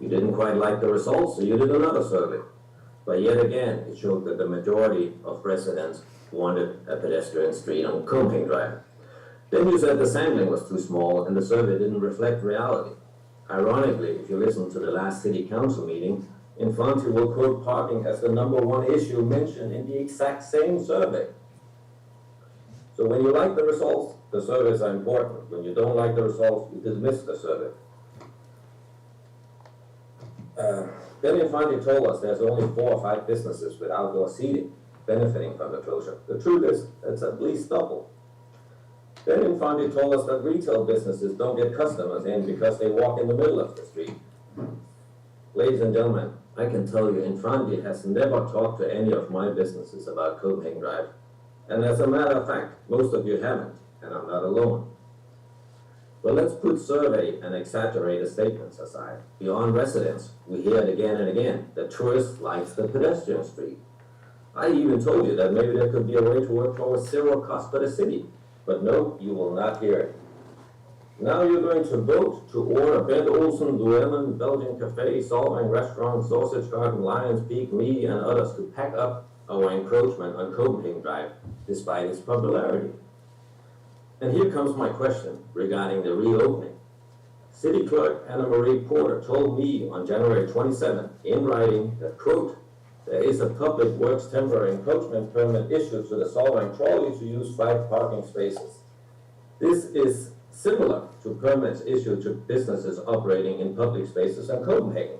You didn't quite like the results, so you did another survey. But yet again, it showed that the majority of residents wanted a pedestrian street on Copenhagen Drive. Then you said the sampling was too small and the survey didn't reflect reality. Ironically, if you listen to the last city council meeting, Infanti will quote parking as the #1 issue mentioned in the exact same survey. So when you like the results, the surveys are important. When you don't like the results, you dismiss the survey. Then Infanti told us there's only 4 or 5 businesses with outdoor seating benefiting from the closure. The truth is, it's at least double. Then Infanti told us that retail businesses don't get customers in because they walk in the middle of the street. Ladies and gentlemen, I can tell you Infanti has never talked to any of my businesses about Copenhagen Drive. And as a matter of fact, most of you haven't, and I'm not alone. But let's put survey and exaggerated statements aside. Beyond residents, we hear it again and again, that tourists like the pedestrian street. I even told you that maybe there could be a way to work towards 0 cost for the city. But no, you will not hear it. Now you're going to vote to order Bent Olsen, Llewellyn, Belgian Cafe, Solvang Restaurant, Sausage Garden, Lions Peak, me, and others to pack up our encroachment on Copenhagen Drive despite its popularity. And here comes my question regarding the reopening. City Clerk Anna Marie Porter told me on January 27th in writing that, quote, there is a public works temporary encroachment permit issued to the Solvang trolley to use 5 parking spaces. This is similar to permits issued to businesses operating in public spaces in Copenhagen.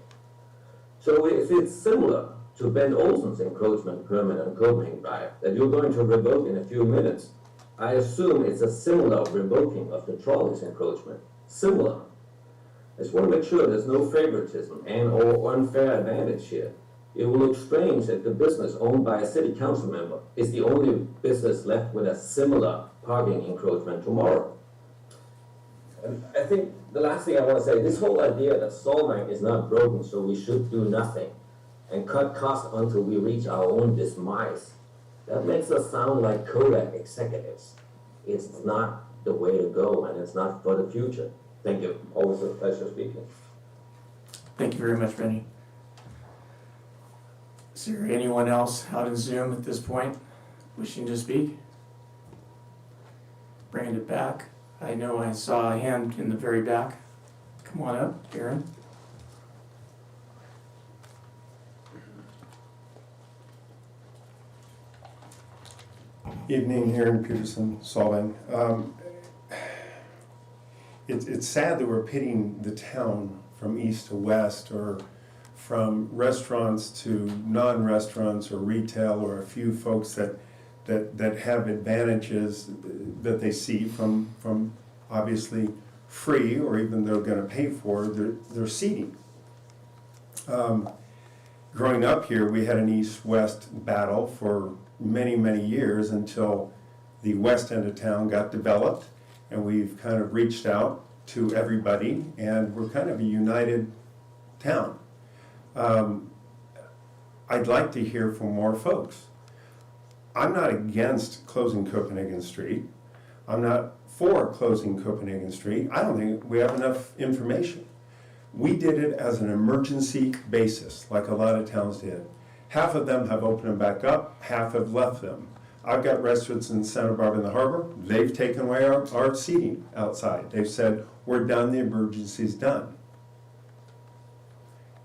So if it's similar to Ben Olsen's encroachment permit on Copenhagen Drive that you're going to revoke in a few minutes, I assume it's a similar revoking of the trolley's encroachment. Similar. I just want to make sure there's no favoritism and or unfair advantage here. It will look strange if the business owned by a city council member is the only business left with a similar parking encroachment tomorrow. And I think the last thing I want to say, this whole idea that Solvang is not broken, so we should do nothing and cut costs until we reach our own demise, that makes us sound like Kodak executives. It's not the way to go, and it's not for the future. Thank you. Always a pleasure speaking. Thank you very much, Benny. Is there anyone else out in Zoom at this point wishing to speak? Bringing it back. I know I saw a hand in the very back. Come on up, Aaron. Evening, Aaron Peterson, Solvang. It's sad that we're pitting the town from east to west, or from restaurants to non-restaurants, or retail, or a few folks that have advantages that they see from obviously free, or even they're going to pay for their seating. Growing up here, we had an east-west battle for many, many years until the west end of town got developed, and we've kind of reached out to everybody, and we're kind of a united town. I'd like to hear from more folks. I'm not against closing Copenhagen Street. I'm not for closing Copenhagen Street. I don't think we have enough information. We did it as an emergency basis, like a lot of towns did. Half of them have opened them back up, half have left them. I've got restaurants in Santa Barbara in the harbor. They've taken away our seating outside. They've said, we're done, the emergency's done.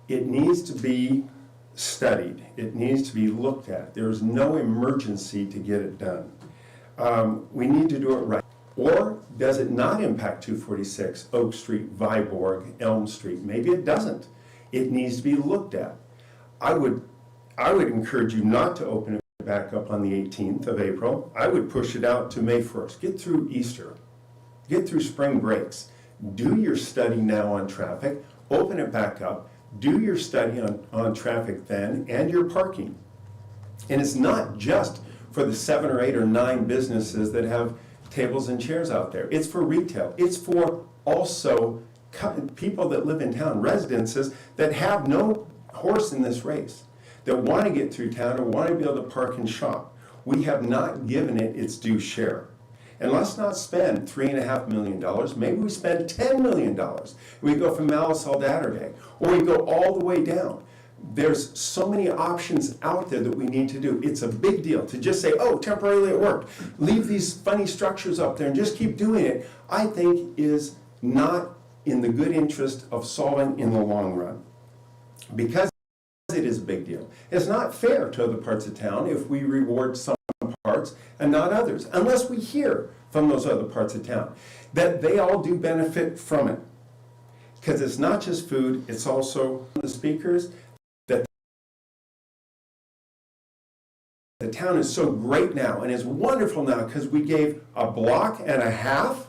It needs to be studied. It needs to be looked at. There's no emergency to get it done. We need to do it right. Or does it not impact 246, Oak Street, Viborg, Elm Street? Maybe it doesn't. It needs to be looked at. I would encourage you not to open it back up on the 18th of April. I would push it out to May 1st. Get through Easter. Get through spring breaks. Do your study now on traffic. Open it back up. Do your study on traffic then and your parking. And it's not just for the 7 or 8 or 9 businesses that have tables and chairs out there. It's for retail. It's for also people that live in town, residences that have no horse in this race, that want to get through town or want to be able to park and shop. We have not given it its due share. And let's not spend $3.5 million. Maybe we spend $10 million. We go from Marisol to Atterday, or we go all the way down. There's so many options out there that we need to do. It's a big deal to just say, oh, temporarily it worked. Leave these funny structures up there and just keep doing it, I think is not in the good interest of Solvang in the long run. Because it is a big deal. It's not fair to other parts of town if we reward some parts and not others, unless we hear from those other parts of town that they all do benefit from it. Because it's not just food, it's also the speakers, that the town is so great now and is wonderful now because we gave a block and a half.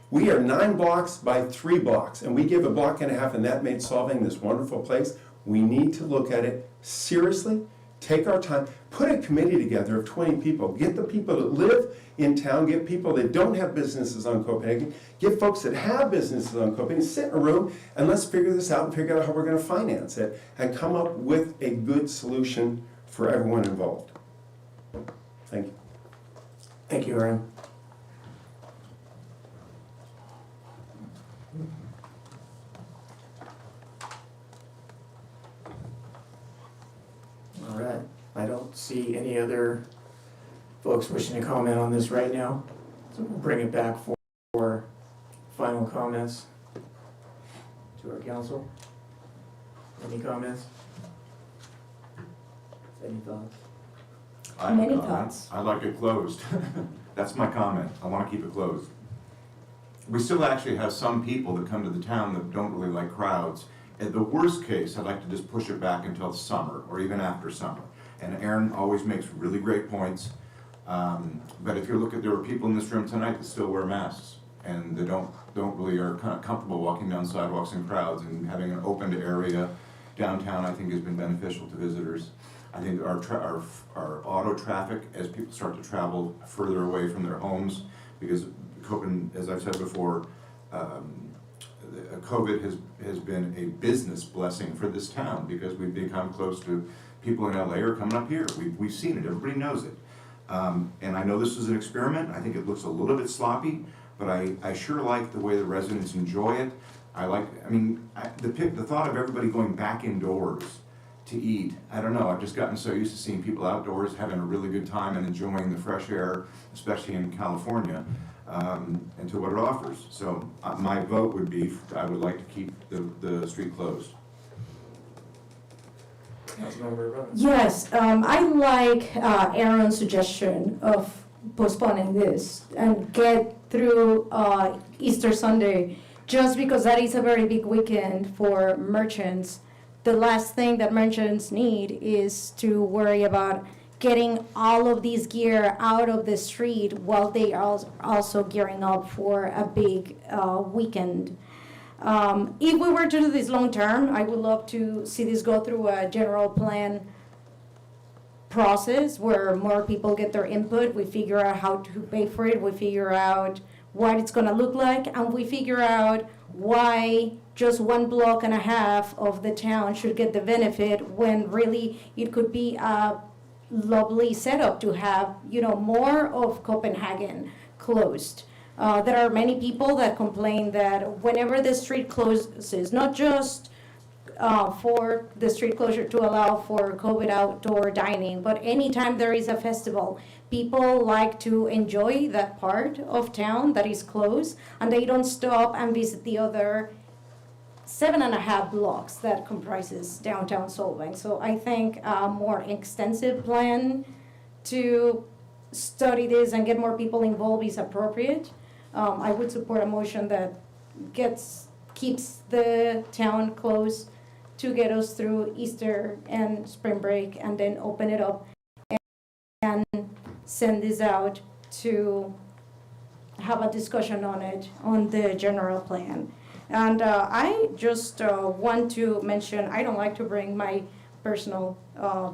We are 9 blocks by 3 blocks, and we give a block and a half, and that made Solvang this wonderful place. We need to look at it seriously, take our time, put a committee together of 20 people. Get the people that live in town, get people that don't have businesses on Copenhagen, get folks that have businesses on Copenhagen, sit in a room, and let's figure this out and figure out how we're going to finance it and come up with a good solution for everyone involved. Thank you. Thank you, Aaron. don't see any other folks wishing to comment on this right now. So we'll bring it back for final comments to our council. Any comments? Any thoughts? I have a Many comment. thoughts. I'd like it closed. That's my comment. I want to keep it closed. We still actually have some people that come to the town that don't really like crowds. At the worst case, I'd like to just push it back until summer or even after summer. And Aaron always makes really great points. But if you look at, there are people in this room tonight that still wear masks and they don't really are kind of comfortable walking down sidewalks in crowds, and having an open area downtown I think has been beneficial to visitors. I think our auto traffic, as people start to travel further away from their homes, because COVID, as I've said before, COVID has been a business blessing for this town, because we've become close to people in LA are coming up here. We've seen it, everybody knows it. And I know this is an experiment. I think it looks a little bit sloppy, but I sure like the way the residents enjoy it. The thought of everybody going back indoors to eat, I don't know, I've just gotten so used to seeing people outdoors having a really good time and enjoying the fresh air, especially in California, and to what it offers. So my vote would be, I would like to keep the street closed. Yes, I like Aaron's suggestion of postponing this and get through Easter Sunday, just because that is a very big weekend for merchants. The last thing that merchants need is to worry about getting all of this gear out of the street while they are also gearing up for a big weekend. If we were to do this long term, I would love to see this go through a general plan process where more people get their input. We figure out how to pay for it. We figure out what it's going to look like, and we figure out why just 1.5 blocks of the town should get the benefit, when really it could be a lovely setup to have, more of Copenhagen closed. There are many people that complain that whenever the street closes, not just for the street closure to allow for COVID outdoor dining, but anytime there is a festival, people like to enjoy that part of town that is closed, and they don't stop and visit the other 7.5 blocks that comprises downtown Solvang. So I think a more extensive plan to study this and get more people involved is appropriate. I would support a motion that keeps the town closed to get us through Easter and spring break, and then open it up and send this out to have a discussion on it on the general plan. And I just want to mention, I don't like to bring my personal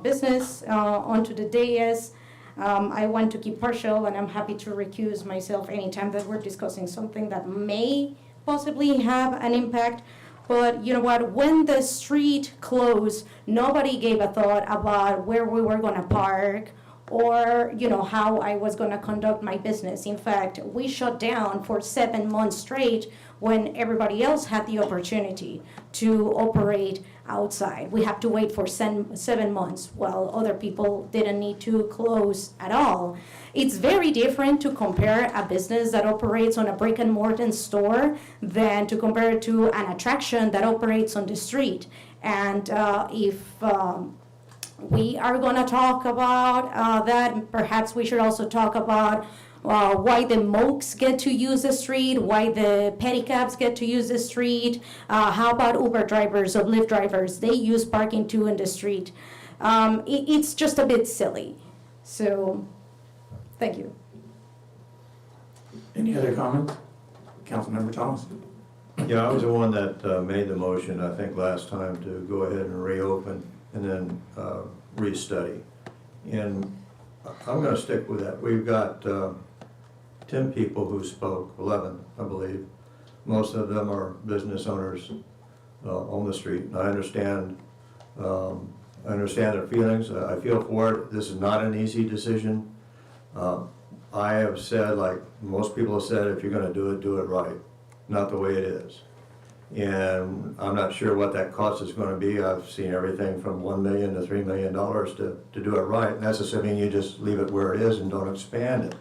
business onto the dais. I want to keep partial, and I'm happy to recuse myself anytime that we're discussing something that may possibly have an impact. But you know what, when the street closed, nobody gave a thought about where we were gonna park, or how I was gonna conduct my business. In fact, we shut down for 7 months straight when everybody else had the opportunity to operate outside. We have to wait for 7 months while other people didn't need to close at all. It's very different to compare a business that operates on a brick and mortar store than to compare it to an attraction that operates on the street. And if we are going to talk about that, perhaps we should also talk about why the Mokes get to use the street, why the pedicabs get to use the street. How about Uber drivers or Lyft drivers? They use parking too in the street. It's just a bit silly. So, thank you. Any other comments? Councilmember Thomas. Yeah, I was the one that made the motion, I think, last time to go ahead and reopen and then restudy. And I'm going to stick with that. We've got 10 people who spoke, 11, I believe. Most of them are business owners on the street. And I understand their feelings. I feel for it. This is not an easy decision. I have said, like most people have said, if you're going to do it right, not the way it is. And I'm not sure what that cost is gonna be. I've seen everything from $1 million to $3 million to do it right. And that's assuming you just leave it where it is and don't expand it.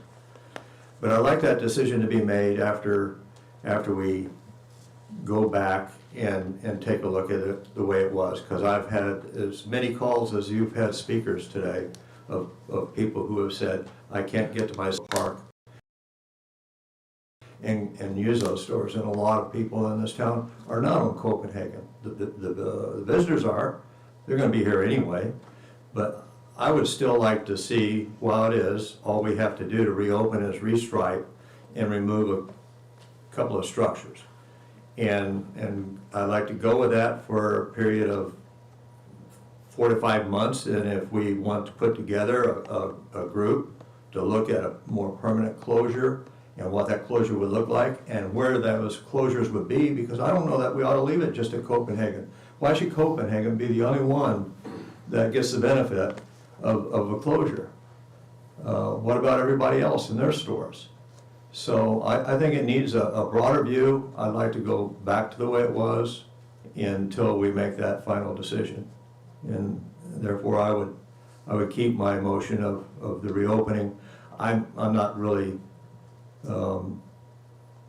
But I'd like that decision to be made after we go back and take a look at it the way it was. Because I've had as many calls as you've had speakers today of people who have said, I can't get to my park and use those stores. And a lot of people in this town are not on Copenhagen. The visitors are. They're going to be here anyway. But I would still like to see, while it is, all we have to do to reopen is restripe and remove a couple of structures. And I'd like to go with that for a period of 4 to 5 months. And if we want to put together a group to look at a more permanent closure and what that closure would look like and where those closures would be, because I don't know that we ought to leave it just at Copenhagen. Why should Copenhagen be the only one that gets the benefit of a closure? What about everybody else in their stores? So I think it needs a broader view. I'd like to go back to the way it was until we make that final decision. And therefore I would keep my motion of the reopening. I'm not really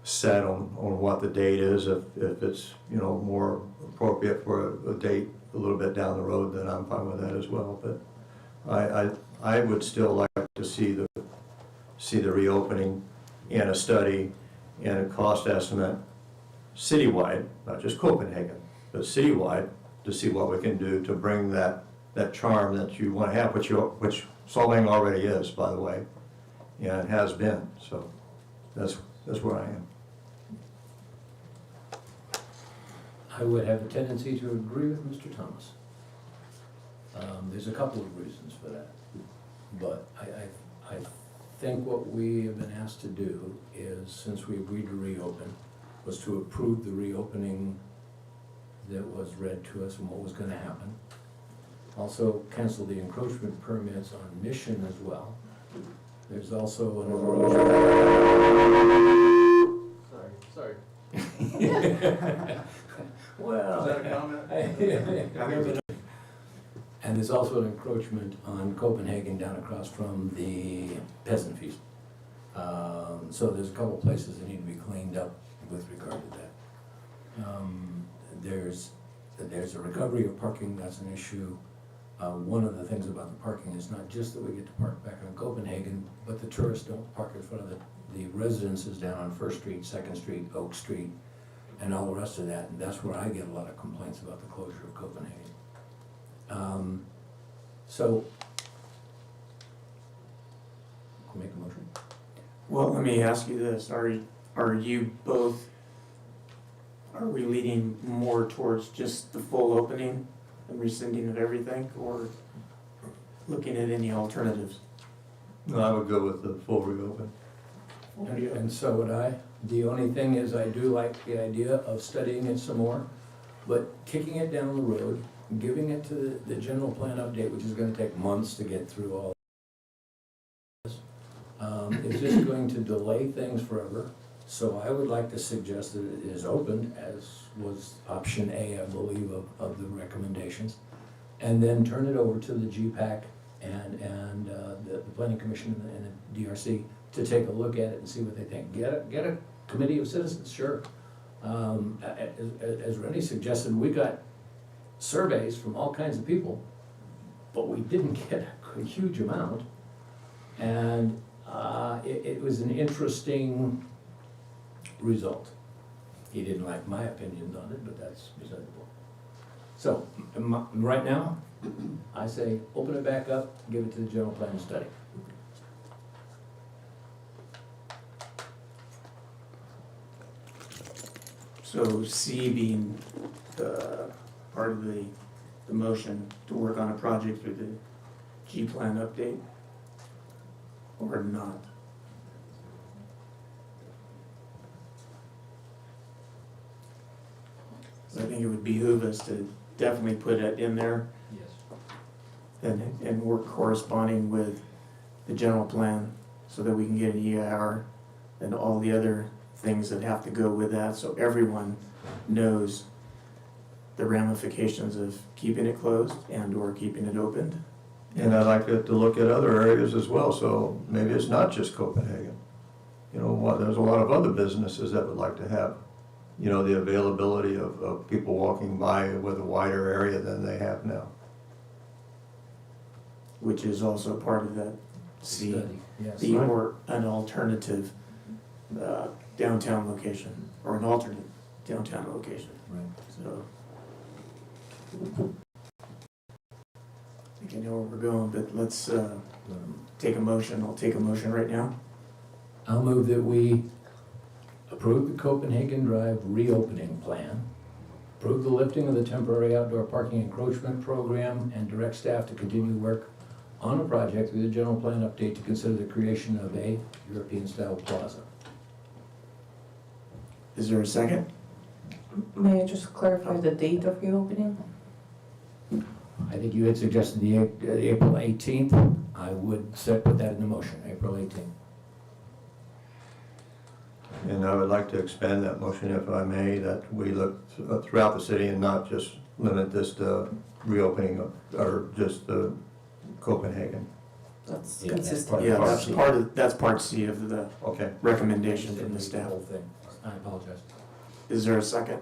set on what the date is. If it's, you know, more appropriate for a date a little bit down the road, then I'm fine with that as well. But I would still like to see the reopening and a study and a cost estimate citywide, not just Copenhagen, but citywide, to see what we can do to bring that charm that you want to have, which Solvang already is, by the way, and has been. So that's where I am. I would have a tendency to agree with Mr. Thomas. There's a couple of reasons for that, but I think what we have been asked to do is, since we agreed to reopen, was to approve the reopening that was read to us and what was going to happen. Also cancel the encroachment permits on Mission as well. There's also an erosion. Sorry. Well. Is that a comment? And there's also an encroachment on Copenhagen down across from the peasant feast. So there's a couple places that need to be cleaned up with regard to that. There's a recovery of parking, that's an issue. One of the things about the parking is not just that we get to park back on Copenhagen, but the tourists don't park in front of the residences down on 1st Street, 2nd Street, Oak Street, and all the rest of that. And that's where I get a lot of complaints about the closure of Copenhagen. So, can make a motion? Well, let me ask you this, are you both, are we leaning more towards just the full opening and rescinding of everything, or looking at any alternatives? No, I would go with the full reopen. And so would I. The only thing is, I do like the idea of studying it some more, but kicking it down the road, giving it to the general plan update, which is going to take months to get through all this, is just going to delay things forever. So I would like to suggest that it is opened, as was option A, I believe, of the recommendations, and then turn it over to the GPAC and the Planning Commission and the DRC to take a look at it and see what they think. Get a committee of citizens, sure. As Rennie suggested, we got surveys from all kinds of people, but we didn't get a huge amount. And it was an interesting result. He didn't like my opinions on it, but that's beside the point. So, right now, I say open it back up, give it to the general plan study. So C being part of the motion to work on a project through the G plan update, or not? So I think it would behoove us to definitely put it in there. Yes. And work corresponding with the general plan so that we can get an EIR and all the other things that have to go with that, so everyone knows the ramifications of keeping it closed and or keeping it opened. And I'd like to look at other areas as well, so maybe it's not just Copenhagen. You know, there's a lot of other businesses that would like to have, you know, the availability of people walking by with a wider area than they have now. Which is also part of that Study, yes. the or an alternative downtown location, or an alternate downtown location. Right. So, I think I know where we're going, but let's take a motion. I'll take a motion right now. I'll move that we approve the Copenhagen Drive reopening plan, approve the lifting of the temporary outdoor parking encroachment program, and direct staff to continue work on a project with a general plan update to consider the creation of a European-style plaza. Is there a second? May I just clarify the date of reopening? I think you had suggested the April 18th. I would put that in the motion, April 18th. And I would like to expand that motion, if I may, that we look throughout the city and not just limit this to reopening or just the Copenhagen. That's Yeah, that's consistent. part of Yeah, part that's C. part C of the Okay. recommendation from the staff. Whole thing. I apologize. Is there a second?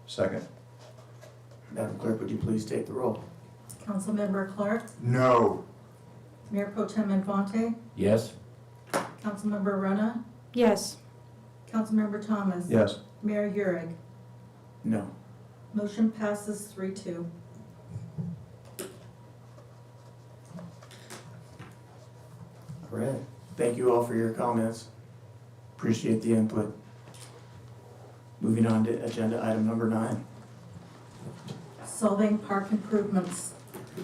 Second. Madam Clerk, would you please take the roll? Councilmember Clark, No. Mayor Pro Tem Infante, Yes? Councilmember Rona, Yes. Councilmember Thomas. Yes. Mayor Uhrig. No. Motion passes 3-2. All right. Thank you all for your comments. Appreciate the input. Moving on to agenda item number 9. Solvang Park improvements.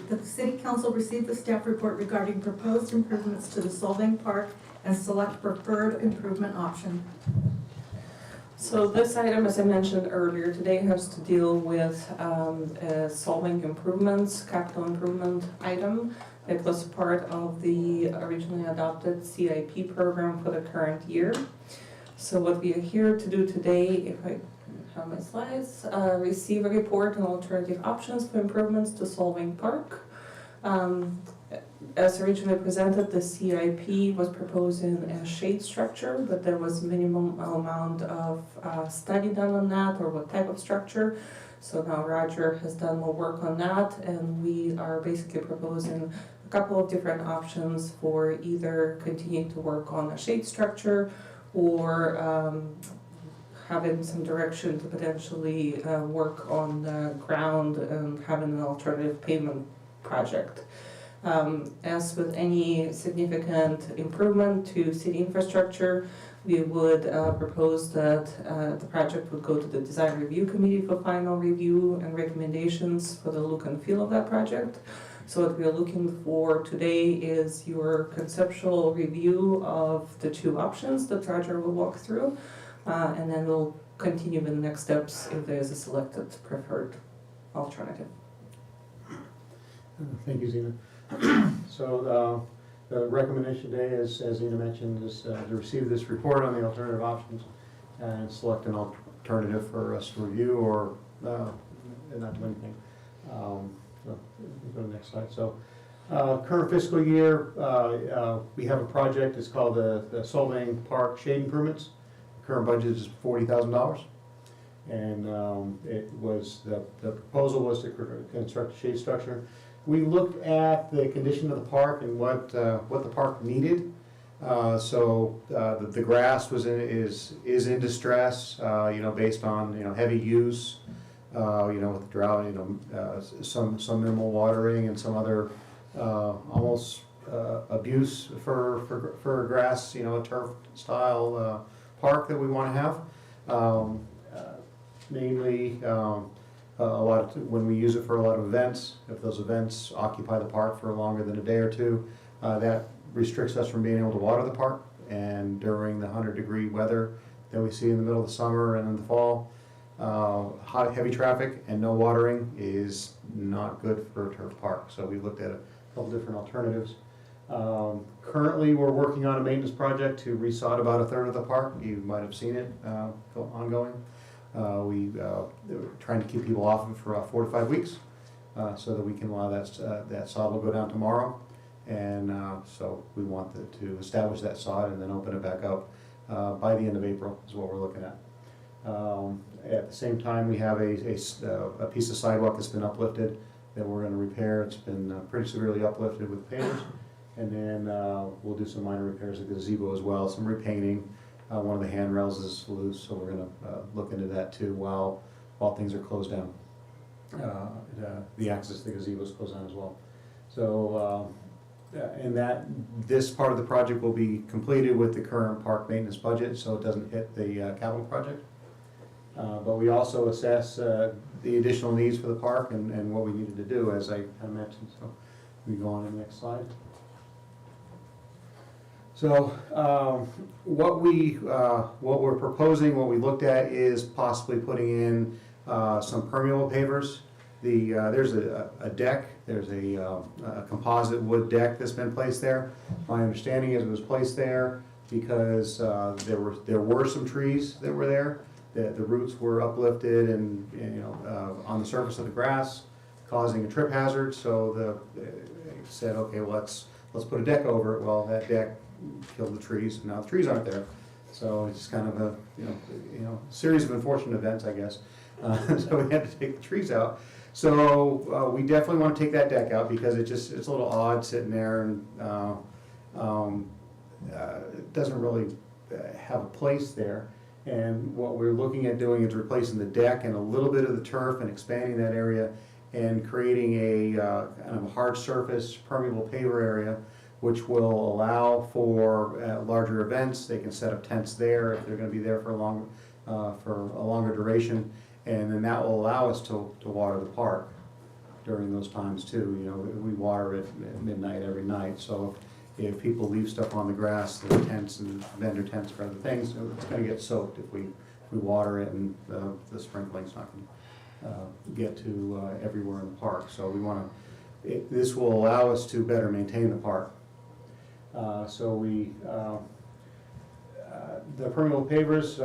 The City Council received the staff report regarding proposed improvements to the Solvang Park and select preferred improvement option. So this item, as I mentioned earlier today, has to deal with solving improvements, capital improvement item. It was part of the originally adopted CIP program for the current year. So what we are here to do today, if I have my slides, receive a report on alternative options for improvements to Solvang Park. As originally presented, the CIP was proposing a shade structure, but there was minimum amount of study done on that, or what type of structure. So now Roger has done more work on that, and we are basically proposing a couple of different options for either continuing to work on a shade structure or having some direction to potentially work on the ground and having an alternative pavement project. As with any significant improvement to city infrastructure, we would propose that the project would go to the design review committee for final review and recommendations for the look and feel of that project. So what we are looking for today is your conceptual review of the two options that Roger will walk through, and then we'll continue with the next steps if there is a selected preferred alternative. Thank you, Zena. So the recommendation today is, as Zena mentioned, is to receive this report on the alternative options and select an alternative for us to review or not do anything. So go to the next slide. So current fiscal year, we have a project. It's called the Solvang Park Shade Improvements. Current budget is $40,000, and it was the proposal was to construct a shade structure. We looked at the condition of the park and what the park needed. So the grass is in distress, based on heavy use, with drought, some minimal watering and some other almost abuse for a grass, a turf style park that we want to have. Mainly. When we use it for a lot of events, if those events occupy the park for longer than a day or two, that restricts us from being able to water the park. And during the 100-degree weather that we see in the middle of the summer and in the fall, heavy traffic and no watering is not good for a turf park. So we looked at a couple different alternatives. Currently, we're working on a maintenance project to resod about a third of the park. You might have seen it ongoing. They were trying to keep people off it for 4 to 5 weeks, so that we can allow that sod will go down tomorrow. And so we want to establish that sod and then open it back up by the end of April is what we're looking at. At the same time, we have a piece of sidewalk that's been uplifted that we're gonna repair. It's been pretty severely uplifted with pavers. And then we'll do some minor repairs at the gazebo as well, some repainting. One of the handrails is loose, so we're gonna look into that too while things are closed down. The access to the gazebo is closed down as well. So, and this part of the project will be completed with the current park maintenance budget, so it doesn't hit the capital project. But we also assess the additional needs for the park and what we needed to do, as I mentioned. So we go on to the next slide. So what we're proposing, what we looked at is possibly putting in some permeable pavers. There's a deck, there's a composite wood deck that's been placed there. My understanding is it was placed there because there were some trees that were there. The roots were uplifted and on the surface of the grass, causing a trip hazard. So they said, okay, well, let's put a deck over it. Well, that deck killed the trees. Now the trees aren't there. So it's kind of a series of unfortunate events, I guess. So we had to take the trees out. So we definitely want to take that deck out because it's a little odd sitting there and it doesn't really have a place there. And what we're looking at doing is replacing the deck and a little bit of the turf and expanding that area and creating a kind of a hard surface permeable paver area, which will allow for larger events. They can set up tents there if they're going to be there for a longer duration. And then that will allow us to water the park during those times too. We water it at midnight every night. So if people leave stuff on the grass, the tents and vendor tents for other things, it's going to get soaked if we water it, and the sprinkling's not going to get to everywhere in the park. So we want to. This will allow us to better maintain the park. The permeable pavers,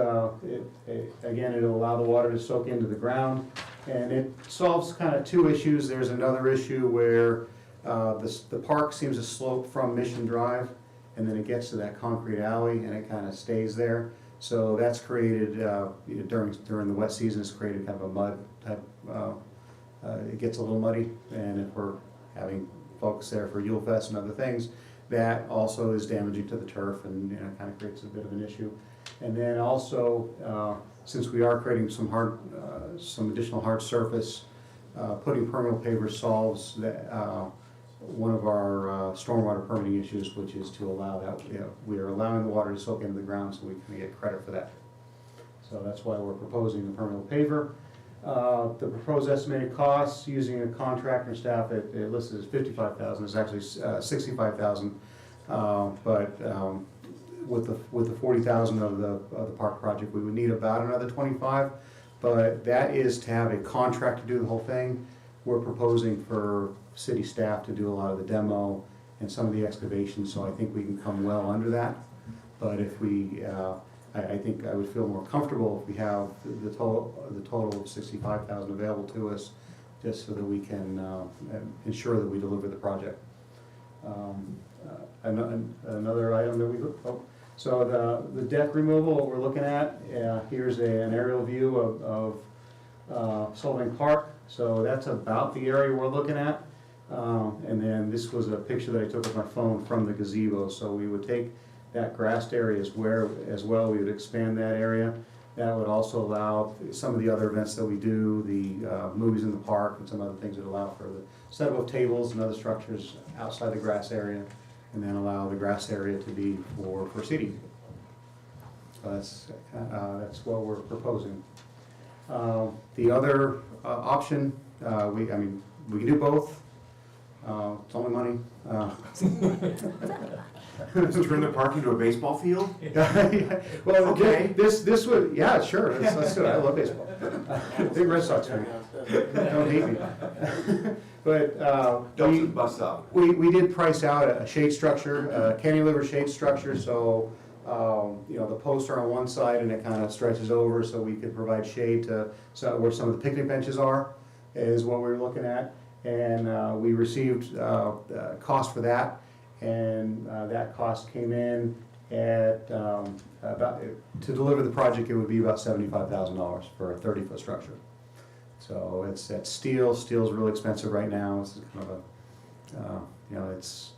again, it'll allow the water to soak into the ground, and it solves kind of two issues. There's another issue where the park seems to slope from Mission Drive, and then it gets to that concrete alley, and it kind of stays there. So that's created, during the wet season, it's created kind of a mud type, it gets a little muddy, and if we're having folks there for Yule Fest and other things, that also is damaging to the turf and kind of creates a bit of an issue. And then also, since we are creating some additional hard surface, putting permeable pavers solves one of our stormwater permitting issues, which is to allow that. We are allowing the water to soak into the ground, so we can get credit for that. So that's why we're proposing the permeable paver. The proposed estimated costs using a contractor and staff, it listed as $55,000. It's actually $65,000. But with the $40,000 of the park project, we would need about another $25,000. But that is to have a contract to do the whole thing. We're proposing for city staff to do a lot of the demo and some of the excavations, so I think we can come well under that. But if we, I think I would feel more comfortable if we have the total of $65,000 available to us, just so that we can ensure that we deliver the project. Another item that we look. So the deck removal, what we're looking at, here's an aerial view of Solvang Park. So that's about the area we're looking at. And then this was a picture that I took with my phone from the gazebo. So we would take that grassed area as well. We would expand that area. That would also allow some of the other events that we do, the movies in the park and some other things that allow for the setup of tables and other structures outside the grass area, and then allow the grass area to be for seating. So that's what we're proposing. The other option, we can do both. It's only money. Let's turn the park into a baseball field? Yeah. Well, okay. This would, yeah, sure, let's do it. I love baseball. Big Red Sox fan. Don't hate me. But bust up. We did price out a shade structure, a cantilever shade structure, so the posts are on one side and it kind of stretches over so we could provide shade to, so where some of the picnic benches are, is what we were looking at. And we received cost for that, and that cost came in at about, to deliver the project, it would be about $75,000 for a 30-foot structure. So it's that steel. Steel's really expensive right now. It's kind of a, it's.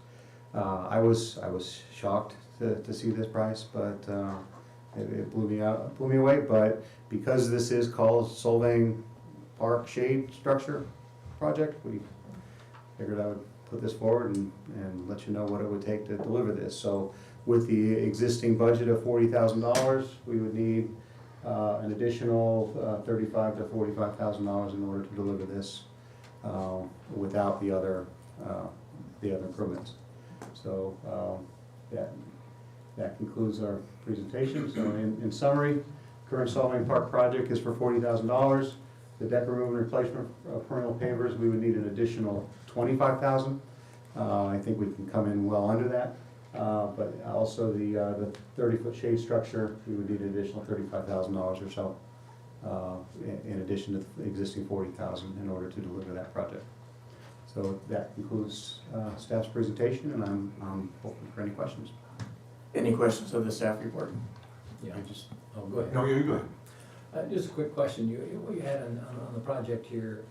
I was shocked to see this price, but it blew me away. But because this is called Solvang Park Shade Structure Project, we figured I would put this forward and let you know what it would take to deliver this. So with the existing budget of $40,000, we would need an additional $35,000 to $45,000 in order to deliver this without the other improvements. So that concludes our presentation. So in summary, current Solvang Park project is for $40,000. The deck removal and replacement of perennial pavers, we would need an additional $25,000. I think we can come in well under that. But also the 30-foot shade structure, we would need an additional $35,000 or so, in addition to the existing $40,000 in order to deliver that project. So that concludes staff's presentation, and I'm open for any questions. Any questions of the staff report? Yeah, go ahead. No, you go ahead. Just a quick question. You had on the project here,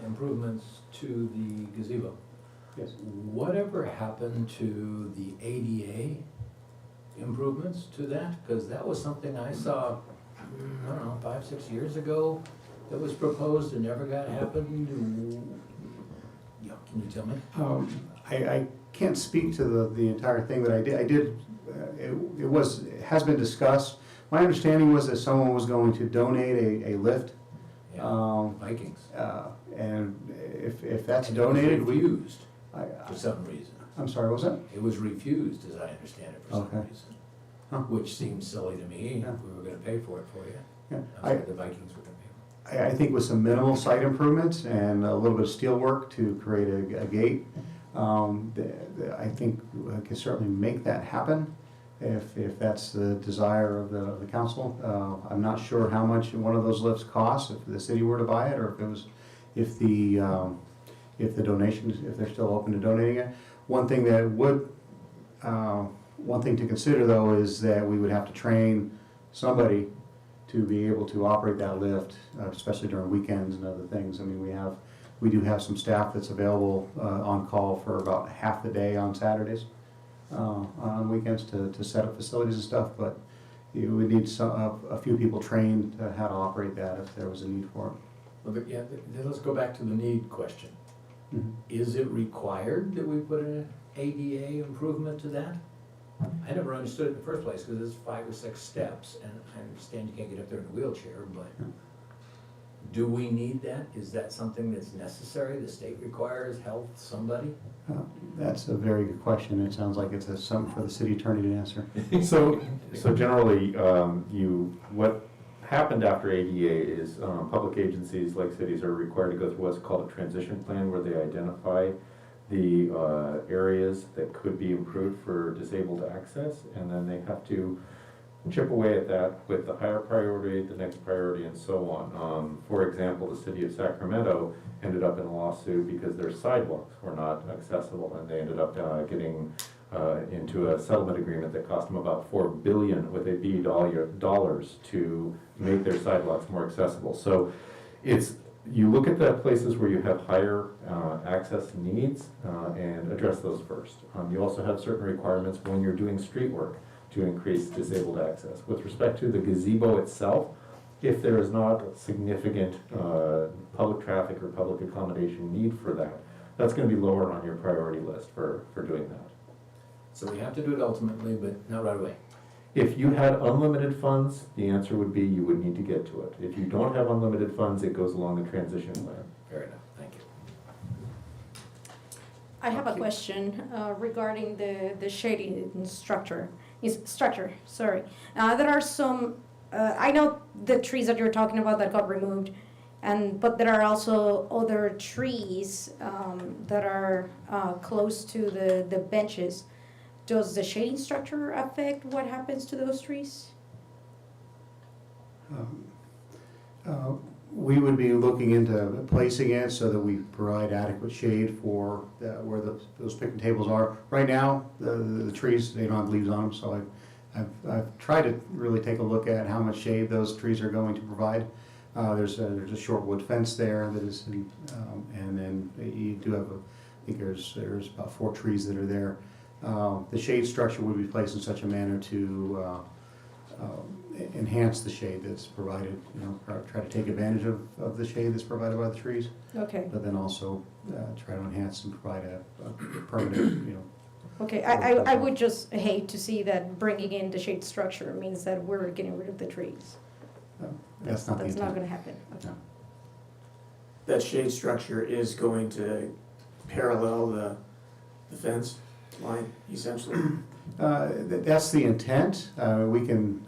improvements to the gazebo. Yes. Whatever happened to the ADA improvements to that? Because that was something I saw, I don't know, 5, 6 years ago that was proposed and never got happened. Yeah, can you tell me? I can't speak to the entire thing, but it has been discussed. My understanding was that someone was going to donate a lift. Yeah, Vikings. And if that's donated, we used for some reason. I'm sorry, what was that? It was refused, as I understand it, for some Okay. reason. Huh. Which seems silly to me. Yeah. If we were gonna pay for it for you. Yeah. I'm sorry, the Vikings were gonna pay for it. I think with some minimal site improvements and a little bit of steel work to create a gate, I think I can certainly make that happen if that's the desire of the council. I'm not sure how much one of those lifts costs if the city were to buy it, or if the donations, if they're still open to donating it. One thing to consider though is that we would have to train somebody to be able to operate that lift, especially during weekends and other things. I mean, we do have some staff that's available on call for about half the day on Saturdays, on weekends to set up facilities and stuff, but you would need a few people trained to how to operate that if there was a need for it. Well, but yeah, then let's go back to the need question. Mhm. Is it required that we put an ADA improvement to that? I never understood it in the first place, because it's 5 or 6 steps, and I understand you can't get up there in a wheelchair, but do we need that? Is that something that's necessary? The state requires health, somebody? That's a very good question. It sounds like it's something for the city attorney to answer. So generally, what happened after ADA is public agencies like cities are required to go through what's called a transition plan, where they identify the areas that could be improved for disabled access, and then they have to chip away at that with the higher priority, the next priority, and so on. For example, the city of Sacramento ended up in a lawsuit because their sidewalks were not accessible, and they ended up getting into a settlement agreement that cost them about $4 billion with a B dollars to make their sidewalks more accessible. So you look at the places where you have higher access needs and address those first. You also have certain requirements when you're doing street work to increase disabled access. With respect to the gazebo itself, if there is not significant public traffic or public accommodation need for that, that's going to be lower on your priority list for doing that. So we have to do it ultimately, but not right away. If you had unlimited funds, the answer would be you would need to get to it. If you don't have unlimited funds, it goes along the transition plan. Fair enough, thank you. I have a question regarding the shading structure. There are some, I know the trees that you're talking about that got removed, but there are also other trees that are close to the benches. does the shading structure affect what happens to those trees? We would be looking into placing it so that we provide adequate shade for where those picnic tables are. Right now, the trees, they don't have leaves on them, so I've tried to really take a look at how much shade those trees are going to provide. There's a short wood fence there that is, and then you do have I think there's about 4 trees that are there. The shade structure would be placed in such a manner to enhance the shade that's provided, try to take advantage of the shade that's provided by the trees. Okay. But then also try to enhance and provide a permanent, Okay, I would just hate to see that bringing in the shade structure means that we're getting rid of the trees. That's not the That's intent. not gonna happen. Okay. No. That shade structure is going to parallel the fence line, essentially. That's the intent. We can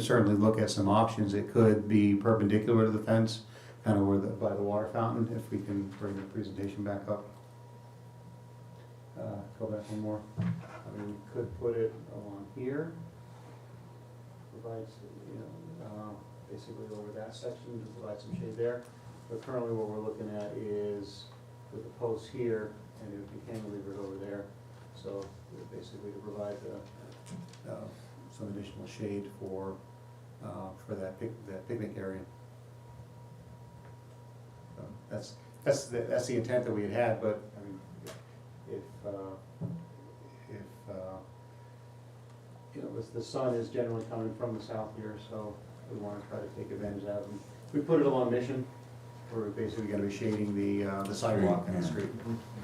certainly look at some options. It could be perpendicular to the fence, kind of by the water fountain, if we can bring the presentation back up. Go back one more. We could put it along here. Provides, basically over that section to provide some shade there. But currently what we're looking at is with the posts here, and it would be cantilevered over there. So basically to provide some additional shade for that picnic area. So that's the intent that we had, but I mean, if the sun is generally coming from the south here, so we want to try to take advantage of that. We put it along Mission. We're basically going to be shading the sidewalk and the street.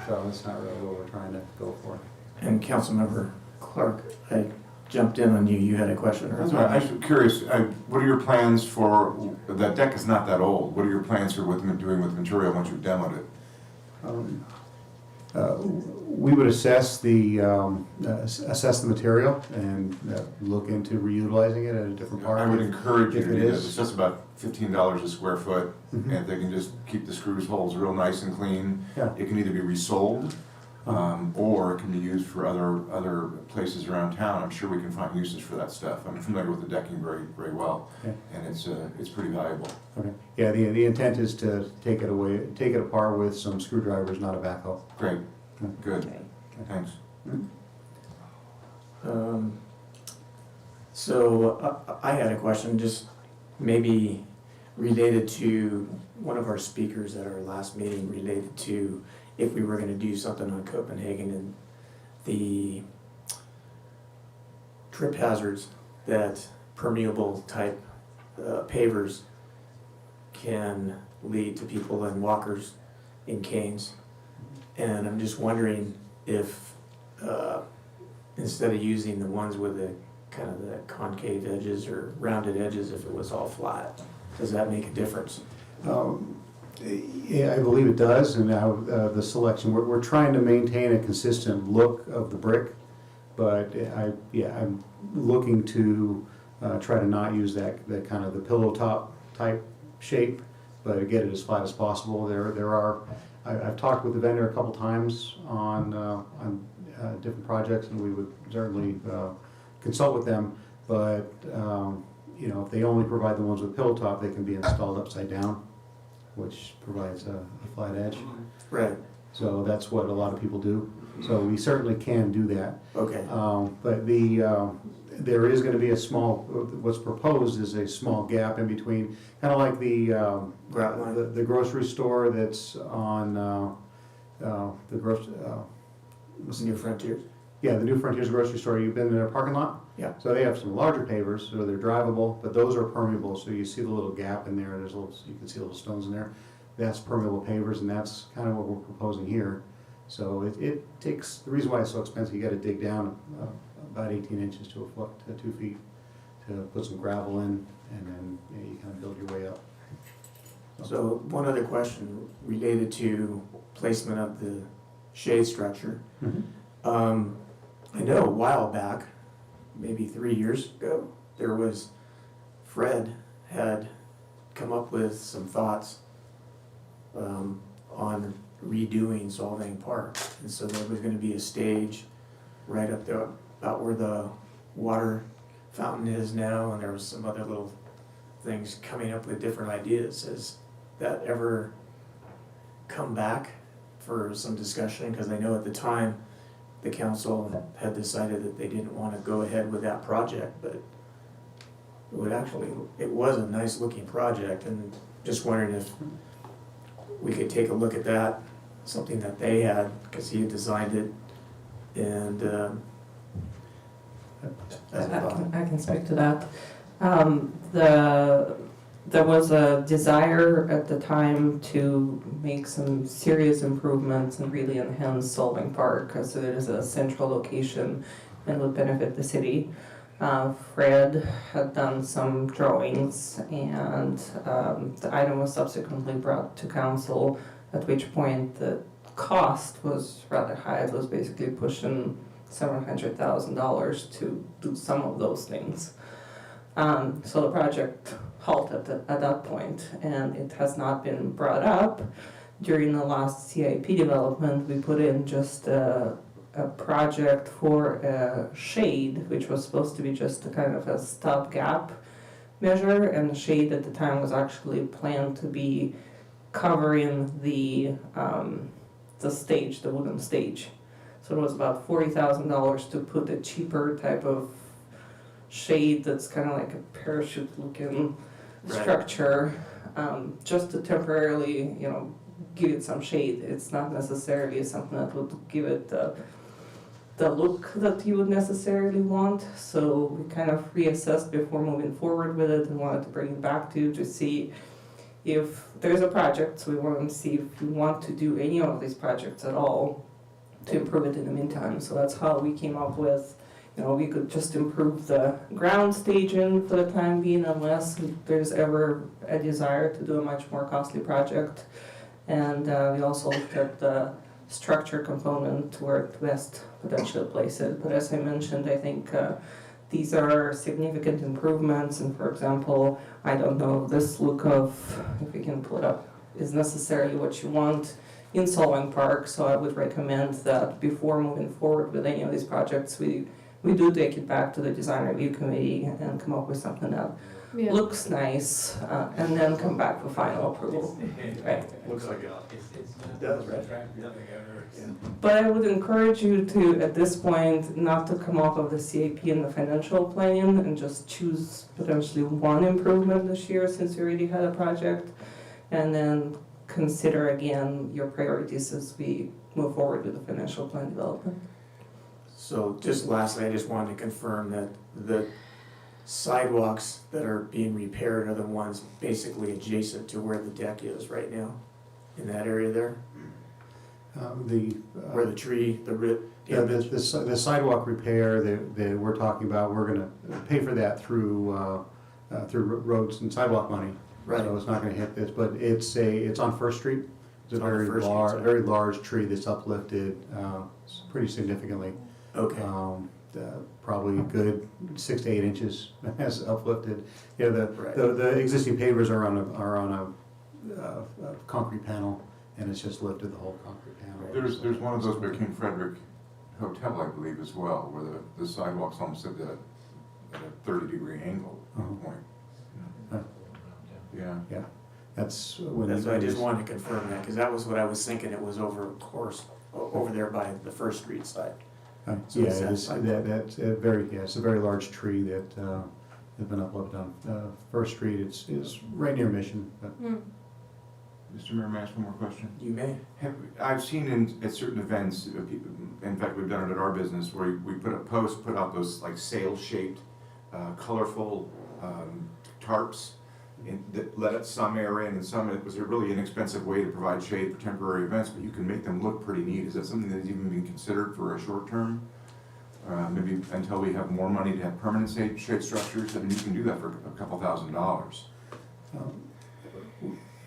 So that's not really what we're trying to go for. And Councilmember Clark, I jumped in on you. You had a question. That's right. I'm curious, what are your plans for, that deck is not that old. What are your plans for doing with material once you've demoed it? We would assess the material and look into reutilizing it at a different part. I would encourage you to do that. is. It's just about $15 a square foot, Mhm. and if they can just keep the screws holes real nice and clean, Yeah. it can either be resold, or it can be used for other places around town. I'm sure we can find uses for that stuff. I'm familiar with the decking very, very well, Okay. and it's pretty valuable. Okay. Yeah, the intent is to take it apart with some screwdrivers, not a backhoe. Great, Okay. good, Okay. thanks. So I had a question, just maybe related to one of our speakers at our last meeting, related to if we were gonna do something on Copenhagen and the trip hazards that permeable type pavers can lead to people and walkers in canes. And I'm just wondering if, instead of using the ones with the kind of the concave edges or rounded edges, if it was all flat, does that make a difference? Yeah, I believe it does, and now the selection, we're trying to maintain a consistent look of the brick, but I'm looking to try to not use that kind of the pillow top type shape, but get it as flat as possible. I've talked with the vendor a couple times on different projects, and we would certainly consult with them, but if they only provide the ones with pillow top, they can be installed upside down, which provides a flat edge. Right. So that's what a lot of people do. So we certainly can do that. Okay. But there is going to be a small, what's proposed is a small gap in between, kind of like the grocery store that's on New Frontiers? Yeah, the New Frontiers grocery store. You've been in their parking lot? Yeah. So they have some larger pavers, so they're drivable, but those are permeable. So you see the little gap in there. You can see little stones in there. That's permeable pavers, and that's kind of what we're proposing here. So it takes, the reason why it's so expensive, you got to dig down about 18 inches to a foot to 2 feet to put some gravel in, and then you kind of build your way up. So one other question related to placement of the shade structure. Mhm. I know a while back, maybe 3 years ago, Fred had come up with some thoughts on redoing Solvang Park. And so there was gonna be a stage right up there, about where the water fountain is now, and there was some other little things coming up with different ideas. Has that ever come back for some discussion? Because I know at the time, the council had decided that they didn't want to go ahead with that project, but it was a nice looking project, and just wondering if we could take a look at that, something that they had, because he had designed it, and that's a thought. I can speak to that. There was a desire at the time to make some serious improvements and really enhance Solvang Park, because it is a central location and would benefit the city. Fred had done some drawings, and the item was subsequently brought to council, at which point the cost was rather high. It was basically pushing $700,000 to do some of those things. So the project halted at that point, and it has not been brought up. During the last CIP development, we put in just a project for a shade, which was supposed to be just a kind of a stopgap measure, and the shade at the time was actually planned to be covering the stage, the wooden stage. So it was about $40,000 to put a cheaper type of shade that's kind of like a parachute looking structure, just to temporarily, give it some shade. It's not necessarily something that would give it the look that you would necessarily want. So we kind of reassessed before moving forward with it and wanted to bring it back to you to see if there's a project. So we want to see if you want to do any of these projects at all to improve it in the meantime. So that's how we came up with, we could just improve the ground staging for the time being, unless there's ever a desire to do a much more costly project. And we also looked at the structure component, where to best potentially place it. But as I mentioned, I think these are significant improvements. And for example, I don't know if this look of, if we can pull it up, is necessarily what you want in Solvang Park. So I would recommend that before moving forward with any of these projects, we do take it back to the design review committee and come up with something that looks nice, and then come back for final approval. Right. Looks like it does, right? But I would encourage you to, at this point, not to come off of the CAP and the financial planning and just choose potentially one improvement this year, since you already had a project, and then consider again your priorities as we move forward with the financial plan development. So just lastly, I just wanted to confirm that the sidewalks that are being repaired are the ones basically adjacent to where the deck is right now, in that area there? Where the tree, the sidewalk repair that we're talking about, we're gonna pay for that through roads and sidewalk money. Right. So it's not gonna hit this, but it's on First Street. It's a on First Street, very large tree that's uplifted pretty significantly. Okay. Probably a good 6 to 8 inches has uplifted. The existing pavers are on a concrete panel, and it's just lifted the whole concrete panel. There's one of those by King Frederick Hotel, I believe, as well, where the sidewalk's almost at a 30-degree angle at one point. Yeah. That's why I just wanted to confirm that, because that was what I was thinking. It was over there by the First Street side. So it's a very large tree that has been uplifted on First Street. It's right near Mission. But. Mr. Mayor, may I ask one more question? You may. I've seen at certain events, in fact, we've done it at our business, where we put out those like sail-shaped, colorful tarps that let out some area, and in some it was a really inexpensive way to provide shade for temporary events, but you can make them look pretty neat. Is that something that's even been considered for a short term? Maybe until we have more money to have permanent shade structures? I mean, you can do that for a couple $1,000s.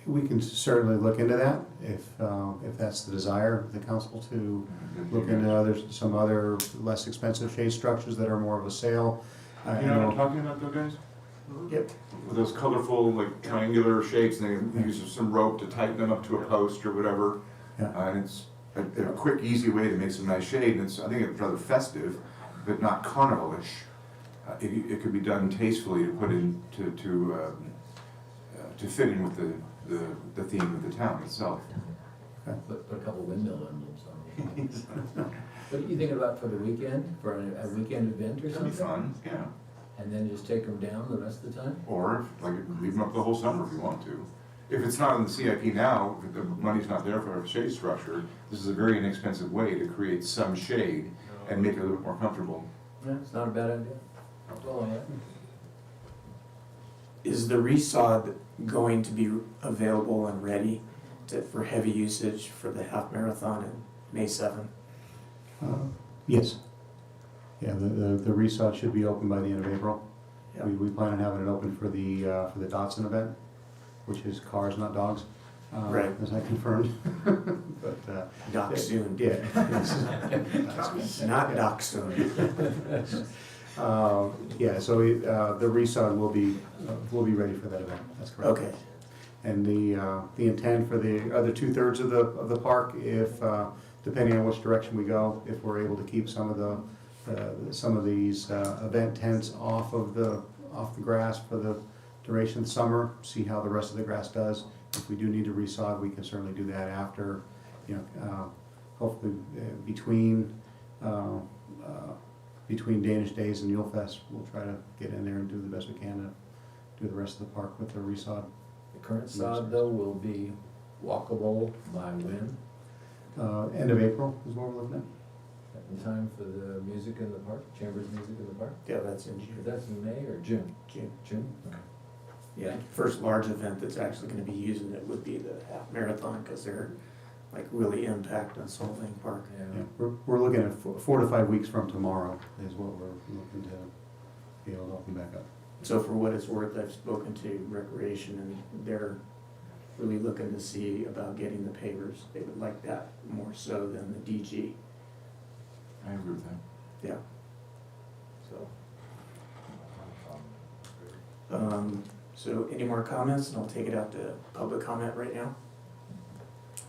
We can certainly look into that if that's the desire of the council to look into some other less expensive shade structures that are more of a sail. You know what I'm talking about, though, guys? Yep. With those colorful, like triangular shapes, and they use some rope to tighten them up to a post or whatever. And it's a quick, easy way to make some nice shade, and I think it's rather festive, but not carnivalish. It could be done tastefully to put in, to fit in with the theme of the town itself. Put a couple windmill emblems on it. What are you thinking about for the weekend, for a weekend event or something? That'd be fun, yeah. And then just take them down the rest of the time? Or, like, leave them up the whole summer if you want to. If it's not in the CIP now, if the money's not there for a shade structure, this is a very inexpensive way to create some shade and make it a little more comfortable. Yeah, it's not a bad idea. Well, yeah. Is the resod going to be available and ready for heavy usage for the half marathon in May 7th? Yes. Yeah, the resod should be open by the end of April. Yeah. We plan on having it open for the Dotson event, which is cars, not dogs. Right. As I confirmed. But, Doc soon. Yeah. Not doc soon. Yeah, so the resod will be ready for that event, that's correct. Okay. And the intent for the other 2/3 of the park, if, depending on which direction we go, if we're able to keep some of these event tents off the grass for the duration of the summer, see how the rest of the grass does. If we do need to resod, we can certainly do that after, hopefully between Danish Days and Yule Fest, we'll try to get in there and do the best we can to do the rest of the park with the resod. The current sod though will be walkable by when? End of April is what we're looking at. In time for the music in the park, Chambers music in the park? Yeah, that's in June. That's in May or June? June. June, okay. Yeah, first large event that's actually gonna be using it would be the half marathon, because they're like really impact on Solvang Park. Yeah, we're looking at 4 to 5 weeks from tomorrow is what we're looking to be able to open back up. So for what it's worth, I've spoken to Recreation, and they're really looking to see about getting the pavers. They would like that more so than the DG. I agree with that. Yeah. So any more comments? And I'll take it out to public comment right now.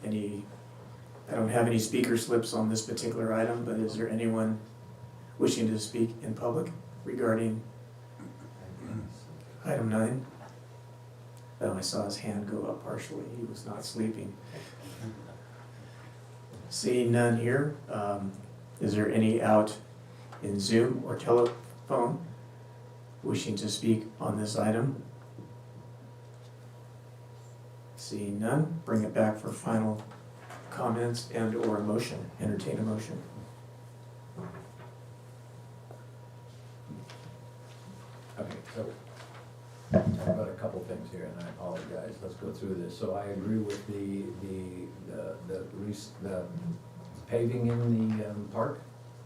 I don't have any speaker slips on this particular item, but is there anyone wishing to speak in public regarding item 9? Oh, I saw his hand go up partially. He was not sleeping. Seeing none here, is there any out in Zoom or telephone wishing to speak on this item? Seeing none, bring it back for final comments and or a motion. Entertain a motion. Okay, so I've got a couple things here, and I apologize. Let's go through this. So I agree with the paving in the park.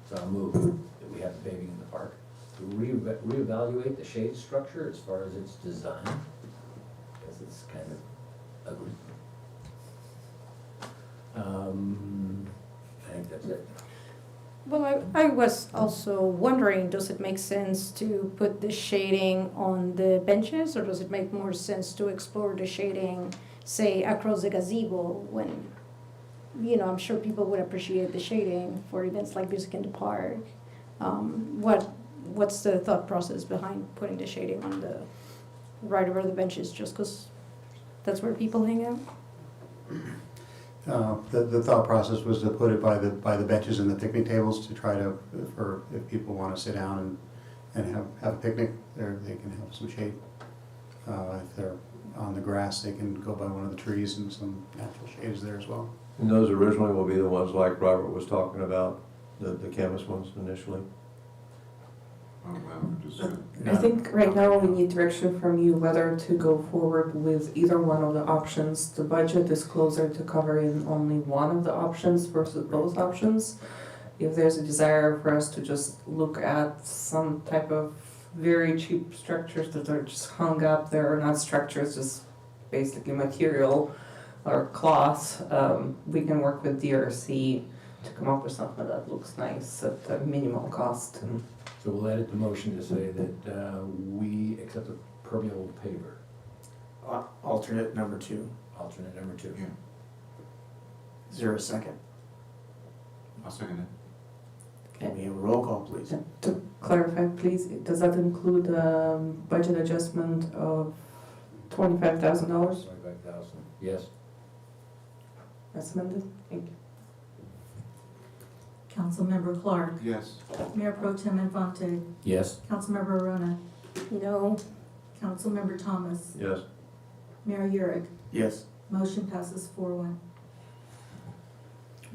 So I'll move that we have the paving in the park. To reevaluate the shade structure as far as its design, because it's kind of ugly. I think that's it. Well, I was also wondering, does it make sense to put the shading on the benches, or does it make more sense to explore the shading, say, across the gazebo when, I'm sure people would appreciate the shading for events like Music in the Park. What's the thought process behind putting the shading on the right over the benches, just because that's where people hang out? The thought process was to put it by the benches and the picnic tables to try to, for if people want to sit down and have a picnic, they can have some shade. If they're on the grass, they can go by one of the trees, and some natural shade is there as well. And those originally will be the ones like Robert was talking about, the canvas ones initially? I think right now we need direction from you whether to go forward with either one of the options. The budget is closer to covering only one of the options versus both options. If there's a desire for us to just look at some type of very cheap structures that are just hung up, there are not structures, just basically material or cloth, we can work with DRC to come up with something that looks nice at a minimal cost. So we'll edit the motion to say that we accept a permeable paver. Alternate number 2. Alternate number 2. Yeah. Is there a second? I'll second it. Can we have a roll call, please? To clarify, please, does that include budget adjustment of $25,000? 25,000, yes. As amended? Thank you. Councilmember Clark, Yes. Mayor Pro Tem Infante, Yes. Councilmember Arona, No. Councilmember Thomas, Yes. Mayor Urick. Yes. Motion passes 4-1.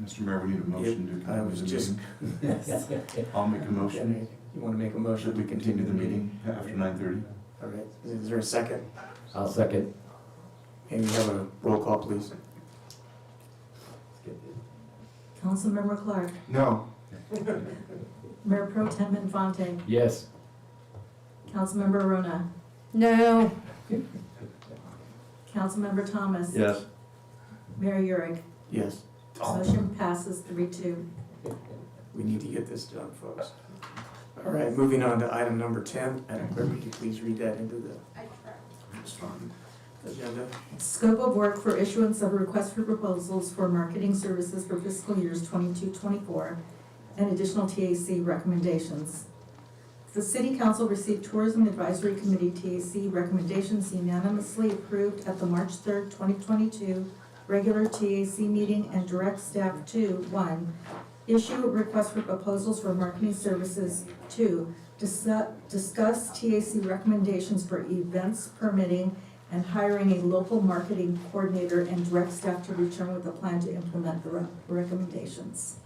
Mr. Mayor, we need a motion to I was continue just, the meeting. I'll make a motion. you want to make a motion? Should we continue the meeting after 9:30? All right, is there a second? I'll second. May we have a roll call, please? Councilmember Clark, No. Mayor Pro Tem Infante, Yes. Councilmember Arona, No. Councilmember Thomas, Yes. Mayor Urick. Yes. Motion passes 3-2. We need to get this done, folks. All right, moving on to item number 10. Madam Clerk, would you please read that into the agenda? Scope of work for issuance of a request for proposals for marketing services for fiscal years 22-24 and additional TAC recommendations. The City Council received Tourism Advisory Committee TAC recommendations unanimously approved at the March 3rd, 2022 regular TAC meeting and direct staff to 1. Issue a request for proposals for marketing services. 2. Discuss TAC recommendations for events permitting and hiring a local marketing coordinator and direct staff to return with a plan to implement the recommendations.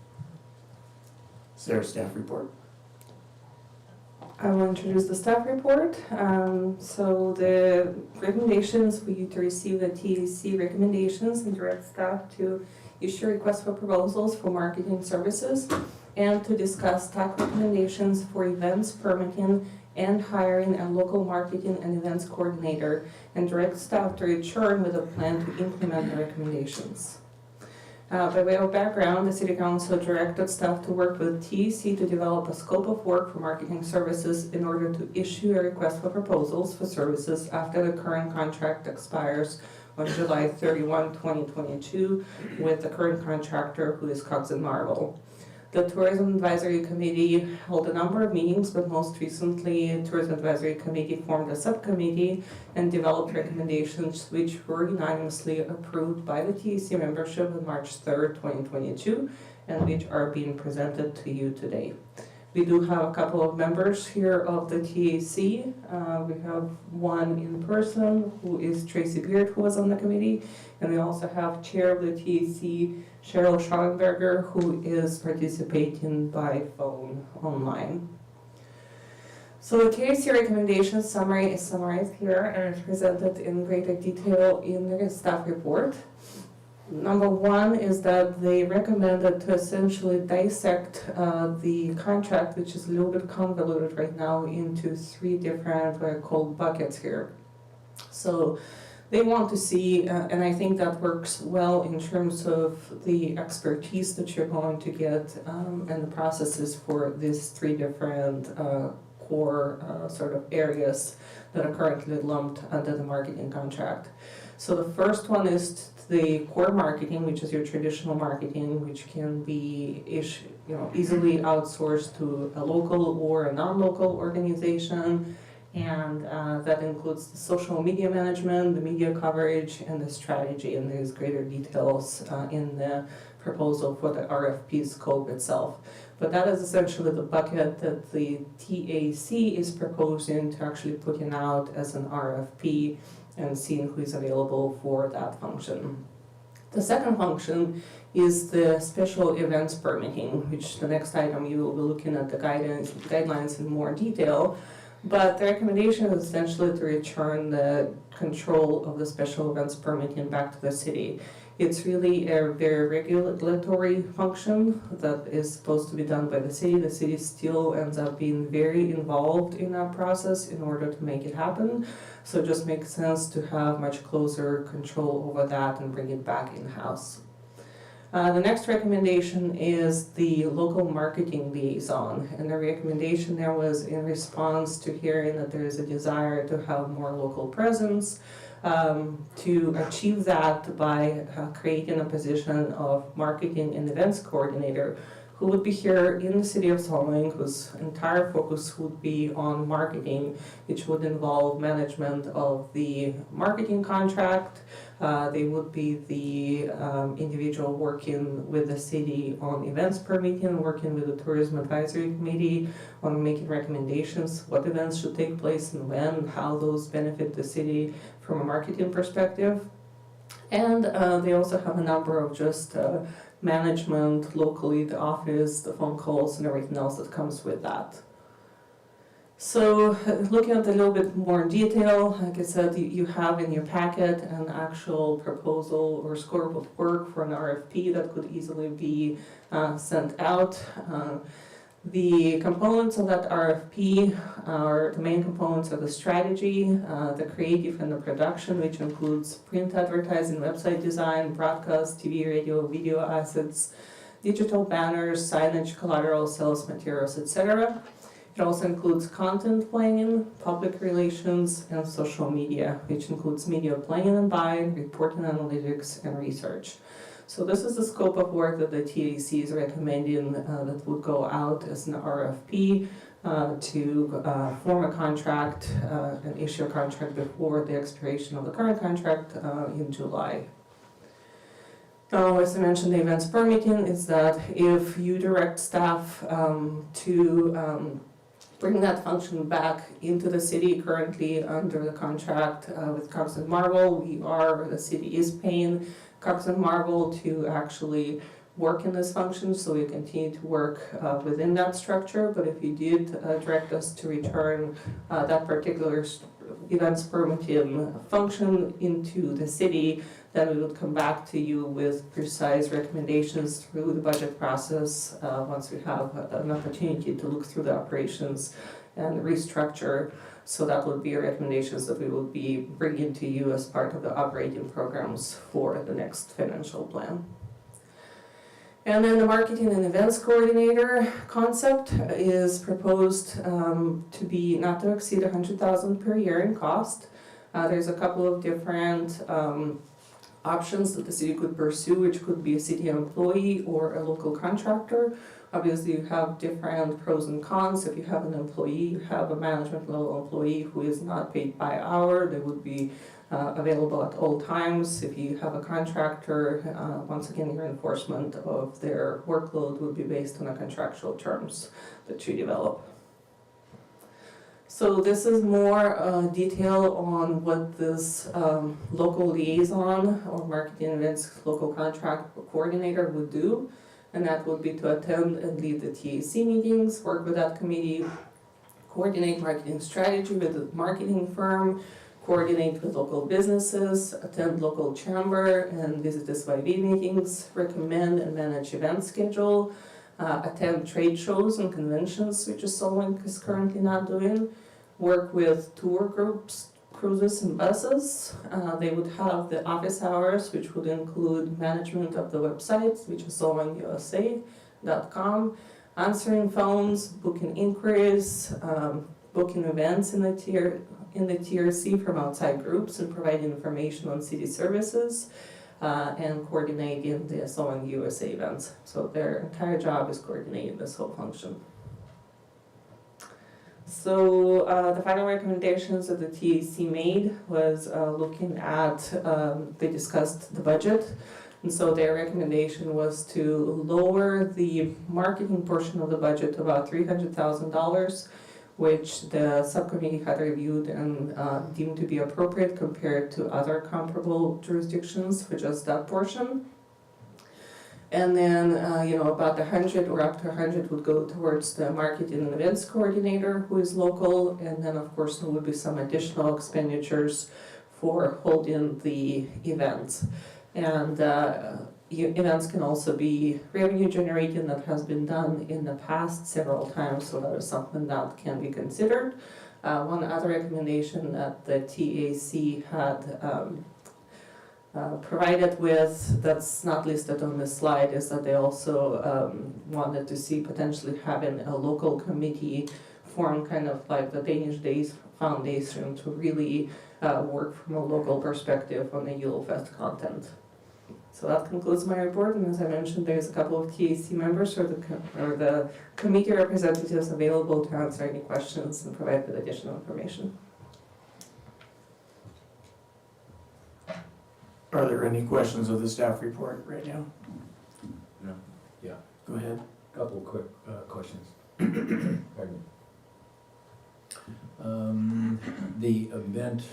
Is there a staff report? I will introduce the staff report. So the recommendations for you to receive the TAC recommendations and direct staff to issue requests for proposals for marketing services and to discuss staff recommendations for events permitting and hiring a local marketing and events coordinator and direct staff to return with a plan to implement the recommendations. By way of background, the City Council directed staff to work with TAC to develop a scope of work for marketing services in order to issue a request for proposals for services after the current contract expires on July 31, 2022 with the current contractor, who is Cox & Marvel. The Tourism Advisory Committee held a number of meetings, but most recently, the Tourism Advisory Committee formed a subcommittee and developed recommendations which were unanimously approved by the TAC membership on March 3rd, 2022, and which are being presented to you today. We do have a couple of members here of the TAC. We have one in person, who is Tracy Beard, who was on the committee, and we also have Chair of the TAC, Cheryl Schallenberger, who is participating by phone online. So the TAC recommendation summary is summarized here and is presented in greater detail in the staff report. Number one is that they recommended to essentially dissect the contract, which is a little bit convoluted right now, into 3 different what I call buckets here. So they want to see, and I think that works well in terms of the expertise that you're going to get and the processes for these 3 different core sort of areas that are currently lumped under the marketing contract. So the first one is the core marketing, which is your traditional marketing, which can be easily outsourced to a local or a non-local organization. And that includes the social media management, the media coverage, and the strategy. And there's greater details in the proposal for the RFP scope itself. But that is essentially the bucket that the TAC is proposing to actually putting out as an RFP and seeing who is available for that function. The second function is the special events permitting, which the next item you will be looking at the guidelines in more detail. But the recommendation is essentially to return the control of the special events permitting back to the city. It's really a very regulatory function that is supposed to be done by the city. The city still ends up being very involved in that process in order to make it happen. So it just makes sense to have much closer control over that and bring it back in-house. The next recommendation is the local marketing liaison, and the recommendation there was in response to hearing that there is a desire to have more local presence to achieve that by creating a position of marketing and events coordinator, who would be here in the city of Solvang, whose entire focus would be on marketing, which would involve management of the marketing contract. They would be the individual working with the city on events permitting, working with the tourism advisory committee on making recommendations, what events should take place and when, how those benefit the city from a marketing perspective. And they also have a number of just management locally, the office, the phone calls, and everything else that comes with that. So looking at a little bit more detail, like I said, you have in your packet an actual proposal or scope of work for an RFP that could easily be sent out. The components of that RFP are, the main components are the strategy, the creative and the production, which includes print advertising, website design, broadcast, TV, radio, video assets, digital banners, signage, collateral, sales materials, etc. It also includes content planning, public relations, and social media, which includes media planning and buying, reporting analytics, and research. So this is the scope of work that the TAC is recommending that would go out as an RFP to form a contract and issue a contract before the expiration of the current contract in July. Now, as I mentioned, the events permitting is that if you direct staff to bring that function back into the city currently under the contract with Cox and Marble, the city is paying Cox and Marble to actually work in this function, so we continue to work within that structure. But if you did direct us to return that particular events permitting function into the city, then we would come back to you with precise recommendations through the budget process once we have an opportunity to look through the operations and restructure. So that would be recommendations that we will be bringing to you as part of the operating programs for the next financial plan. And then the marketing and events coordinator concept is proposed to be not to exceed $100,000 per year in cost. There's a couple of different options that the city could pursue, which could be a city employee or a local contractor. Obviously, you have different pros and cons. If you have an employee, you have a management level employee who is not paid by hour, they would be available at all times. If you have a contractor, once again, your enforcement of their workload would be based on the contractual terms that you develop. So this is more detail on what this local liaison or marketing events local contract coordinator would do. And that would be to attend and lead the TAC meetings, work with that committee, coordinate marketing strategy with the marketing firm, coordinate with local businesses, attend local chamber and visit SYV meetings, recommend and manage event schedule, attend trade shows and conventions, which is Solvang is currently not doing, work with tour groups, cruises and buses. They would have the office hours, which would include management of the websites, which is solvangusa.com, answering phones, booking inquiries, booking events in the TRC from outside groups, and providing information on city services, and coordinating the Solvang USA events. So their entire job is coordinating this whole function. So the final recommendations that the TAC made was looking at, they discussed the budget, and so their recommendation was to lower the marketing portion of the budget to about $300,000, which the subcommittee had reviewed and deemed to be appropriate compared to other comparable jurisdictions for just that portion. And then, about 100 or up to 100 would go towards the marketing and events coordinator, who is local, and then of course there would be some additional expenditures for holding the events. And events can also be revenue generating. That has been done in the past several times, so that is something that can be considered. One other recommendation that the TAC had provided with, that's not listed on this slide, is that they also wanted to see potentially having a local committee form, kind of like the Danish days foundation to really work from a local perspective on the Yule Fest content. So that concludes my report, and as I mentioned, there's a couple of TAC members or the committee representatives available to answer any questions and provide with additional information. Are there any questions of the staff report right now? No. Yeah. Go ahead. Couple quick questions. Pardon me. The event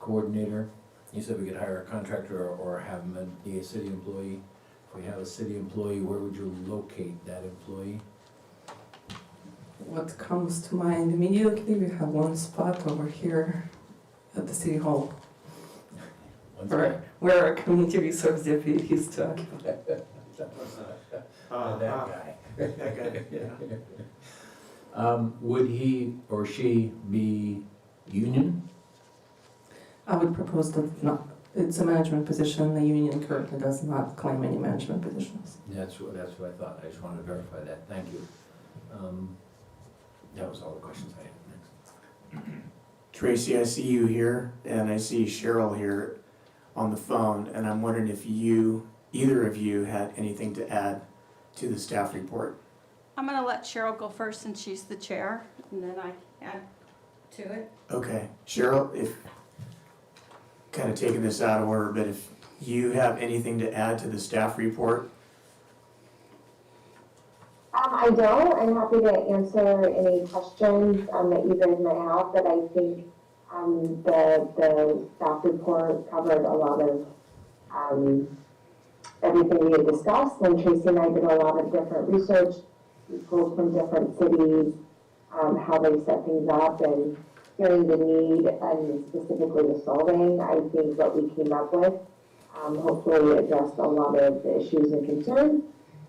coordinator, you said we could hire a contractor or have him be a city employee. If we have a city employee, where would you locate that employee? What comes to mind immediately, we have one spot over here at the city hall. Where our community resource deputy used to occupy. That guy. That guy, yeah. Would he or she be union? I would propose that not. It's a management position. The union currently does not claim any management positions. That's what I thought. I just wanted to verify that. Thank you. That was all the questions I had. Next. Tracy, I see you here, and I see Cheryl here on the phone, and I'm wondering if either of you had anything to add to the staff report. I'm going to let Cheryl go first since she's the chair, and then I add to it. Okay, Cheryl, if, kind of taking this out of order, but if you have anything to add to the staff report? I don't. I'm happy to answer any questions that you guys might have, but I think the staff report covered a lot of everything we had discussed, and Tracy and I did a lot of different research. We pulled from different cities, how they set things up, and hearing the need, and specifically the Solvang, I think what we came up with hopefully addressed a lot of the issues and concerns,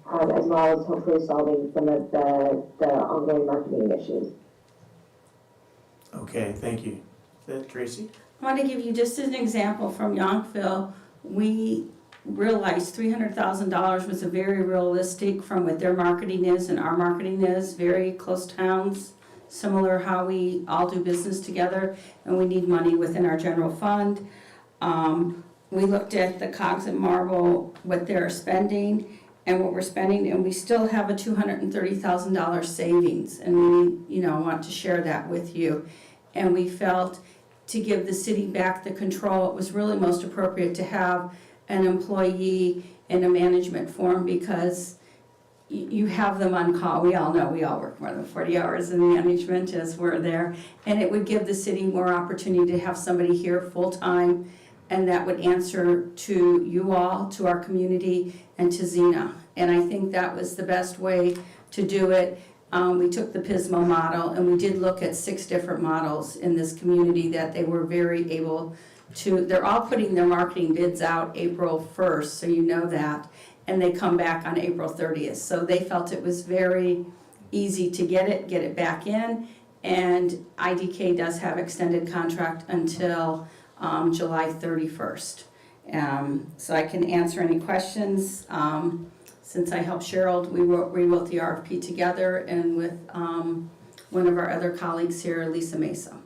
as well as hopefully solving some of the ongoing marketing issues. Okay, thank you. Tracy? I want to give you just an example from Yonkville. We realized $300,000 was a very realistic from what their marketing is and our marketing is, very close towns, similar how we all do business together, and we need money within our general fund. We looked at the Cogs and Marble, what they're spending and what we're spending, and we still have a $230,000 savings, and we want to share that with you. And we felt to give the city back the control, it was really most appropriate to have an employee in a management form, because you have them on call. We all know we all work more than 40 hours in management as we're there, and it would give the city more opportunity to have somebody here full-time, and that would answer to you all, to our community, and to Xena. And I think that was the best way to do it. We took the Pismo model, and we did look at 6 different models in this community that they were very able to. They're all putting their marketing bids out April 1st, so you know that, and they come back on April 30th. So they felt it was very easy to get it back in, and IDK does have extended contract until July 31st. So I can answer any questions. Since I helped Cheryl, we wrote the RFP together, and with one of our other colleagues here, Lisa Mesa.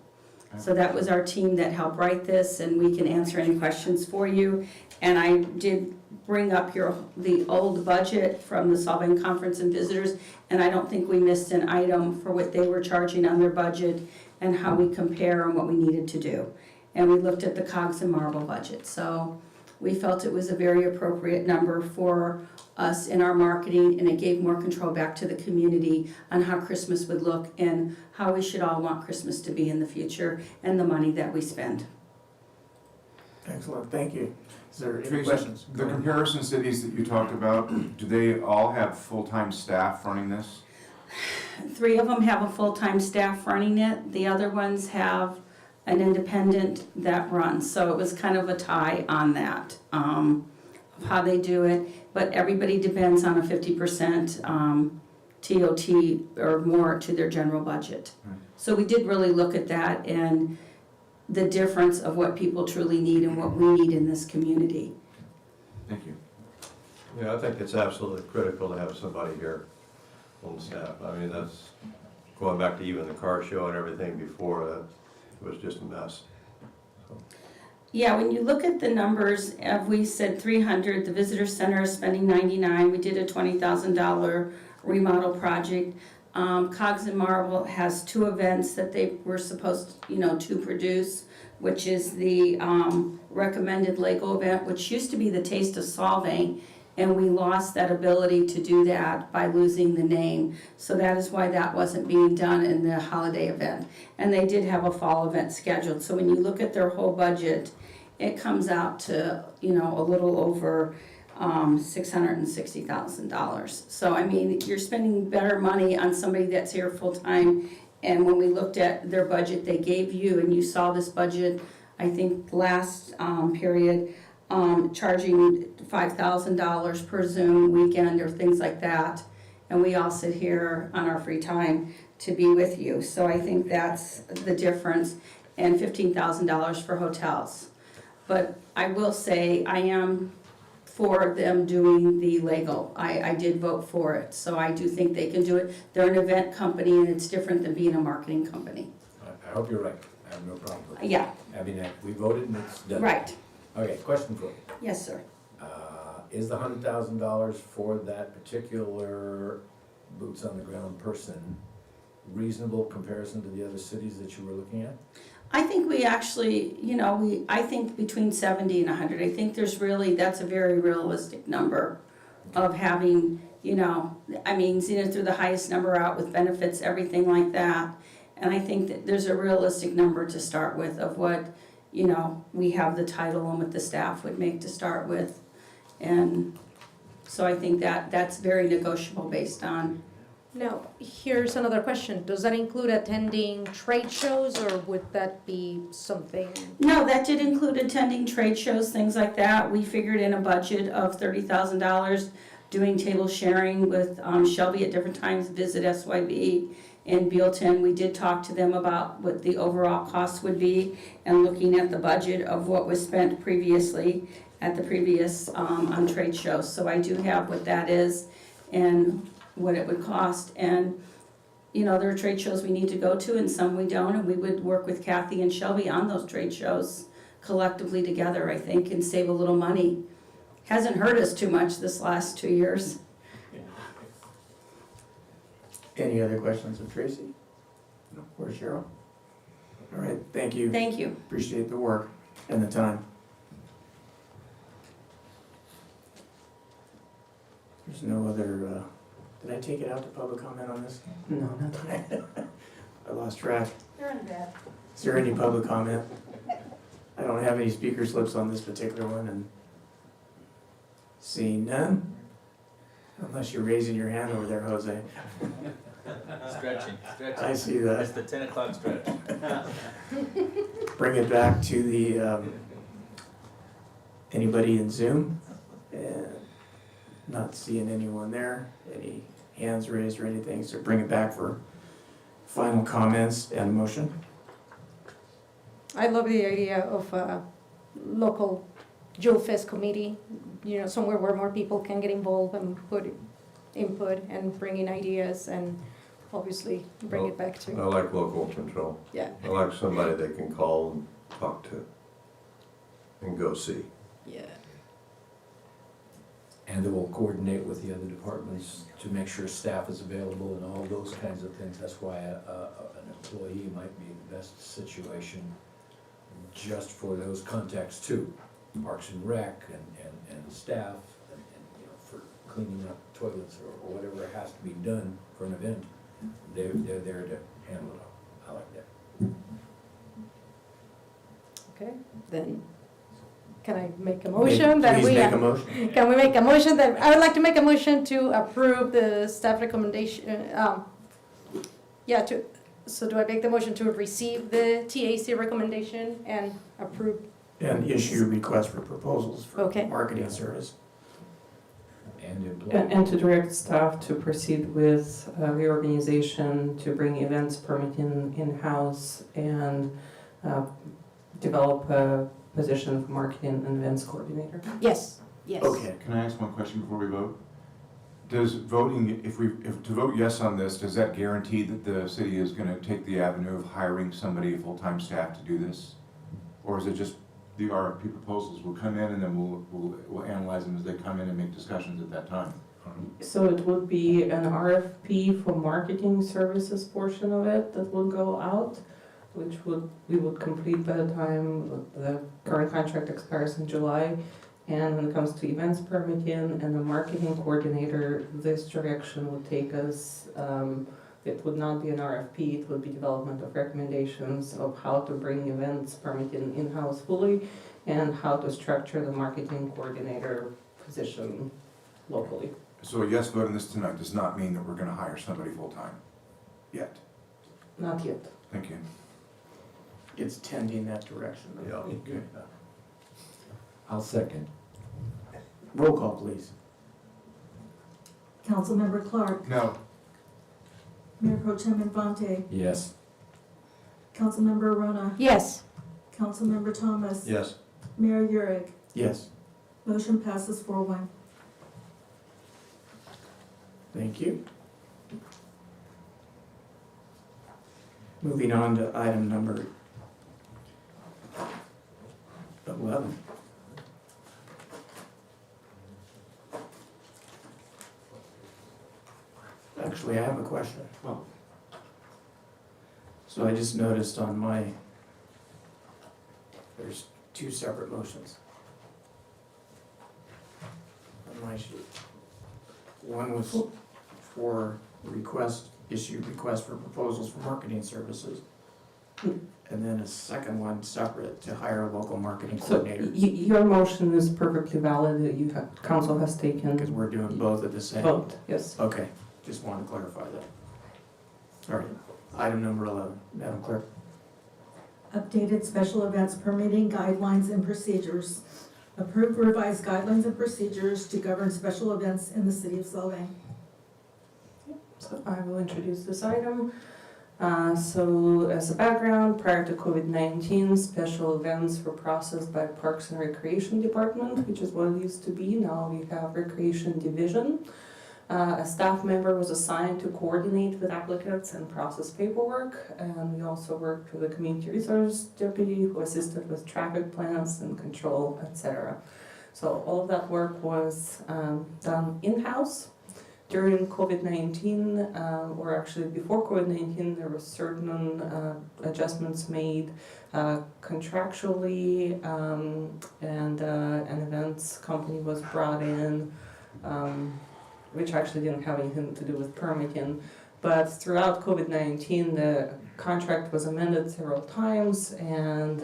So that was our team that helped write this, and we can answer any questions for you. And I did bring up the old budget from the Solvang Conference and Visitors, and I don't think we missed an item for what they were charging on their budget and how we compare and what we needed to do. And we looked at the Cogs and Marble budget. So we felt it was a very appropriate number for us in our marketing, and it gave more control back to the community on how Christmas would look and how we should all want Christmas to be in the future and the money that we spend. Excellent, thank you. Is there any Tracy, questions? the comparison cities that you talked about, do they all have full-time staff running this? 3 of them have a full-time staff running it. The other ones have an independent that runs. So it was kind of a tie on that, of how they do it. But everybody depends on a 50% TOT or more to their general budget. So we did really look at that and the difference of what people truly need and what we need in this community. Thank you. Yeah, I think it's absolutely critical to have somebody here on staff. I mean, going back to even the car show and everything before, that was just a mess. Yeah, when you look at the numbers, we said 300, the visitor center is spending 99, we did a $20,000 remodel project. Cogs and Marble has 2 events that they were supposed, to produce, which is the recommended Lego event, which used to be the Taste of Solvang, and we lost that ability to do that by losing the name. So that is why that wasn't being done in the holiday event. And they did have a fall event scheduled. So when you look at their whole budget, it comes out to, a little over $660,000. So, I mean, you're spending better money on somebody that's here full-time. And when we looked at their budget they gave you, and you saw this budget, I think last period, charging $5,000 per Zoom weekend or things like that. And we all sit here on our free time to be with you. So I think that's the difference. And $15,000 for hotels. But I will say I am for them doing the Lego. I did vote for it, so I do think they can do it. They're an event company, and it's different than being a marketing company. I hope you're right. I have no problem with it. Yeah. I mean, we voted and it's done. Right. Okay, question for you. Yes, sir. Is the $100,000 for that particular boots on the ground person reasonable comparison to the other cities that you were looking at? I think we actually, I think between 70 and 100. I think that's a very realistic number of having, Zenith threw the highest number out with benefits, everything like that. And I think that there's a realistic number to start with of what, we have the title and what the staff would make to start with. And so I think that's very negotiable based on. Now, here's another question. Does that include attending trade shows, or would that be something? No, that did include attending trade shows, things like that. We figured in a budget of $30,000, doing table sharing with Shelby at different times, Visit SYB in Bealton. We did talk to them about what the overall cost would be and looking at the budget of what was spent previously at the previous on trade shows. So I do have what that is and what it would cost. And, there are trade shows we need to go to and some we don't, and we would work with Kathy and Shelby on those trade shows collectively together, I think, and save a little money. Hasn't hurt us too much this last 2 years. Any other questions of Tracy? No. Or Cheryl? All right, thank you. Thank you. Appreciate the work and the time. There's no other, did I take it out to public comment on this? No, not today. I lost track. You're in bed. Is there any public comment? I don't have any speaker slips on this particular one, and seeing none, unless you're raising your hand over there, Jose. Stretching. I see that. That's the 10 o'clock stretch. Bring it back to the, anybody in Zoom? And not seeing anyone there. Any hands raised or anything, so bring it back for final comments and motion. I love the idea of a local Jewel Fest committee, somewhere where more people can get involved and put input and bring in ideas and obviously bring it back to. I like local control. Yeah. I like somebody they can call and talk to and go see. Yeah. And it will coordinate with the other departments to make sure staff is available and all those kinds of things. That's why an employee might be in the best situation just for those contacts too. Parks and Rec and staff and for cleaning up toilets or whatever has to be done for an event. They're there to handle it all. I like that. Okay, then can I make a motion that Please we? make a motion. Can we make a motion that, I would like to make a motion to approve the staff recommendation, so do I make the motion to receive the TAC recommendation and approve? And issue requests for proposals for Okay. marketing service. And to direct staff to proceed with reorganization, to bring events permitting in-house and develop a position for marketing and events coordinator. Yes, yes. Okay. Can I ask one question before we vote? Does voting, if to vote yes on this, does that guarantee that the city is gonna take the avenue of hiring somebody, full-time staff to do this? Or is it just the RFP proposals will come in and then we'll analyze them as they come in and make discussions at that time? So it would be an RFP for marketing services portion of it that will go out, which we would complete by the time the current contract expires in July. And when it comes to events permitting and the marketing coordinator, this direction would take us, it would not be an RFP, it would be development of recommendations of how to bring events permitting in-house fully and how to structure the marketing coordinator position locally. So a yes vote on this tonight does not mean that we're gonna hire somebody full-time yet. Not yet. Thank you. It's tending that direction. Yeah. Okay. I'll second. Roll call, please. Councilmember Clark, No. Mayor Pro Tem Infante, Yes. Councilmember Arona, Yes. Councilmember Thomas, Yes. Mayor Urich. Yes. Motion passes 4-1. Thank you. Moving on to item number 11. Actually, I have a question. Oh. So I just noticed on there's two separate motions on my sheet. One was for issue request for proposals for marketing services. And then a second one separate to hire a local marketing So coordinator. your motion is perfectly valid, that council has taken Because we're doing both at the same. vote, yes. Okay, just want to clarify that. All right, item number 11, Madam Clerk. Updated special events permitting guidelines and procedures. Approve revised guidelines and procedures to govern special events in the city of Solvang. So I will introduce this item. So as a background, prior to COVID-19, special events were processed by Parks and Recreation Department, which is what it used to be. Now we have Recreation Division. A staff member was assigned to coordinate with applicants and process paperwork. And we also worked with a community resource deputy who assisted with traffic plans and control, etc. So all of that work was done in-house. During COVID-19, or actually before COVID-19, there were certain adjustments made contractually, and an events company was brought in, which actually didn't have anything to do with permitting. But throughout COVID-19, the contract was amended several times, and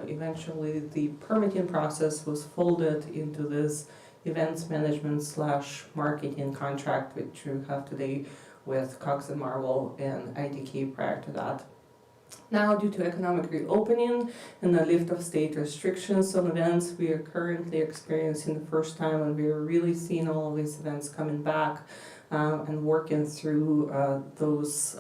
eventually the permitting process was folded into this events management / marketing contract, which we have today with Cox and Marvel and IDK prior to that. Now, due to economic reopening and the lift of state restrictions on events, we are currently experiencing the first time when we are really seeing all of these events coming back and working through those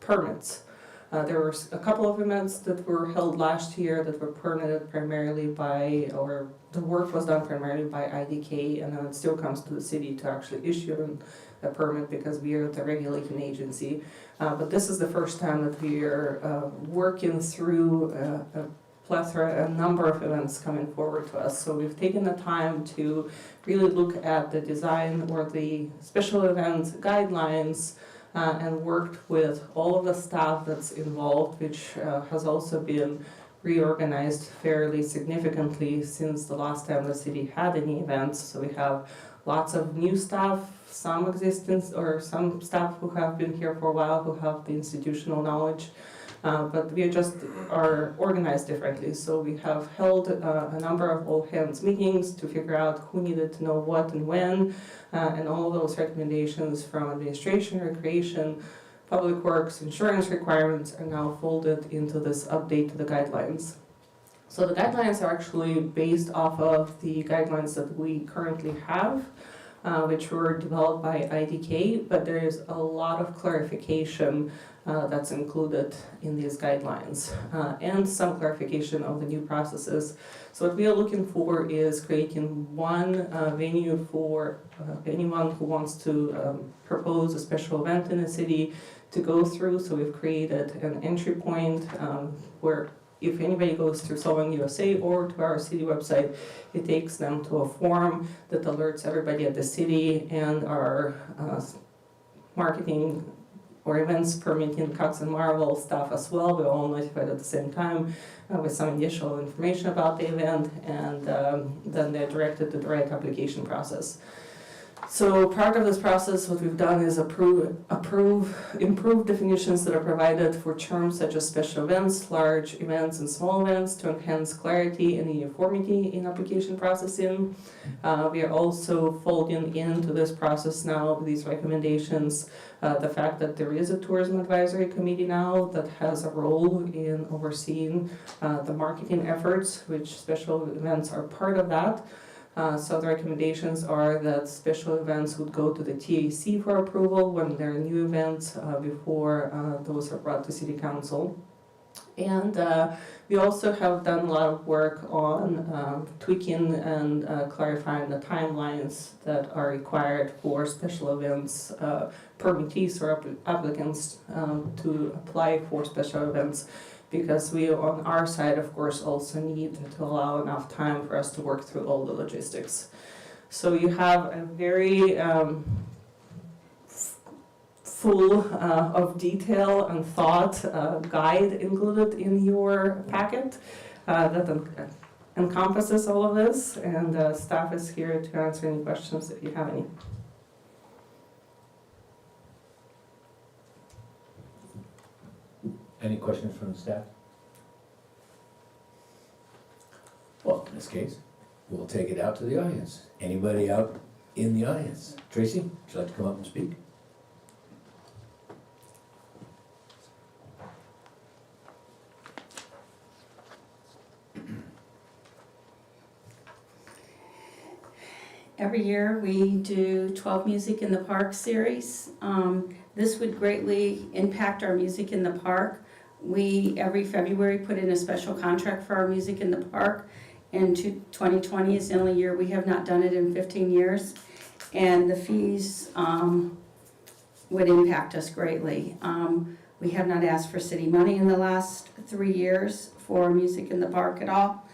permits. There were a couple of events that were held last year that were permitted primarily by, or the work was done primarily by IDK, and then it still comes to the city to actually issue a permit because we are the regulating agency. But this is the first time that we are working through a number of events coming forward to us. So we've taken the time to really look at the design or the special events guidelines and worked with all of the staff that's involved, which has also been reorganized fairly significantly since the last time the city had any events. So we have lots of new staff, some staff who have been here for a while who have the institutional knowledge, but we are organized differently. So we have held a number of all hands meetings to figure out who needed to know what and when, and all those recommendations from administration, recreation, public works, insurance requirements are now folded into this update to the guidelines. So the guidelines are actually based off of the guidelines that we currently have. which were developed by IDK, but there is a lot of clarification that's included in these guidelines, and some clarification of the new processes. So what we are looking for is creating one venue for anyone who wants to propose a special event in the city to go through. So we've created an entry point where if anybody goes through Solvang USA or to our city website, it takes them to a form that alerts everybody at the city and our marketing or events permitting Cox and Marvel staff as well. We're all notified at the same time with some initial information about the event, and then they're directed to the right application process. So part of this process, what we've done is improve definitions that are provided for terms such as special events, large events, and small events to enhance clarity and uniformity in application processing. We are also folding into this process now, these recommendations, the fact that there is a tourism advisory committee now that has a role in overseeing the marketing efforts, which special events are part of that. So the recommendations are that special events would go to the TAC for approval when there are new events before those are brought to City Council. And we also have done a lot of work on tweaking and clarifying the timelines that are required for special events, permittees or applicants to apply for special events. Because we, on our side, of course, also need to allow enough time for us to work through all the logistics. So you have a very full of detail and thought guide included in your packet that encompasses all of this, and staff is here to answer any questions if you have any. Any questions from the staff? Well, in this case, we'll take it out to the audience. Anybody out in the audience? Tracy, would you like to come up and speak? Every year we do 12 Music in the Park series. This would greatly impact our Music in the Park. We, every February, put in a special contract for our Music in the Park. And 2020 is the only year we have not done it in 15 years. And the fees would impact us greatly. We have not asked for city money in the last 3 years for Music in the Park at all.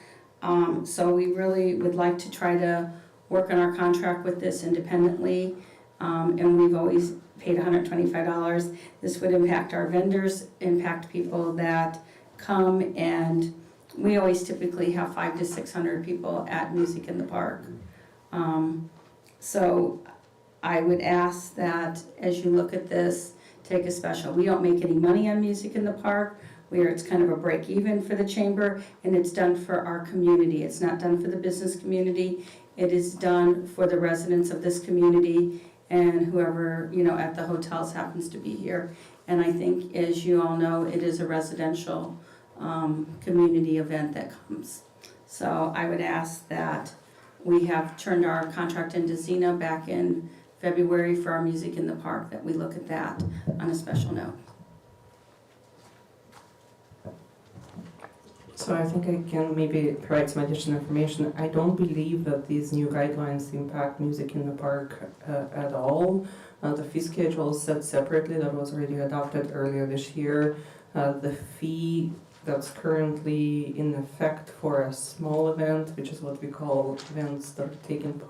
So we really would like to try to work on our contract with this independently. And we've always paid $125. This would impact our vendors, impact people that come, and we always typically have 500 to 600 people at Music in the Park. So I would ask that as you look at this, take a special. We don't make any money on Music in the Park. It's kind of a break even for the chamber, and it's done for our community. It's not done for the business community. It is done for the residents of this community and whoever, at the hotels happens to be here. And I think, as you all know, it is a residential community event that comes. So I would ask that we have turned our contract into Xena back in February for our Music in the Park, that we look at that on a special note. So I think I can maybe provide some additional information. I don't believe that these new guidelines impact Music in the Park at all. The fee schedule is set separately, that was already adopted earlier this year. The fee that's currently in effect for a small event, which is what we call events that are taking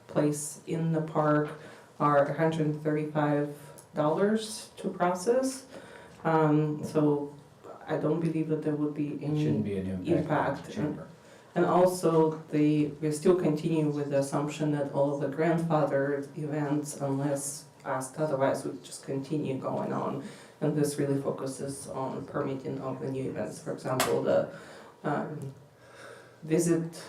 place in the park, are $135 to process. So I don't believe that there would be any Shouldn't be an impact. And also, we still continue with the assumption that all of the grandfathered events, unless asked otherwise, would just continue going on. And this really focuses on permitting of the new events. For example, the visit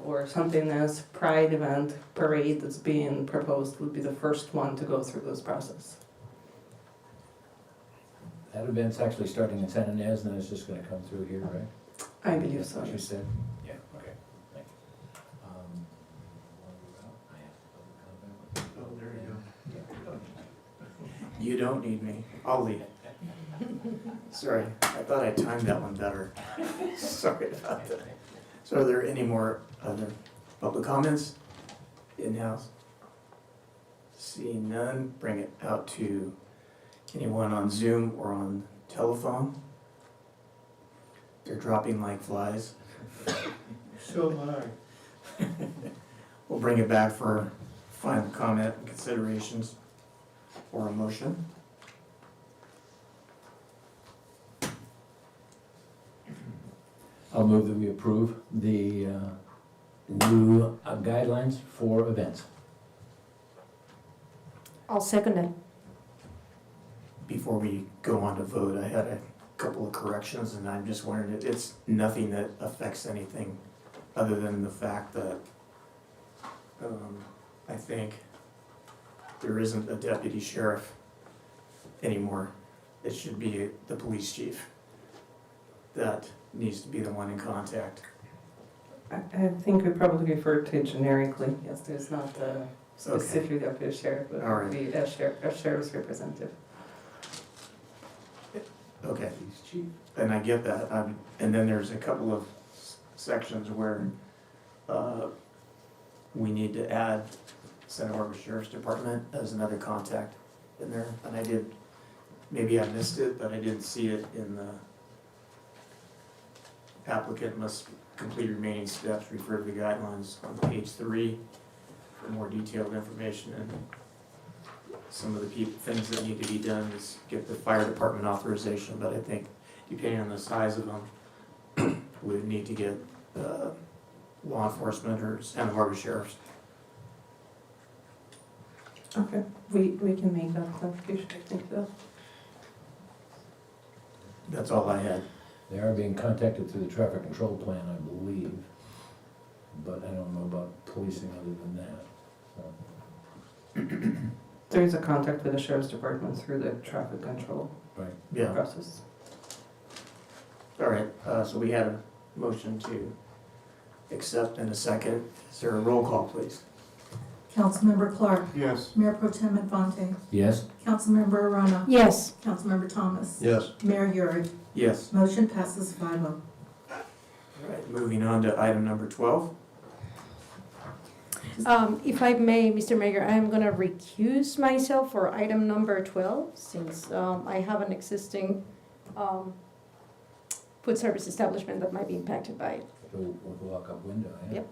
or something as Pride event parade that's being proposed would be the first one to go through this process. That event's actually starting in San Ynez, and then it's just gonna come through here, right? I believe so. What you said? Yeah, okay, thank you. You don't need me. I'll leave. Sorry, I thought I timed that one better. Sorry about that. So are there any more other public comments in-house? Seeing none, bring it out to anyone on Zoom or on telephone. They're dropping like flies. So am I. We'll bring it back for final comment and considerations or a motion. I'll move that we approve the new guidelines for events. I'll second it. Before we go on to vote, I had a couple of corrections, and I'm just wondering, it's nothing that affects anything other than the fact that I think there isn't a deputy sheriff anymore. It should be the police chief that needs to be the one in contact. I think we probably refer to it generically. Yes, there's not a specific deputy sheriff, but All right. it would be a sheriff's representative. Okay, and I get that. And then there's a couple of sections where we need to add Santa Barbara Sheriff's Department as another contact in there. And I did, maybe I missed it, but I didn't see it in the applicant must complete remaining steps, refer to the guidelines on page 3 for more detailed information. And some of the things that need to be done is get the fire department authorization, but I think depending on the size of them, we would need to get law enforcement or Santa Barbara sheriffs. Okay, we can make that clarification, I think, though. That's all I had. They are being contacted through the traffic control plan, I believe, but I don't know about policing other than that, so. There is a contact with the sheriff's department through the traffic control Yeah. process. All right, so we had a motion to accept in a second. Is there a roll call, please? Councilmember Clark. Yes. Mayor Pro Tem Infante. Yes? Councilmember Arana. Yes. Councilmember Thomas. Yes. Mayor Yurg. Yes. Motion passes 5-0. All right, moving on to item number 12. If I may, Mr. Mayor, I'm gonna recuse myself for item number 12, since I have an existing food service establishment that might be impacted by it. With the walk-up window, yeah? Yep.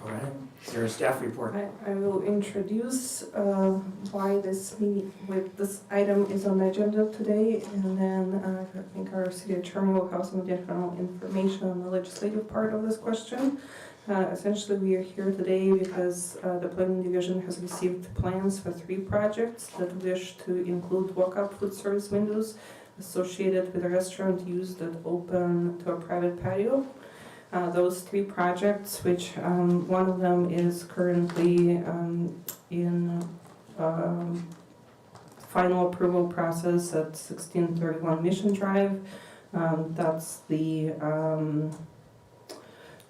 All right, is there a staff report? I will introduce why this item is on the agenda today, and then I think our city attorney will have some additional information on the legislative part of this question. Essentially, we are here today because the planning division has received plans for 3 projects that wish to include walk-up food service windows associated with a restaurant use that open to a private patio. Those 3 projects, which one of them is currently in final approval process at 1631 Mission Drive. That's the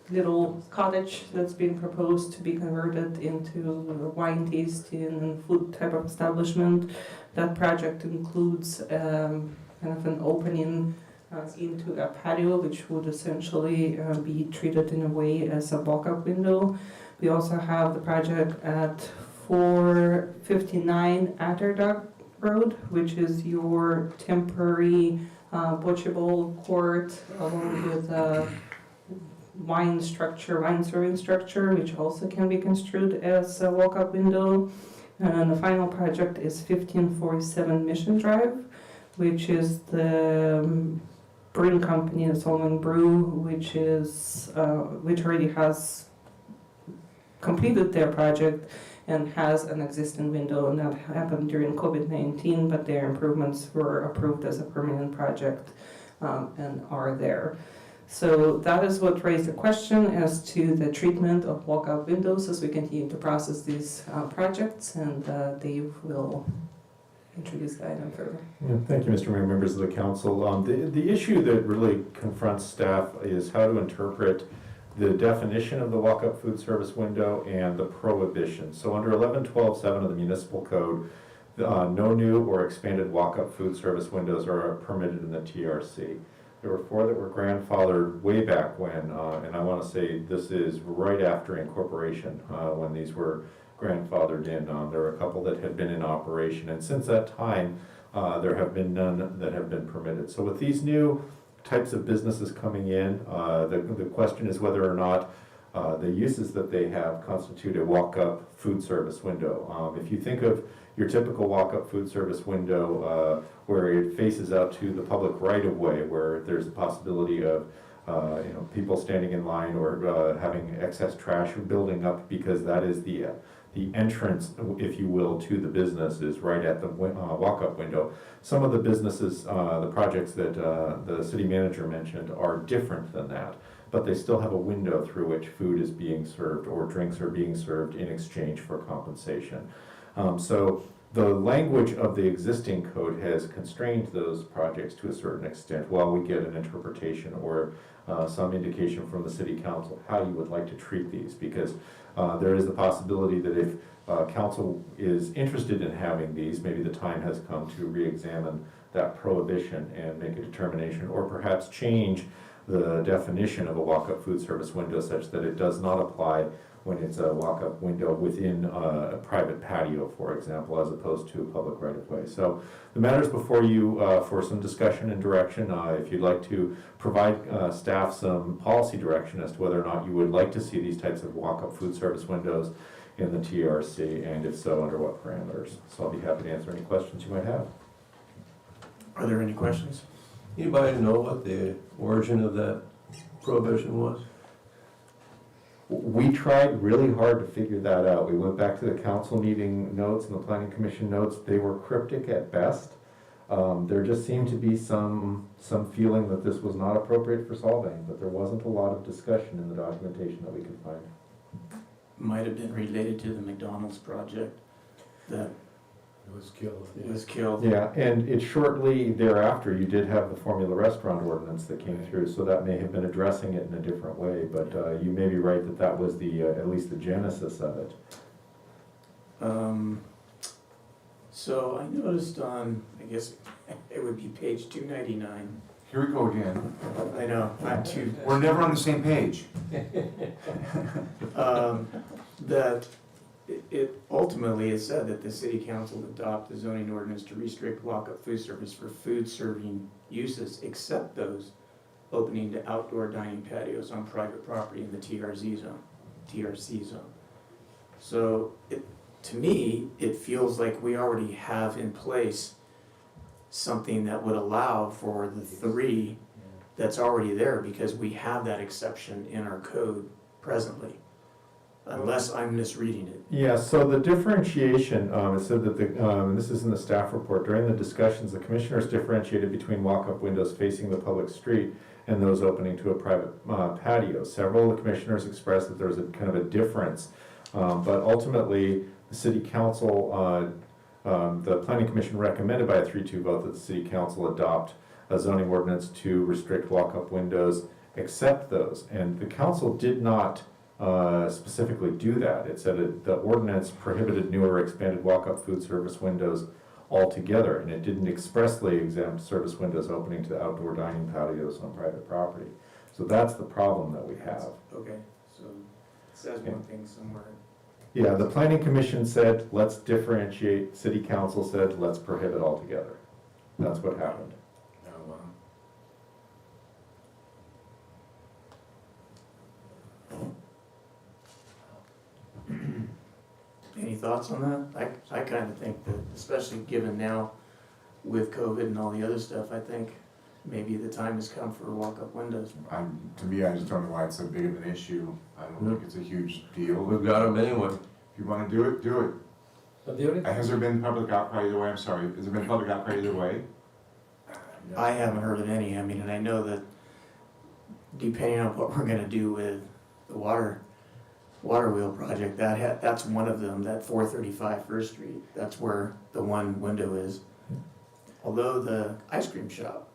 little cottage that's being proposed to be converted into a wine tasting and food type of establishment. That project includes kind of an opening into a patio, which would essentially be treated in a way as a walk-up window. We also have the project at 459 Atterdag Road, which is your temporary bocce court along with a wine serving structure, which also can be construed as a walk-up window. And the final project is 1547 Mission Drive, which is the brewing company, the Solvang Brew, which already has completed their project and has an existing window, and that happened during COVID-19, but their improvements were approved as a permanent project and are there. So that is what raised the question as to the treatment of walk-out windows as we continue to process these projects, and Dave will introduce the item further. Yeah, thank you, Mr. Mayor, members of the council. The issue that really confronts staff is how to interpret the definition of the walk-up food service window and the prohibition. So under 1112.7 of the municipal code, no new or expanded walk-up food service windows are permitted in the TRC. There were 4 that were grandfathered way back when, and I want to say this is right after incorporation, when these were grandfathered in. There were a couple that had been in operation, and since that time, there have been none that have been permitted. So with these new types of businesses coming in, the question is whether or not the uses that they have constitute a walk-up food service window. If you think of your typical walk-up food service window where it faces out to the public right-of-way, where there's a possibility of people standing in line or having excess trash building up, because that is the entrance, if you will, to the business is right at the walk-up window. Some of the businesses, the projects that the city manager mentioned are different than that, but they still have a window through which food is being served or drinks are being served in exchange for compensation. So the language of the existing code has constrained those projects to a certain extent while we get an interpretation or some indication from the city council how you would like to treat these, because there is the possibility that if council is interested in having these, maybe the time has come to re-examine that prohibition and make a determination, or perhaps change the definition of a walk-up food service window such that it does not apply when it's a walk-up window within a private patio, for example, as opposed to a public right-of-way. So the matter's before you for some discussion and direction. If you'd like to provide staff some policy direction as to whether or not you would like to see these types of walk-up food service windows in the TRC, and if so, under what parameters. So I'll be happy to answer any questions you might have. Are there any questions? Anybody know what the origin of that prohibition was? We tried really hard to figure that out. We went back to the council meeting notes and the planning commission notes. They were cryptic at best. There just seemed to be some feeling that this was not appropriate for Solvang, but there wasn't a lot of discussion in the documentation that we could find. Might have been related to the McDonald's project that was killed. Yeah, and it shortly thereafter, you did have the Formula Restaurant Ordinance that came through, so that may have been addressing it in a different way, but you may be right that that was the, at least the genesis of it. So I noticed on, I guess it would be page 299. Here we go again. I know, not too. We're never on the same page. That it ultimately is said that the city council adopt the zoning ordinance to restrict walk-up food service for food serving uses, except those opening to outdoor dining patios on private property in the TRC zone. So to me, it feels like we already have in place something that would allow for the 3 that's already there, because we have that exception in our code presently, unless I'm misreading it. Yeah, so the differentiation, it said that and this is in the staff report, during the discussions, the commissioners differentiated between walk-up windows facing the public street and those opening to a private patio. Several of the commissioners expressed that there was a kind of a difference, but ultimately, the city council, the planning commission recommended by a 3-2 vote that the city council adopt a zoning ordinance to restrict walk-up windows, except those. And the council did not specifically do that. It said the ordinance prohibited new or expanded walk-up food service windows altogether, and it didn't expressly exempt service windows opening to outdoor dining patios on private property. So that's the problem that we have. Okay, so it says one thing somewhere. Yeah, the planning commission said, let's differentiate. City council said, let's prohibit altogether. That's what happened. Any thoughts on that? I kind of think that, especially given now with COVID and all the other stuff, I think maybe the time has come for walk-up windows. To me, I just don't know why it's so big of an issue. I don't think it's a huge deal. We've got them anyway. If you want to do it, do it. But the only Has there been public outcry either way? I'm sorry. Has there been public outcry either way? I haven't heard of any. I mean, and I know that depending on what we're gonna do with the water water wheel project, that's one of them, that 435 First Street. That's where the one window is. Although the ice cream shop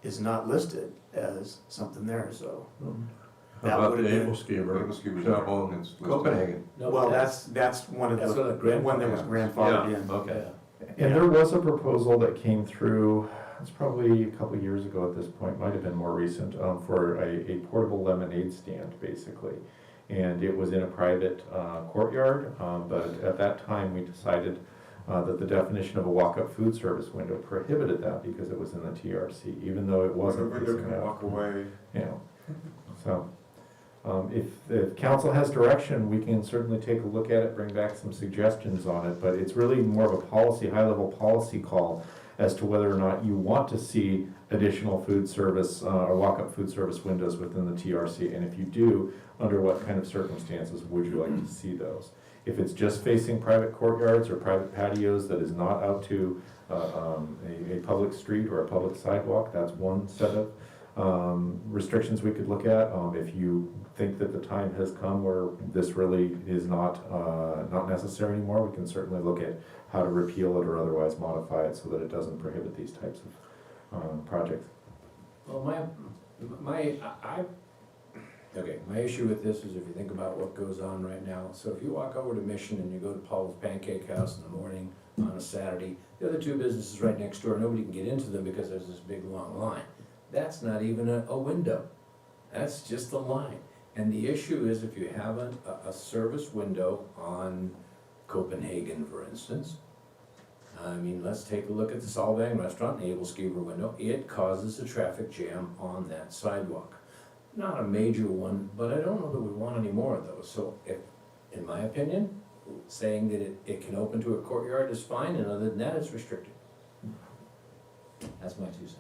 is not listed as something there, so. How that about would've the been- Able Skiver Skiver's shop there. on It's listed. Copenhagen? No, Well, that's one of that's the, what the one that was grandfathered in. Okay. And there was a proposal that came through, it's probably a couple of years ago at this point, might have been more recent, for a portable lemonade stand, basically. And it was in a private courtyard, but at that time, we decided that the definition of a walk-up food service window prohibited that because it was in the TRC, even though it wasn't. The window can walk away. Yeah, so, if council has direction, we can certainly take a look at it, bring back some suggestions on it, but it's really more of a policy, high-level policy call as to whether or not you want to see additional food service, or walk-up food service windows within the TRC, and if you do, under what kind of circumstances would you like to see those? If it's just facing private courtyards or private patios that is not out to a public street or a public sidewalk, that's one set of restrictions we could look at. If you think that the time has come where this really is not necessary anymore, we can certainly look at how to repeal it or otherwise modify it so that it doesn't prohibit these types of projects. Well, my issue with this is if you think about what goes on right now, so if you walk over to Mission and you go to Paul's Pancake House in the morning on a Saturday, the other two businesses right next door, nobody can get into them because there's this big long line. That's not even a window, that's just a line. And the issue is if you have a service window on Copenhagen, for instance, I mean, let's take a look at the Solvang restaurant, the Able Skiver window, it causes a traffic jam on that sidewalk. Not a major one, but I don't know that we want any more of those. So if, in my opinion, saying that it can open to a courtyard is fine, and other than that, it's restricted. That's my 2 cents.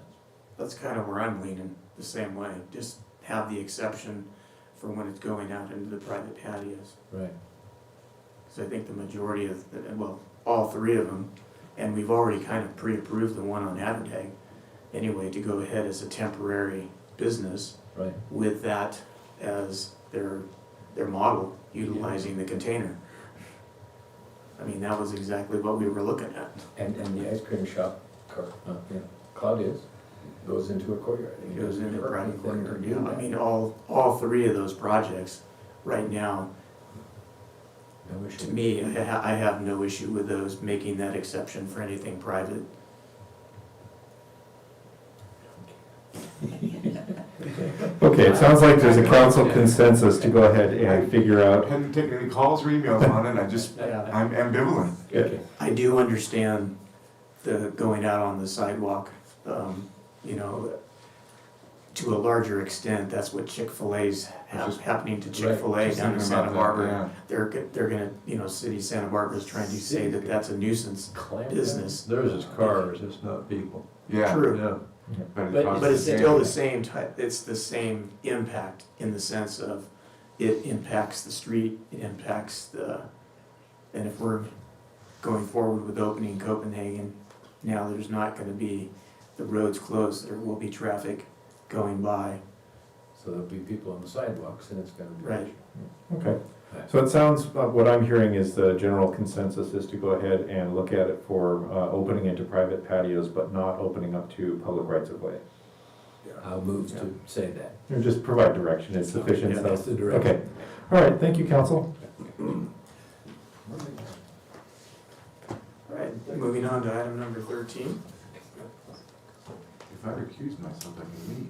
That's kind of where I'm leaning, the same way. Just have the exception for when it's going out into the private patios. Right. So I think the majority of, well, all 3 of them, and we've already kind of pre-approved the one on Atterdag anyway, to go ahead as a temporary business. Right. With that as their model, utilizing the container. I mean, that was exactly what we were looking at. And the ice cream shop, Claudia's, goes into a courtyard. It goes into a private courtyard, do that. I mean, all 3 of those projects right now, No issue. to me, I have no issue with those making that exception for anything private. Okay, it sounds like there's a council consensus to go ahead and figure I out. hadn't taken any calls or emails on it, I'm ambivalent. Okay. I do understand the going out on the sidewalk, to a larger extent, that's what Chick-fil-A's happening to Chick-fil-A Just down in thinking Santa about that, Barbara. They're gonna, City of Santa Barbara's trying to say that that's a nuisance business. Theirs is cars, it's not people. Yeah. True. Yeah. But it's still the same type, it's the same impact in the sense of it impacts the street, it impacts and if we're going forward with opening Copenhagen, now there's not gonna be, the roads closed, there will be traffic going by. So there'll be people on the sidewalks and it's gonna be. Right. Okay, so it sounds, what I'm hearing is the general consensus is to go ahead and look at it for opening into private patios, but not opening up to public rights of way. I'll move to say that. Or just provide direction, it's sufficient. Yeah, so- that's the direction. Okay, all right, thank you, council. All right, moving on to item number 13. If I recuse myself, I can leave.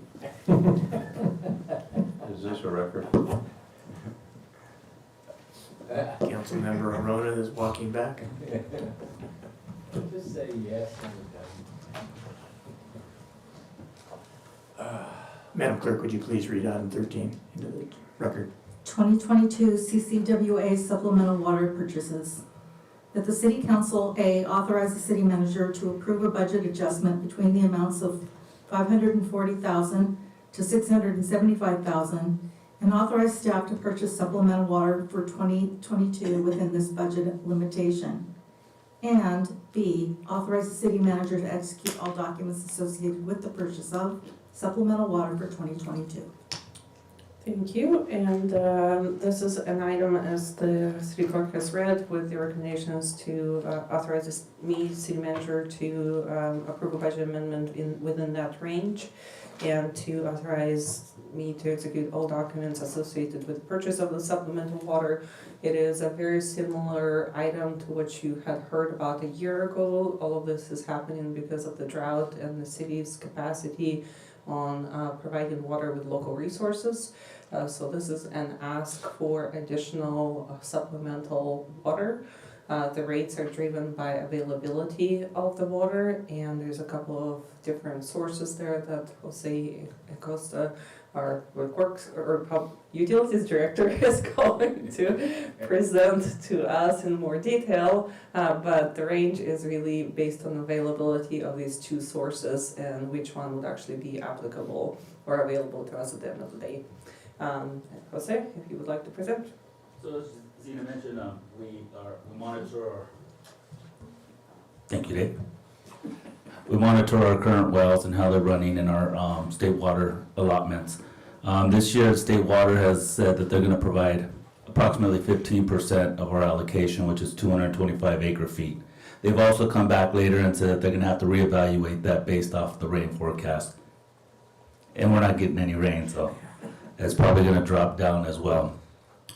Is this a record? Councilmember Arona is walking back. Just say yes and Madam Clerk, would you please read item 13 into the record? 2022 CCWA supplemental water purchases. That the City Council, A, authorize the city manager to approve a budget adjustment between the amounts of $540,000 to $675,000, and authorize staff to purchase supplemental water for 2022 within this budget limitation. And B, authorize the city manager to execute all documents associated with the purchase of supplemental water for 2022. Thank you, and this is an item as the city clerk has read with the recommendations to authorize me, city manager, to approve a budget amendment within that range and to authorize me to execute all documents associated with the purchase of the supplemental water. It is a very similar item to what you had heard about a year ago. All of this is happening because of the drought and the city's capacity on providing water with local resources. So this is an ask for additional supplemental water. The rates are driven by availability of the water, and there's a couple of different sources there that Jose Acosta, our works or utilities director, is going to present to us in more detail. But the range is really based on availability of these two sources and which one would actually be applicable or available to us at the end of the day. Jose, if you would like to present. So as Zena mentioned, we monitor our... Thank you, Dave. We monitor our current wells and how they're running in our state water allotments. This year, State Water has said that they're going to provide approximately 15% of our allocation, which is 225 acre feet. They've also come back later and said that they're going to have to reevaluate that based off the rain forecast. And we're not getting any rain, so it's probably going to drop down as well.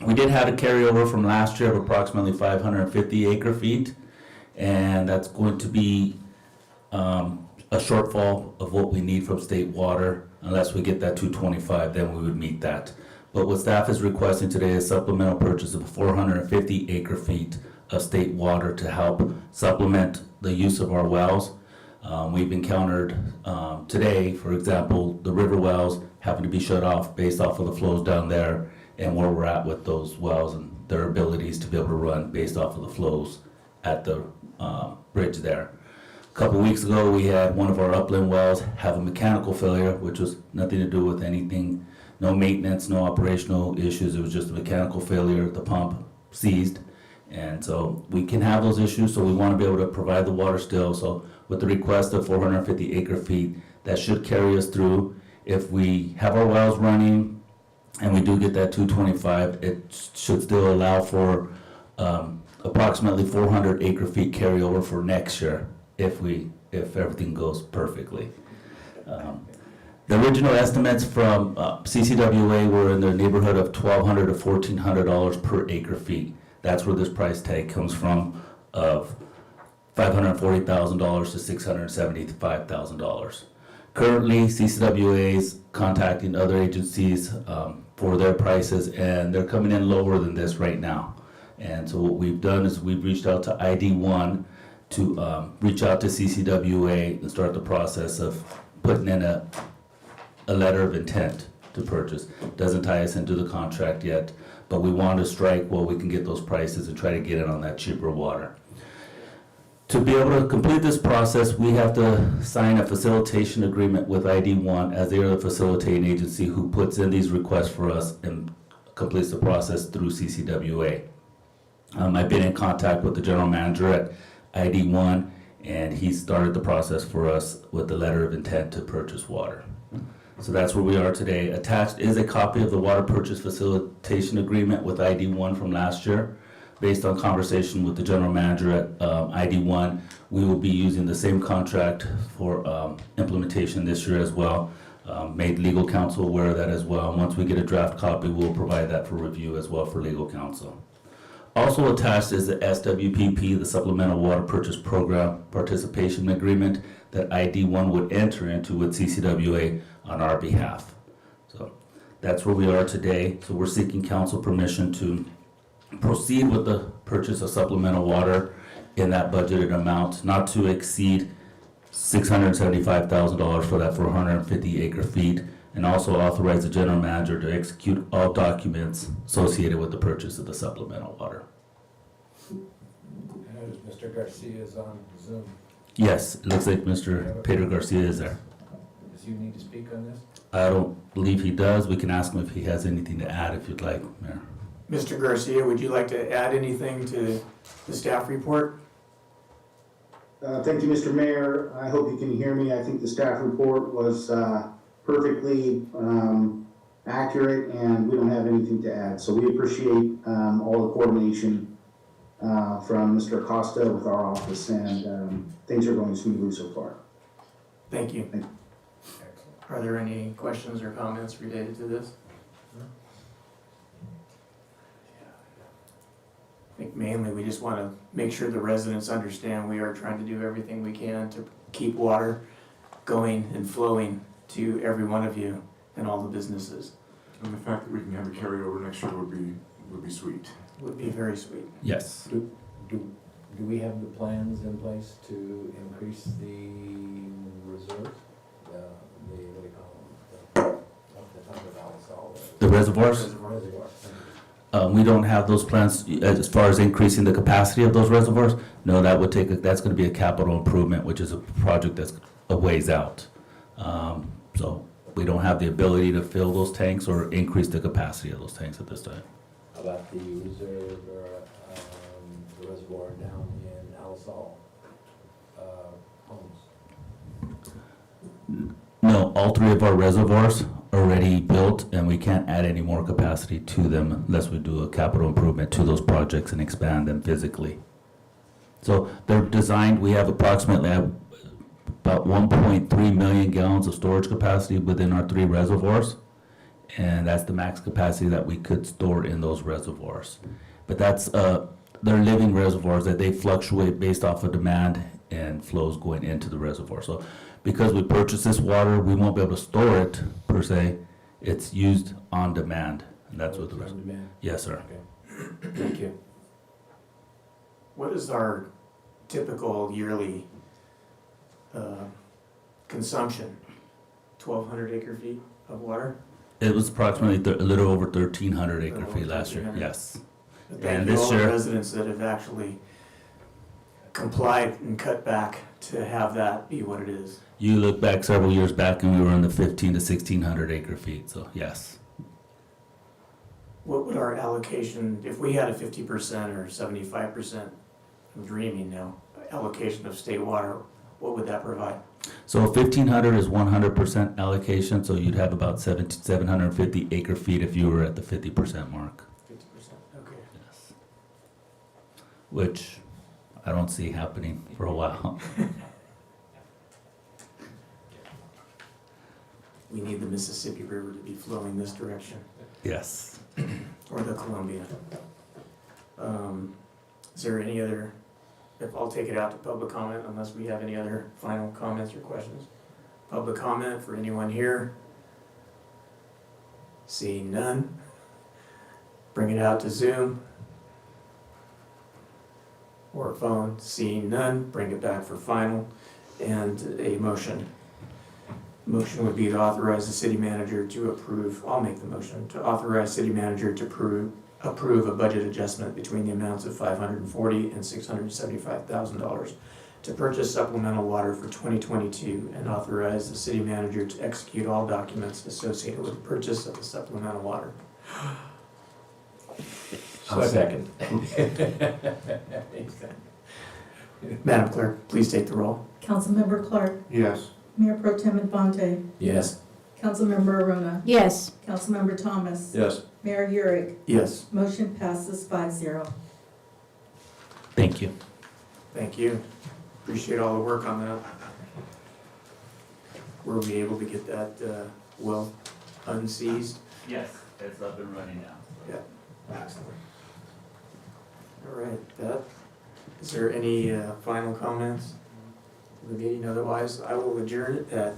We did have a carryover from last year of approximately 550 acre feet, and that's going to be a shortfall of what we need from State Water. Unless we get that 225, then we would meet that. But what staff is requesting today is supplemental purchase of 450 acre feet of State Water to help supplement the use of our wells. We've encountered today, for example, the river wells having to be shut off based off of the flows down there and where we're at with those wells and their abilities to be able to run based off of the flows at the bridge there. A couple weeks ago, we had one of our upland wells have a mechanical failure, which was nothing to do with anything, no maintenance, no operational issues. It was just a mechanical failure. The pump seized. And so we can have those issues, so we want to be able to provide the water still. So with the request of 450 acre feet, that should carry us through. If we have our wells running and we do get that 225, it should still allow for approximately 400 acre feet carryover for next year if everything goes perfectly. The original estimates from CCWA were in the neighborhood of $1,200 to $1,400 per acre feet. That's where this price tag comes from, of $540,000 to $675,000. Currently, CCWA is contacting other agencies for their prices, and they're coming in lower than this right now. And so what we've done is we've reached out to ID1 to reach out to CCWA and start the process of putting in a letter of intent to purchase. Doesn't tie us into the contract yet, but we want to strike while we can get those prices and try to get in on that cheaper water. To be able to complete this process, we have to sign a facilitation agreement with ID1, as they are the facilitating agency who puts in these requests for us and completes the process through CCWA. I've been in contact with the general manager at ID1, and he started the process for us with the letter of intent to purchase water. So that's where we are today. Attached is a copy of the water purchase facilitation agreement with ID1 from last year. Based on conversation with the general manager at ID1, we will be using the same contract for implementation this year as well. Made legal counsel aware of that as well. Once we get a draft copy, we'll provide that for review as well for legal counsel. Also attached is the SWPP, the Supplemental Water Purchase Program Participation Agreement that ID1 would enter into with CCWA on our behalf. So that's where we are today. So we're seeking council permission to proceed with the purchase of supplemental water in that budgeted amount, not to exceed $675,000 for that 450 acre feet, and also authorize the general manager to execute all documents associated with the purchase of the supplemental water. I notice Mr. Garcia is on Zoom. Yes, it looks like Mr. Pedro Garcia is there. Does he need to speak on this? I don't believe he does. We can ask him if he has anything to add if you'd like, Mayor. Mr. Garcia, would you like to add anything to the staff report? Thank you, Mr. Mayor. I hope you can hear me. I think the staff report was perfectly accurate, and we don't have anything to add. So we appreciate all the coordination from Mr. Acosta with our office, and things are going smoothly so far. Thank you. Are there any questions or comments related to this? I think mainly we just want to make sure the residents understand we are trying to do everything we can to keep water going and flowing to every one of you and all the businesses. And the fact that we can have a carryover next year would be sweet. Would be very sweet. Yes. Do we have the plans in place to increase the reserves? What do you call them? Off the top of Alisal, The reservoirs? Reservoirs. We don't have those plans as far as increasing the capacity of those reservoirs. No, that's gonna be a capital improvement, which is a project that's a ways out. So we don't have the ability to fill those tanks or increase the capacity of those tanks at this time. How about the reserve or the reservoir down in Alisal homes? No, all three of our reservoirs are already built, and we can't add any more capacity to them unless we do a capital improvement to those projects and expand them physically. So they're designed, we have approximately about 1.3 million gallons of storage capacity within our three reservoirs, and that's the max capacity that we could store in those reservoirs. But that's, they're living reservoirs that they fluctuate based off of demand and flows going into the reservoir. So because we purchase this water, we won't be able to store it per se. It's used on demand, and that's what the On demand? Yes, sir. Okay. Thank you. What is our typical yearly consumption? 1,200 acre feet of water? It was approximately a little over 1,300 acre Little feet over last year. 1,300. Yes. Thank And you this all the year, residents that have actually complied and cut back to have that be what it is. you look back several years back, and we were in the 1,500 to 1,600 acre feet. So yes. What would our allocation, if we had a 50% or 75%, I'm dreaming now, allocation of state water, what would that provide? So 1,500 is 100% allocation. So you'd have about 750 acre feet if you were at the 50% mark. 50%, okay. Yes. Which I don't see happening for a while. We need the Mississippi River to be flowing this direction, Yes. or the Columbia. Is there any other, if I'll take it out to public comment unless we have any other final comments or questions. Public comment for anyone here? Seeing none. Bring it out to Zoom. Or phone. Seeing none, bring it back for final and a motion. Motion would be to authorize the city manager to approve, I'll make the motion, to authorize city manager to approve a budget adjustment between the amounts of $540,000 and $675,000 to purchase supplemental water for 2022 and authorize the city manager to execute all documents associated with the purchase of the supplemental water. Second. Madam Clerk, please take the roll. Councilmember Clark, Yes. Mayor Pro Tem Infante, Yes. Councilmember Arona, Yes. Councilmember Thomas, Yes. Mayor Urick. Yes. Motion passes 5-0. Thank you. Thank you. Appreciate all the work on that. Were we able to get that well unseized? Yes, it's up and running now. Yeah. Excellent. All right, that, is there any final comments for the meeting? Otherwise, I will adjourn it at,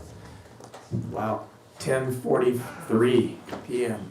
wow, 10:43 PM.